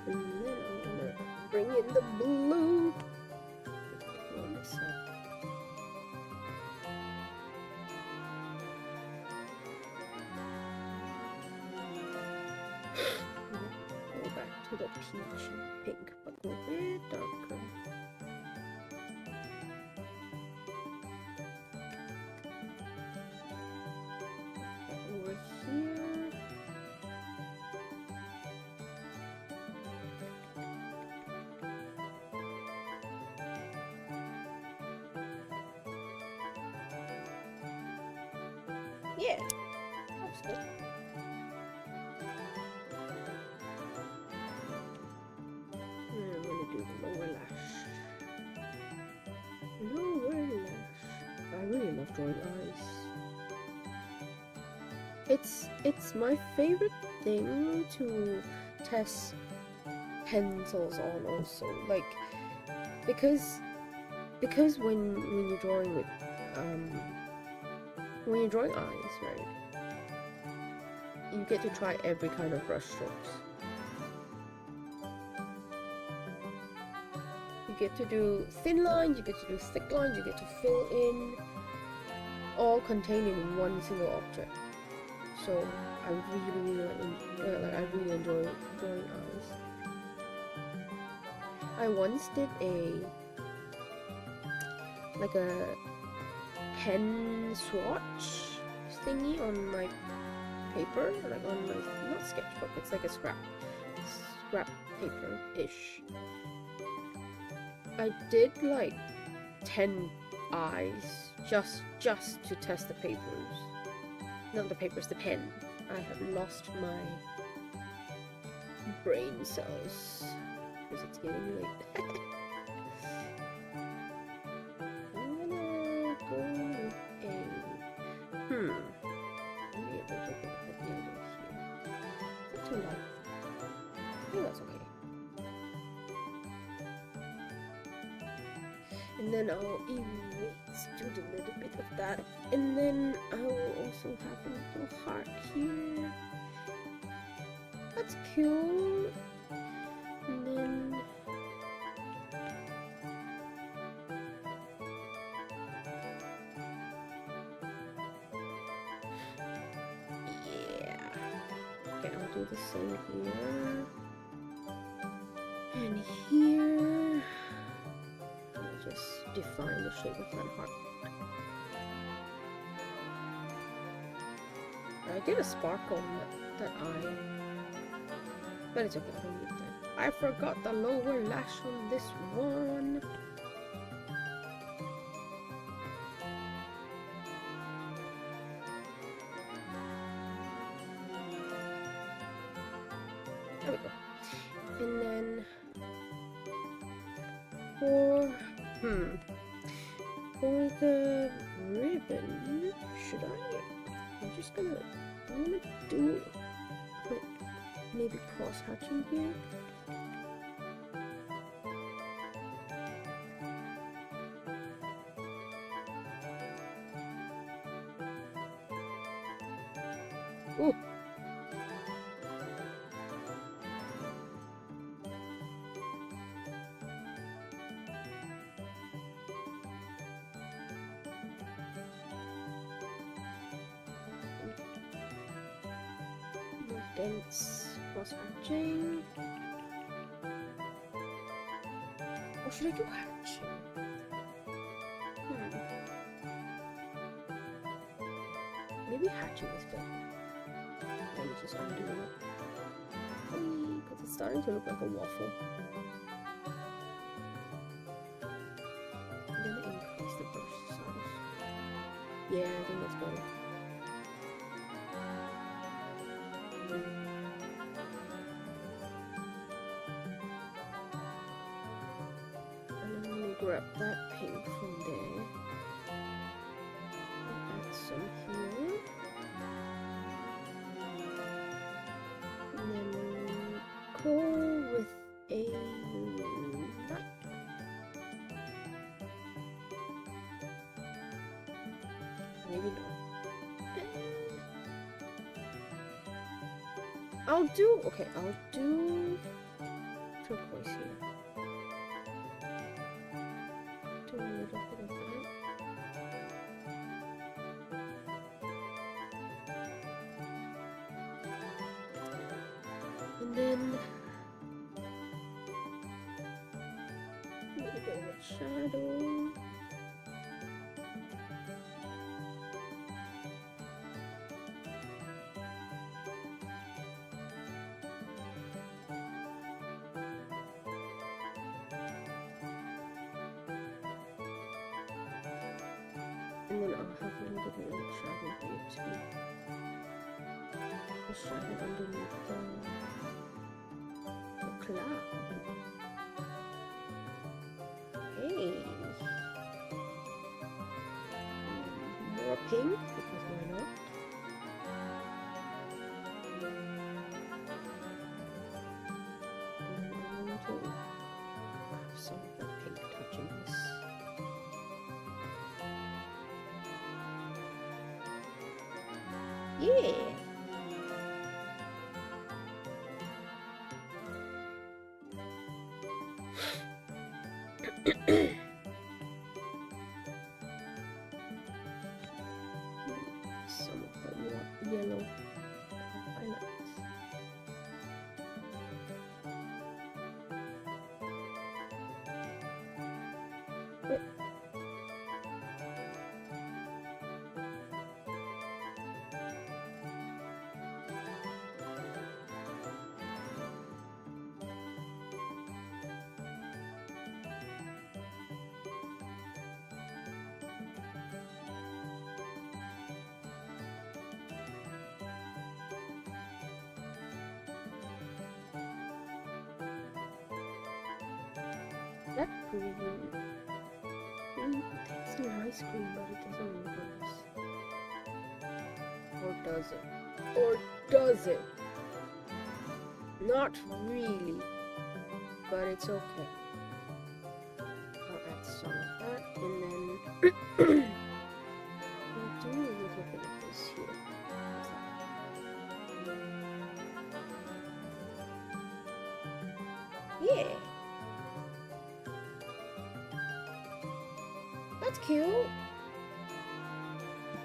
And then I'm gonna bring in the blue on this side. Go back to the peach and pink, but go a bit darker. Over here. Yeah, that's good. And I'm gonna do the lower lash. Lower lash. I really love drawing eyes. It's my favorite thing to test pencils on also. Like because when you're drawing with when you're drawing eyes, right, you get to try every kind of brush strokes. You get to do thin lines, you get to do thick lines, you get to fill in, all contained in one single object. So I really I really enjoy drawing eyes. I once did a pen swatch thingy on my paper, like on my, not sketchbook, it's like a scrap paper-ish. I did like 10 eyes just to test the papers. Not the papers, the pen. I have lost my brain cells because it's getting late. I'm gonna go with a maybe a little bit of yellow here. Not too light. I think that's okay. And then I'll erase do a little bit of that, and then I will also have a little heart here. That's cute. And then yeah. Okay, I'll do the same here and here. Just define the shape of that heart. I did a sparkle on that eye, but it's okay, I don't need that. I forgot the lower lash on this one. There we go. And then for the ribbon, should I I'm gonna do like maybe cross hatching here. Ooh. More dense cross hatching. Or should I do hatching? Maybe hatching is better. Let me just undo it. Because it's starting to look like a waffle. I'm gonna increase the burst size. Yeah, I think that's better. And then we'll grab that pink from there. Add some here. And then go with a light. Maybe not. I'll do turquoise here. Do a little bit of that. And then a little bit of shadow. And then I'll have a little bit of shadow here too. The shadow underneath the cloud. Hey! More pink, because why not? And I'm going to have some of that pink touching this. Yeah. Some of the yellow highlights. Wait. That green, tastes like ice cream, but it doesn't look nice. Or does it? Or does it? Not really, but it's okay. I'll add some of that, and then we'll do a little bit of this here. Yeah. That's cute.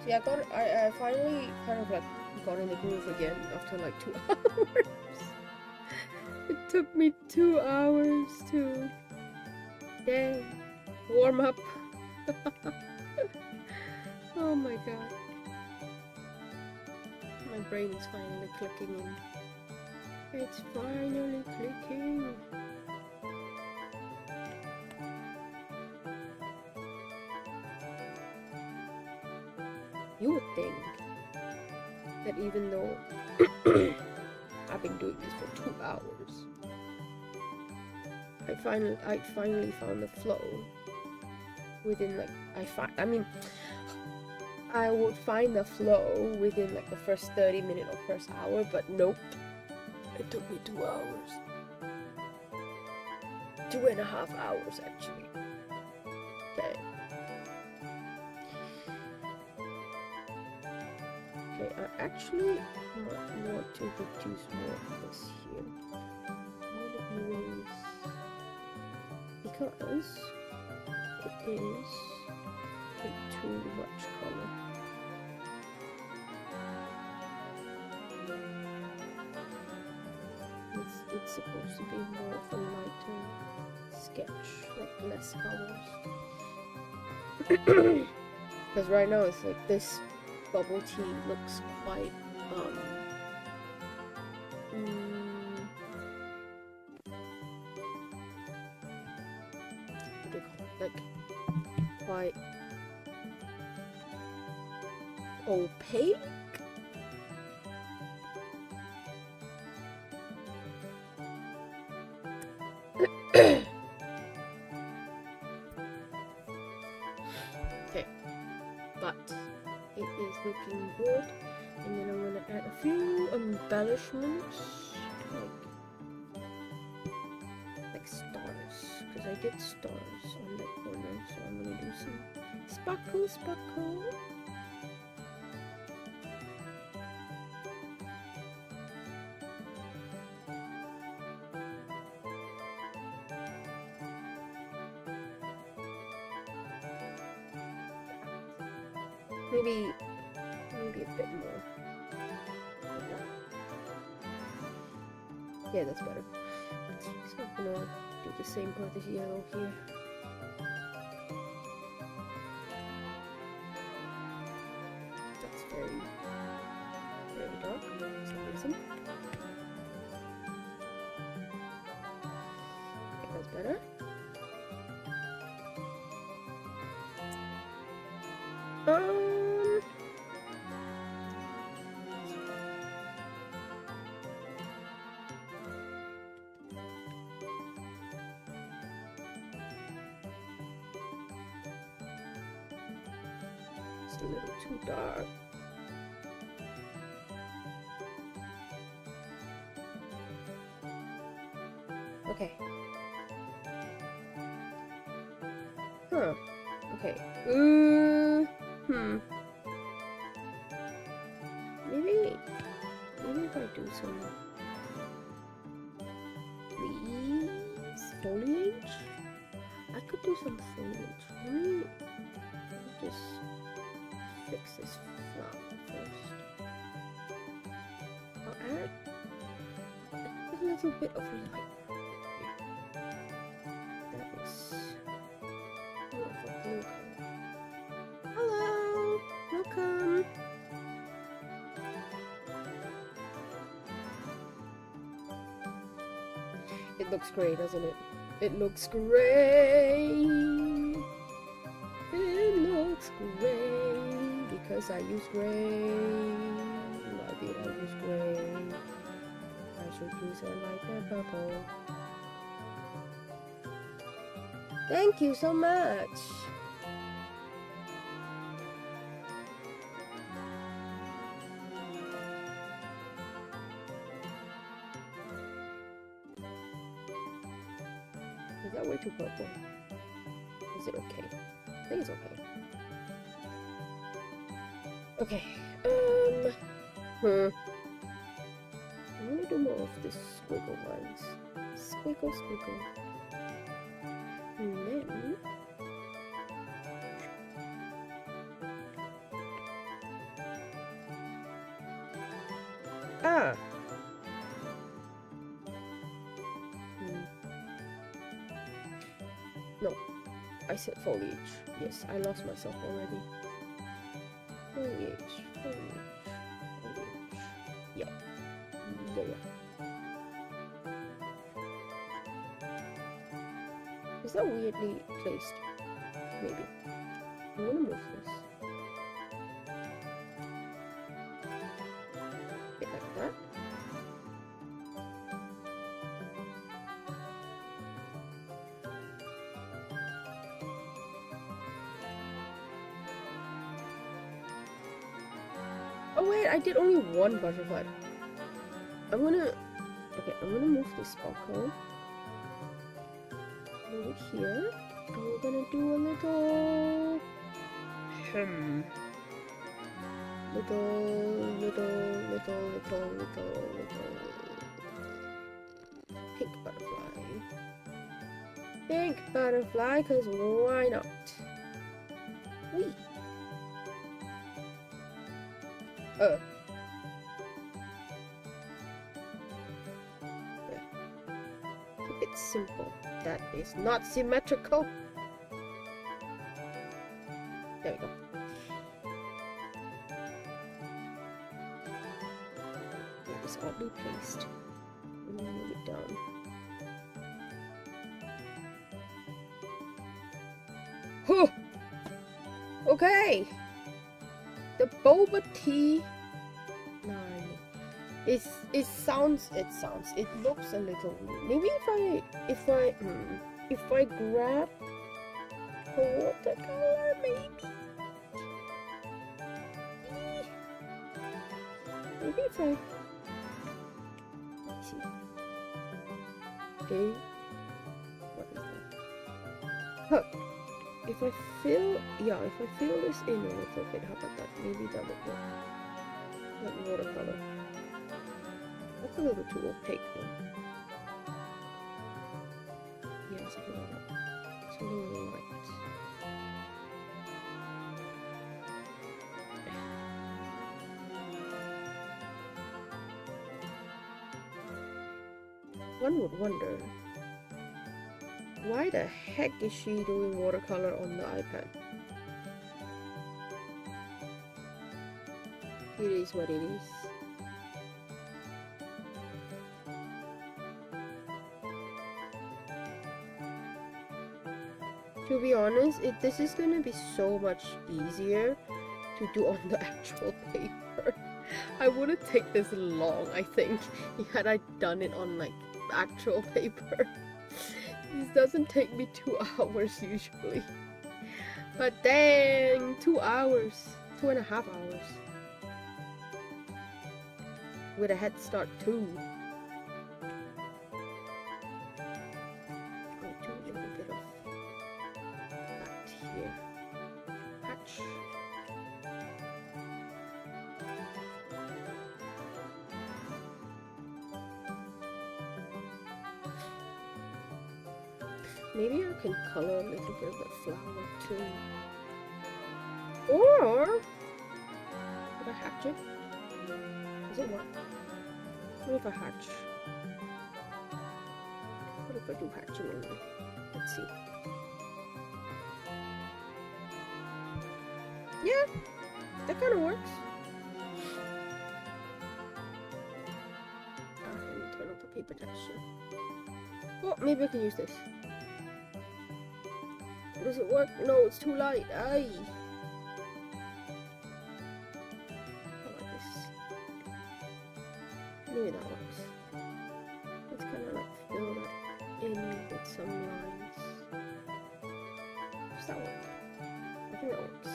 See, I finally kind of like got in the groove again after like 2 hours. It took me 2 hours to warm up. Oh my god. My brain is finally clicking in. It's finally clicking. You would think that even though I've been doing this for 2 hours, I finally found the flow within like I would find the flow within like the first 30 minutes or first hour, but nope. It took me 2 hours. 2.5 hours actually. Okay. Okay, I actually might want to reduce more of this here. I'm gonna erase because it is too much color. It's supposed to be more of a lighter sketch, like less colors. Because right now it's like this bubble tea looks quite what do you call it? Like quite opaque. Okay, but it is looking good, and then I'm gonna add a few embellishments, like stars, because I did stars on the corner, so I'm gonna do some sparkle. Maybe a bit more. Yeah, that's better. So I'm gonna do the same part as yellow here. That's very dark for some reason. Okay, that's better. It's a little too dark. Okay. Huh. Okay. Maybe if I do some leaves, foliage. I could do some foliage. Let me just fix this flower first. I'll add a little bit of light. That is more of a blue color. Hello! Welcome! It looks great, doesn't it? It looks great! It looks great! Because I use gray. Why did I use gray? I should use a lighter purple. Thank you so much! Is that way too purple? Is it okay? I think it's okay. Okay. I'm gonna do more of this squiggle lines. Squiggle. And then no, I said foliage. Yes, I lost myself already. Foliage. Yeah. Is that weirdly placed? Maybe. I'm gonna move this. Bit like that. Oh wait, I did only one butterfly. I'm gonna move this sparkle over here. And we're gonna do a little pink butterfly. Pink butterfly, cause why not? Wee. Keep it simple. That is not symmetrical. There we go. It was oddly placed. Move it down. Huh. Okay. The boba tea line. It looks a little weird. Maybe if I grab a watercolor, maybe if I see. Okay. What is that? Huh. If I fill this in a little bit, how about that? Maybe that would work. Like watercolor. That's a little too opaque though. Yeah, something like that. It's a little light. One would wonder, why the heck is she doing watercolor on the iPad? It is what it is. To be honest, this is gonna be so much easier to do on the actual paper. I wouldn't take this long, I think, had I done it on like actual paper. This doesn't take me 2 hours usually. But dang, 2 hours, 2.5 hours. With a head start too. I'll do a little bit of that here. Patch. Maybe I can color a little bit of the flower too. Or could I hatch it? Does it work? What if I hatch? What if I do hatching only? Let's see. Yeah, that kind of works. Let me turn off the paper texture. Well, maybe I can use this. Does it work? No, it's too light. Aye. I like this. Maybe that works. Let's kind of like fill that in with some lines. Does that work? I think that works.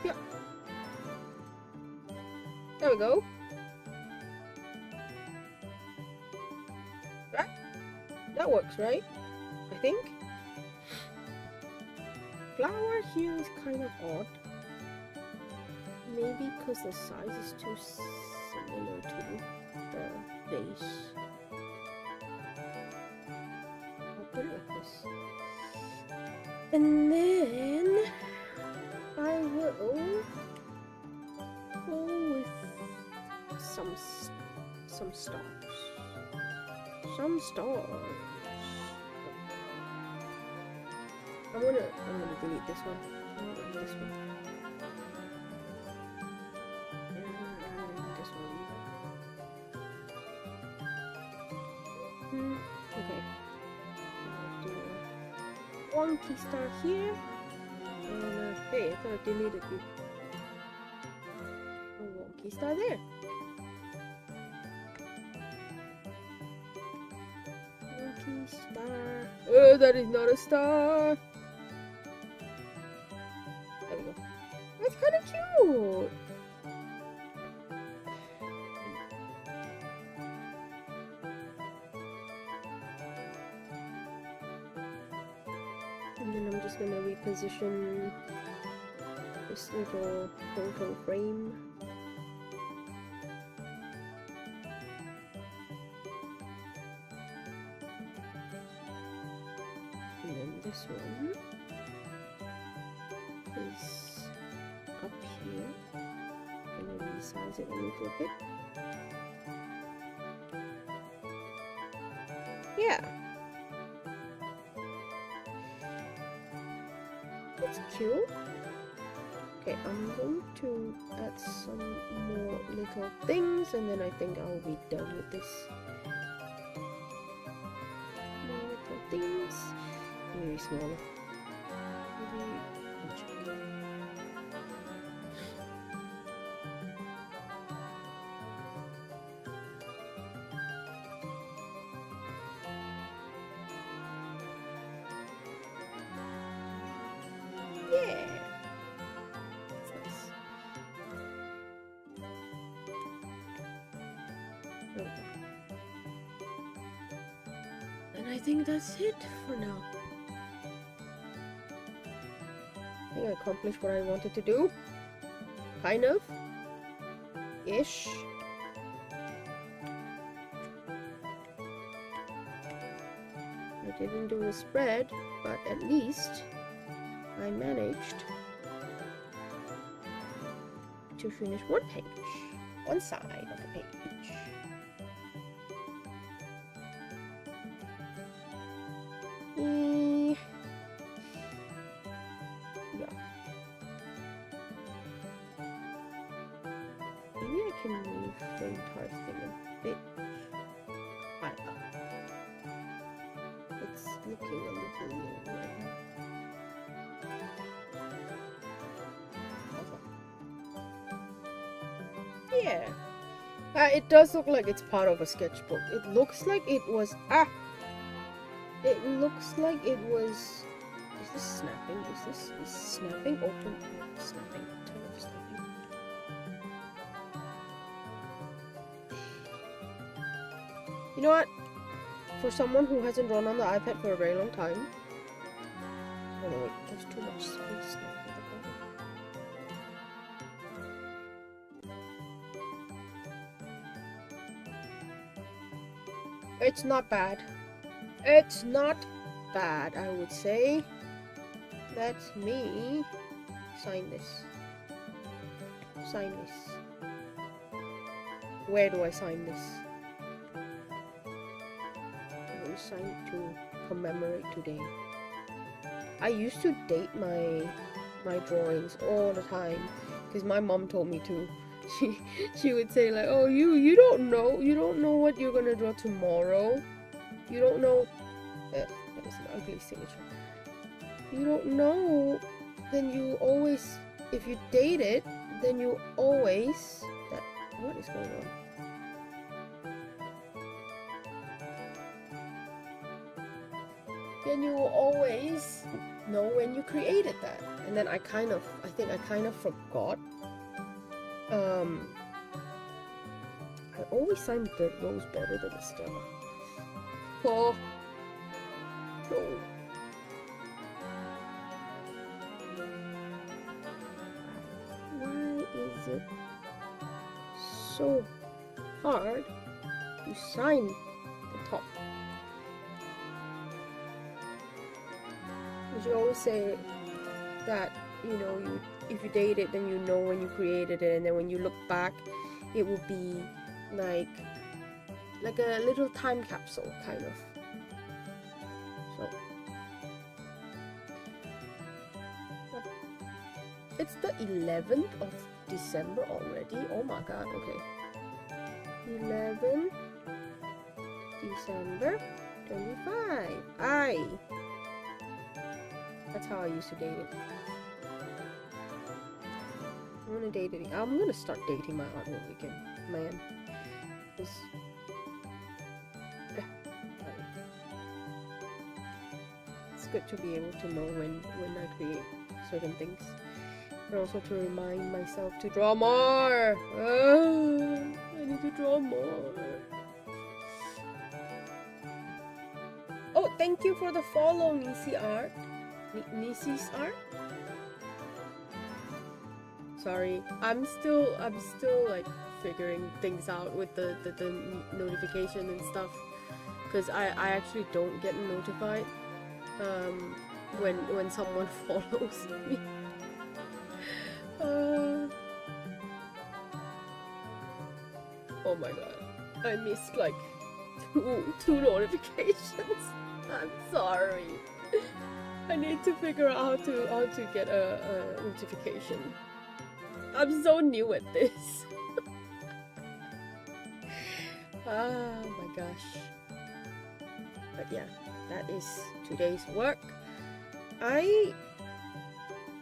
Yeah. There we go. Right? That works, right? I think. Flower here is kind of odd. Maybe because the size is too similar to the base. I'll put it like this. And then I will go with some stars. Some stars. I'm gonna delete this one. I'm gonna delete this one. And this one either. Okay. I'll do a wonky star here. And hey, I thought I deleted you. A wonky star there. Wonky star. Oh, that is not a star. just gonna reposition this little photo frame. And then this one is up here. I'm gonna resize it a little bit. Yeah. That's cute. Okay, I'm going to add some more little things and then I think I'll be done with this. More little things. Maybe smaller. Maybe much more. Yeah. That's nice. Okay. And I think that's it for now. I think I accomplished what I wanted to do. Kind of. Ish. I didn't do a spread, but at least I managed to finish one page, one side of the page. Yeah. Maybe I can move the entire thing a bit high up. It's looking a little low right now. Yeah, it does look like it's part of a sketchbook. It looks like it was it looks like it was. Is this snapping? Is snapping open? Snapping. Turn off snapping. You know what? For someone who hasn't drawn on the iPad for a very long time. Oh no, wait, there's too much space now. It's not bad. It's not bad, I would say. Let me sign this. Sign this. Where do I sign this? I'm going to sign to commemorate today. I used to date my drawings all the time because my mom told me to. She would say like, oh, you don't know what you're gonna draw tomorrow. You don't know. That was an ugly signature. You don't know. Then you always, if you date it, then you always. What is going on? Then you will always know when you created that. And then I think I kind of forgot. I always sign the rose better than the Stella. Oh, no. Why is it so hard to sign the top? You should always say that, you know, if you date it, then you know when you created it, and then when you look back, it will be like a little time capsule, kind of. So it's the 11th of December already. Oh my god. Okay, 11 December 25. That's how I used to date it. I'm gonna start dating my artwork again, man. It's good to be able to know when I create certain things, and also to remind myself to draw more. I need to draw more. Oh, thank you for the follow, Nisi Art. Nisi's art? Sorry, I'm still like figuring things out with the notification and stuff, because I actually don't get notified when someone follows me. Oh my god, I missed like two notifications. I'm sorry. I need to figure out how to get a notification. I'm so new at this. Oh my gosh. But yeah, that is today's work.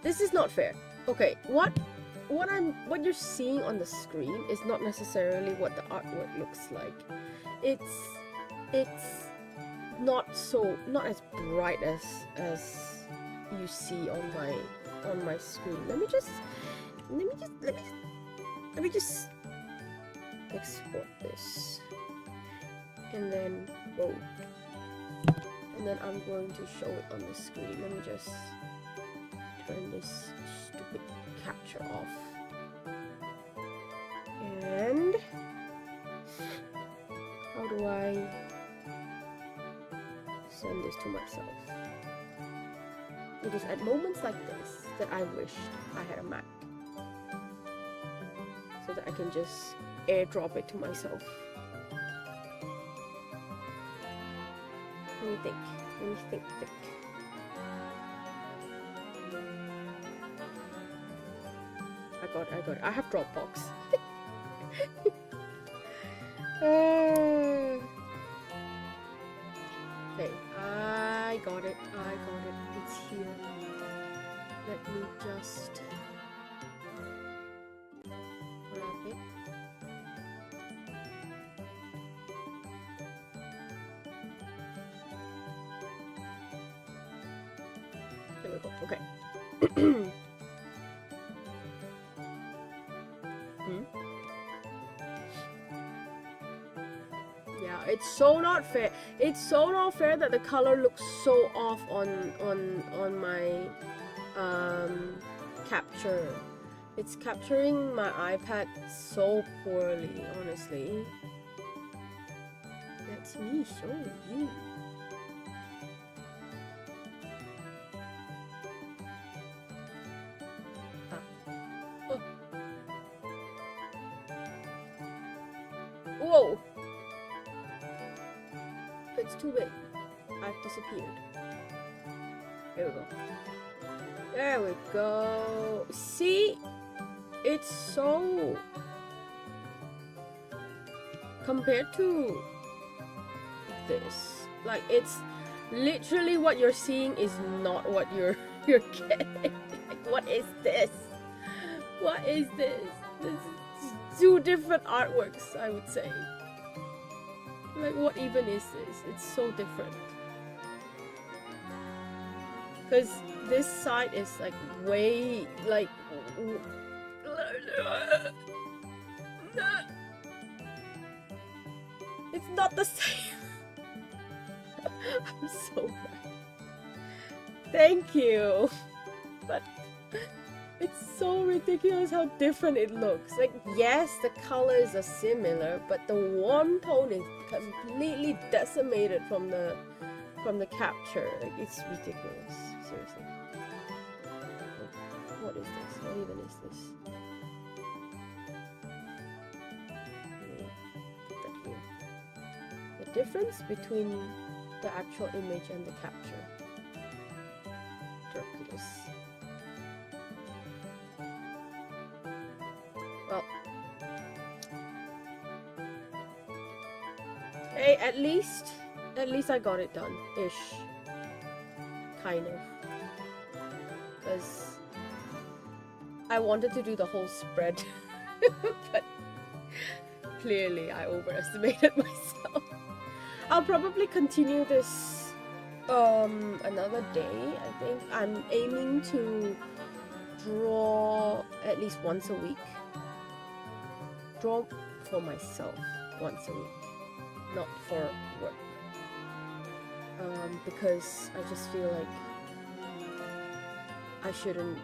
This is not fair. Okay, what you're seeing on the screen is not necessarily what the artwork looks like. It's not as bright as you see on my screen. Let me just export this, and then I'm going to show it on the screen. Let me just turn this stupid capture off, and how do I send this to myself? It is at moments like this that I wished I had a Mac, so that I can just airdrop it to myself. Let me think. I got it. I have Dropbox. Okay, I got it. It's here. Let me just grab it. There we go. Okay. Yeah, it's so not fair. It's so not fair that the color looks so off on my capture. It's capturing my iPad so poorly, honestly. Let me show you. Whoa! It's too big. I've disappeared. There we go. There we go. See? It's so... Compared to this, like, it's literally what you're seeing is not what you're getting. Like, what is this? What is this? This is two different artworks, I would say. Like, what even is this? It's so different. Because this side is like way like... It's not the same. I'm so mad. Thank you. But it's so ridiculous how different it looks. Like, yes, the colors are similar, but the warm tone is completely decimated from the capture. Like, it's ridiculous. Seriously. What is this? What even is this? Put that here. The difference between the actual image and the capture. Turquoise. Well, hey, at least I got it done, ish, kind of, because I wanted to do the whole spread, but clearly I overestimated myself. I'll probably continue this another day. I think I'm aiming to draw at least once a week. Draw for myself once a week, not for work. Because I just feel like I shouldn't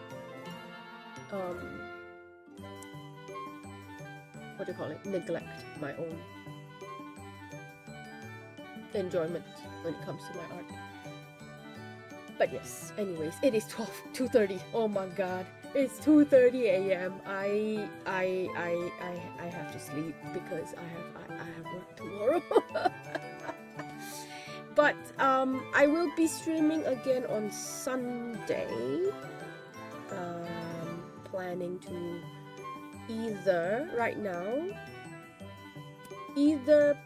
what do you call it, neglect my own enjoyment when it comes to my art. But yes, anyways, it is 2:30. Oh my god, it's 2:30 a.m. I have to sleep because I have work tomorrow. But I will be streaming again on Sunday. Planning to either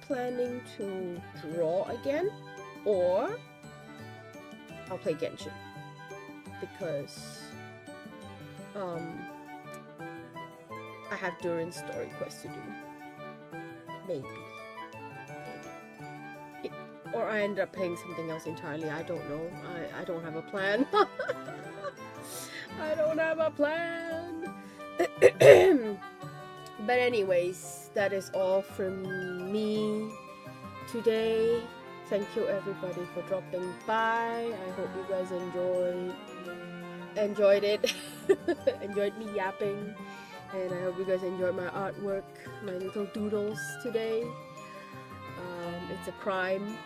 planning to draw again, or I'll play Genshin, because I have Durin's story quest to do. Maybe. Or I end up playing something else entirely. I don't know. I don't have a plan. I don't have a plan. But anyways, that is all from me today. Thank you everybody for dropping by. I hope you guys enjoyed it. Enjoyed me yapping. And I hope you guys enjoyed my artwork, my little doodles today. It's a crime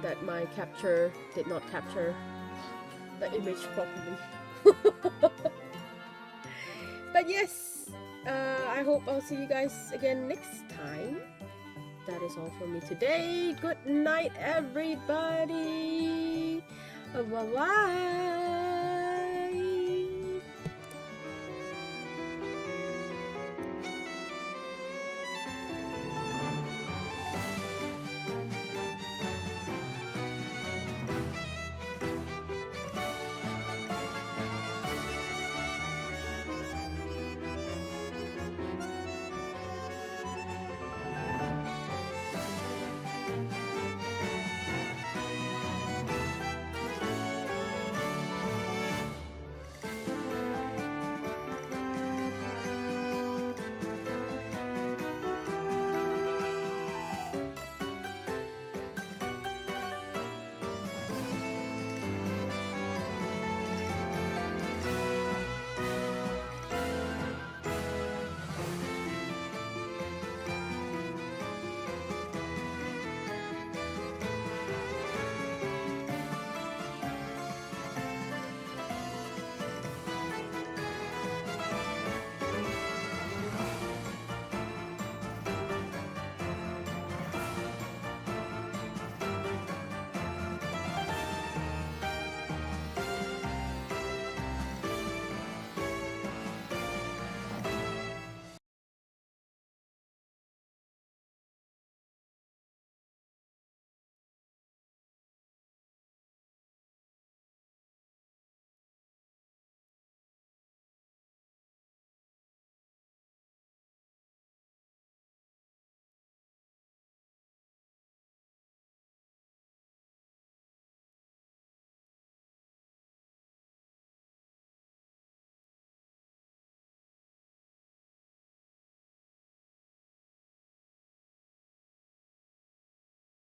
that my capture did not capture the image properly. But yes, I hope I'll see you guys again next time. That is all from me today. Good night, everybody. Bye bye.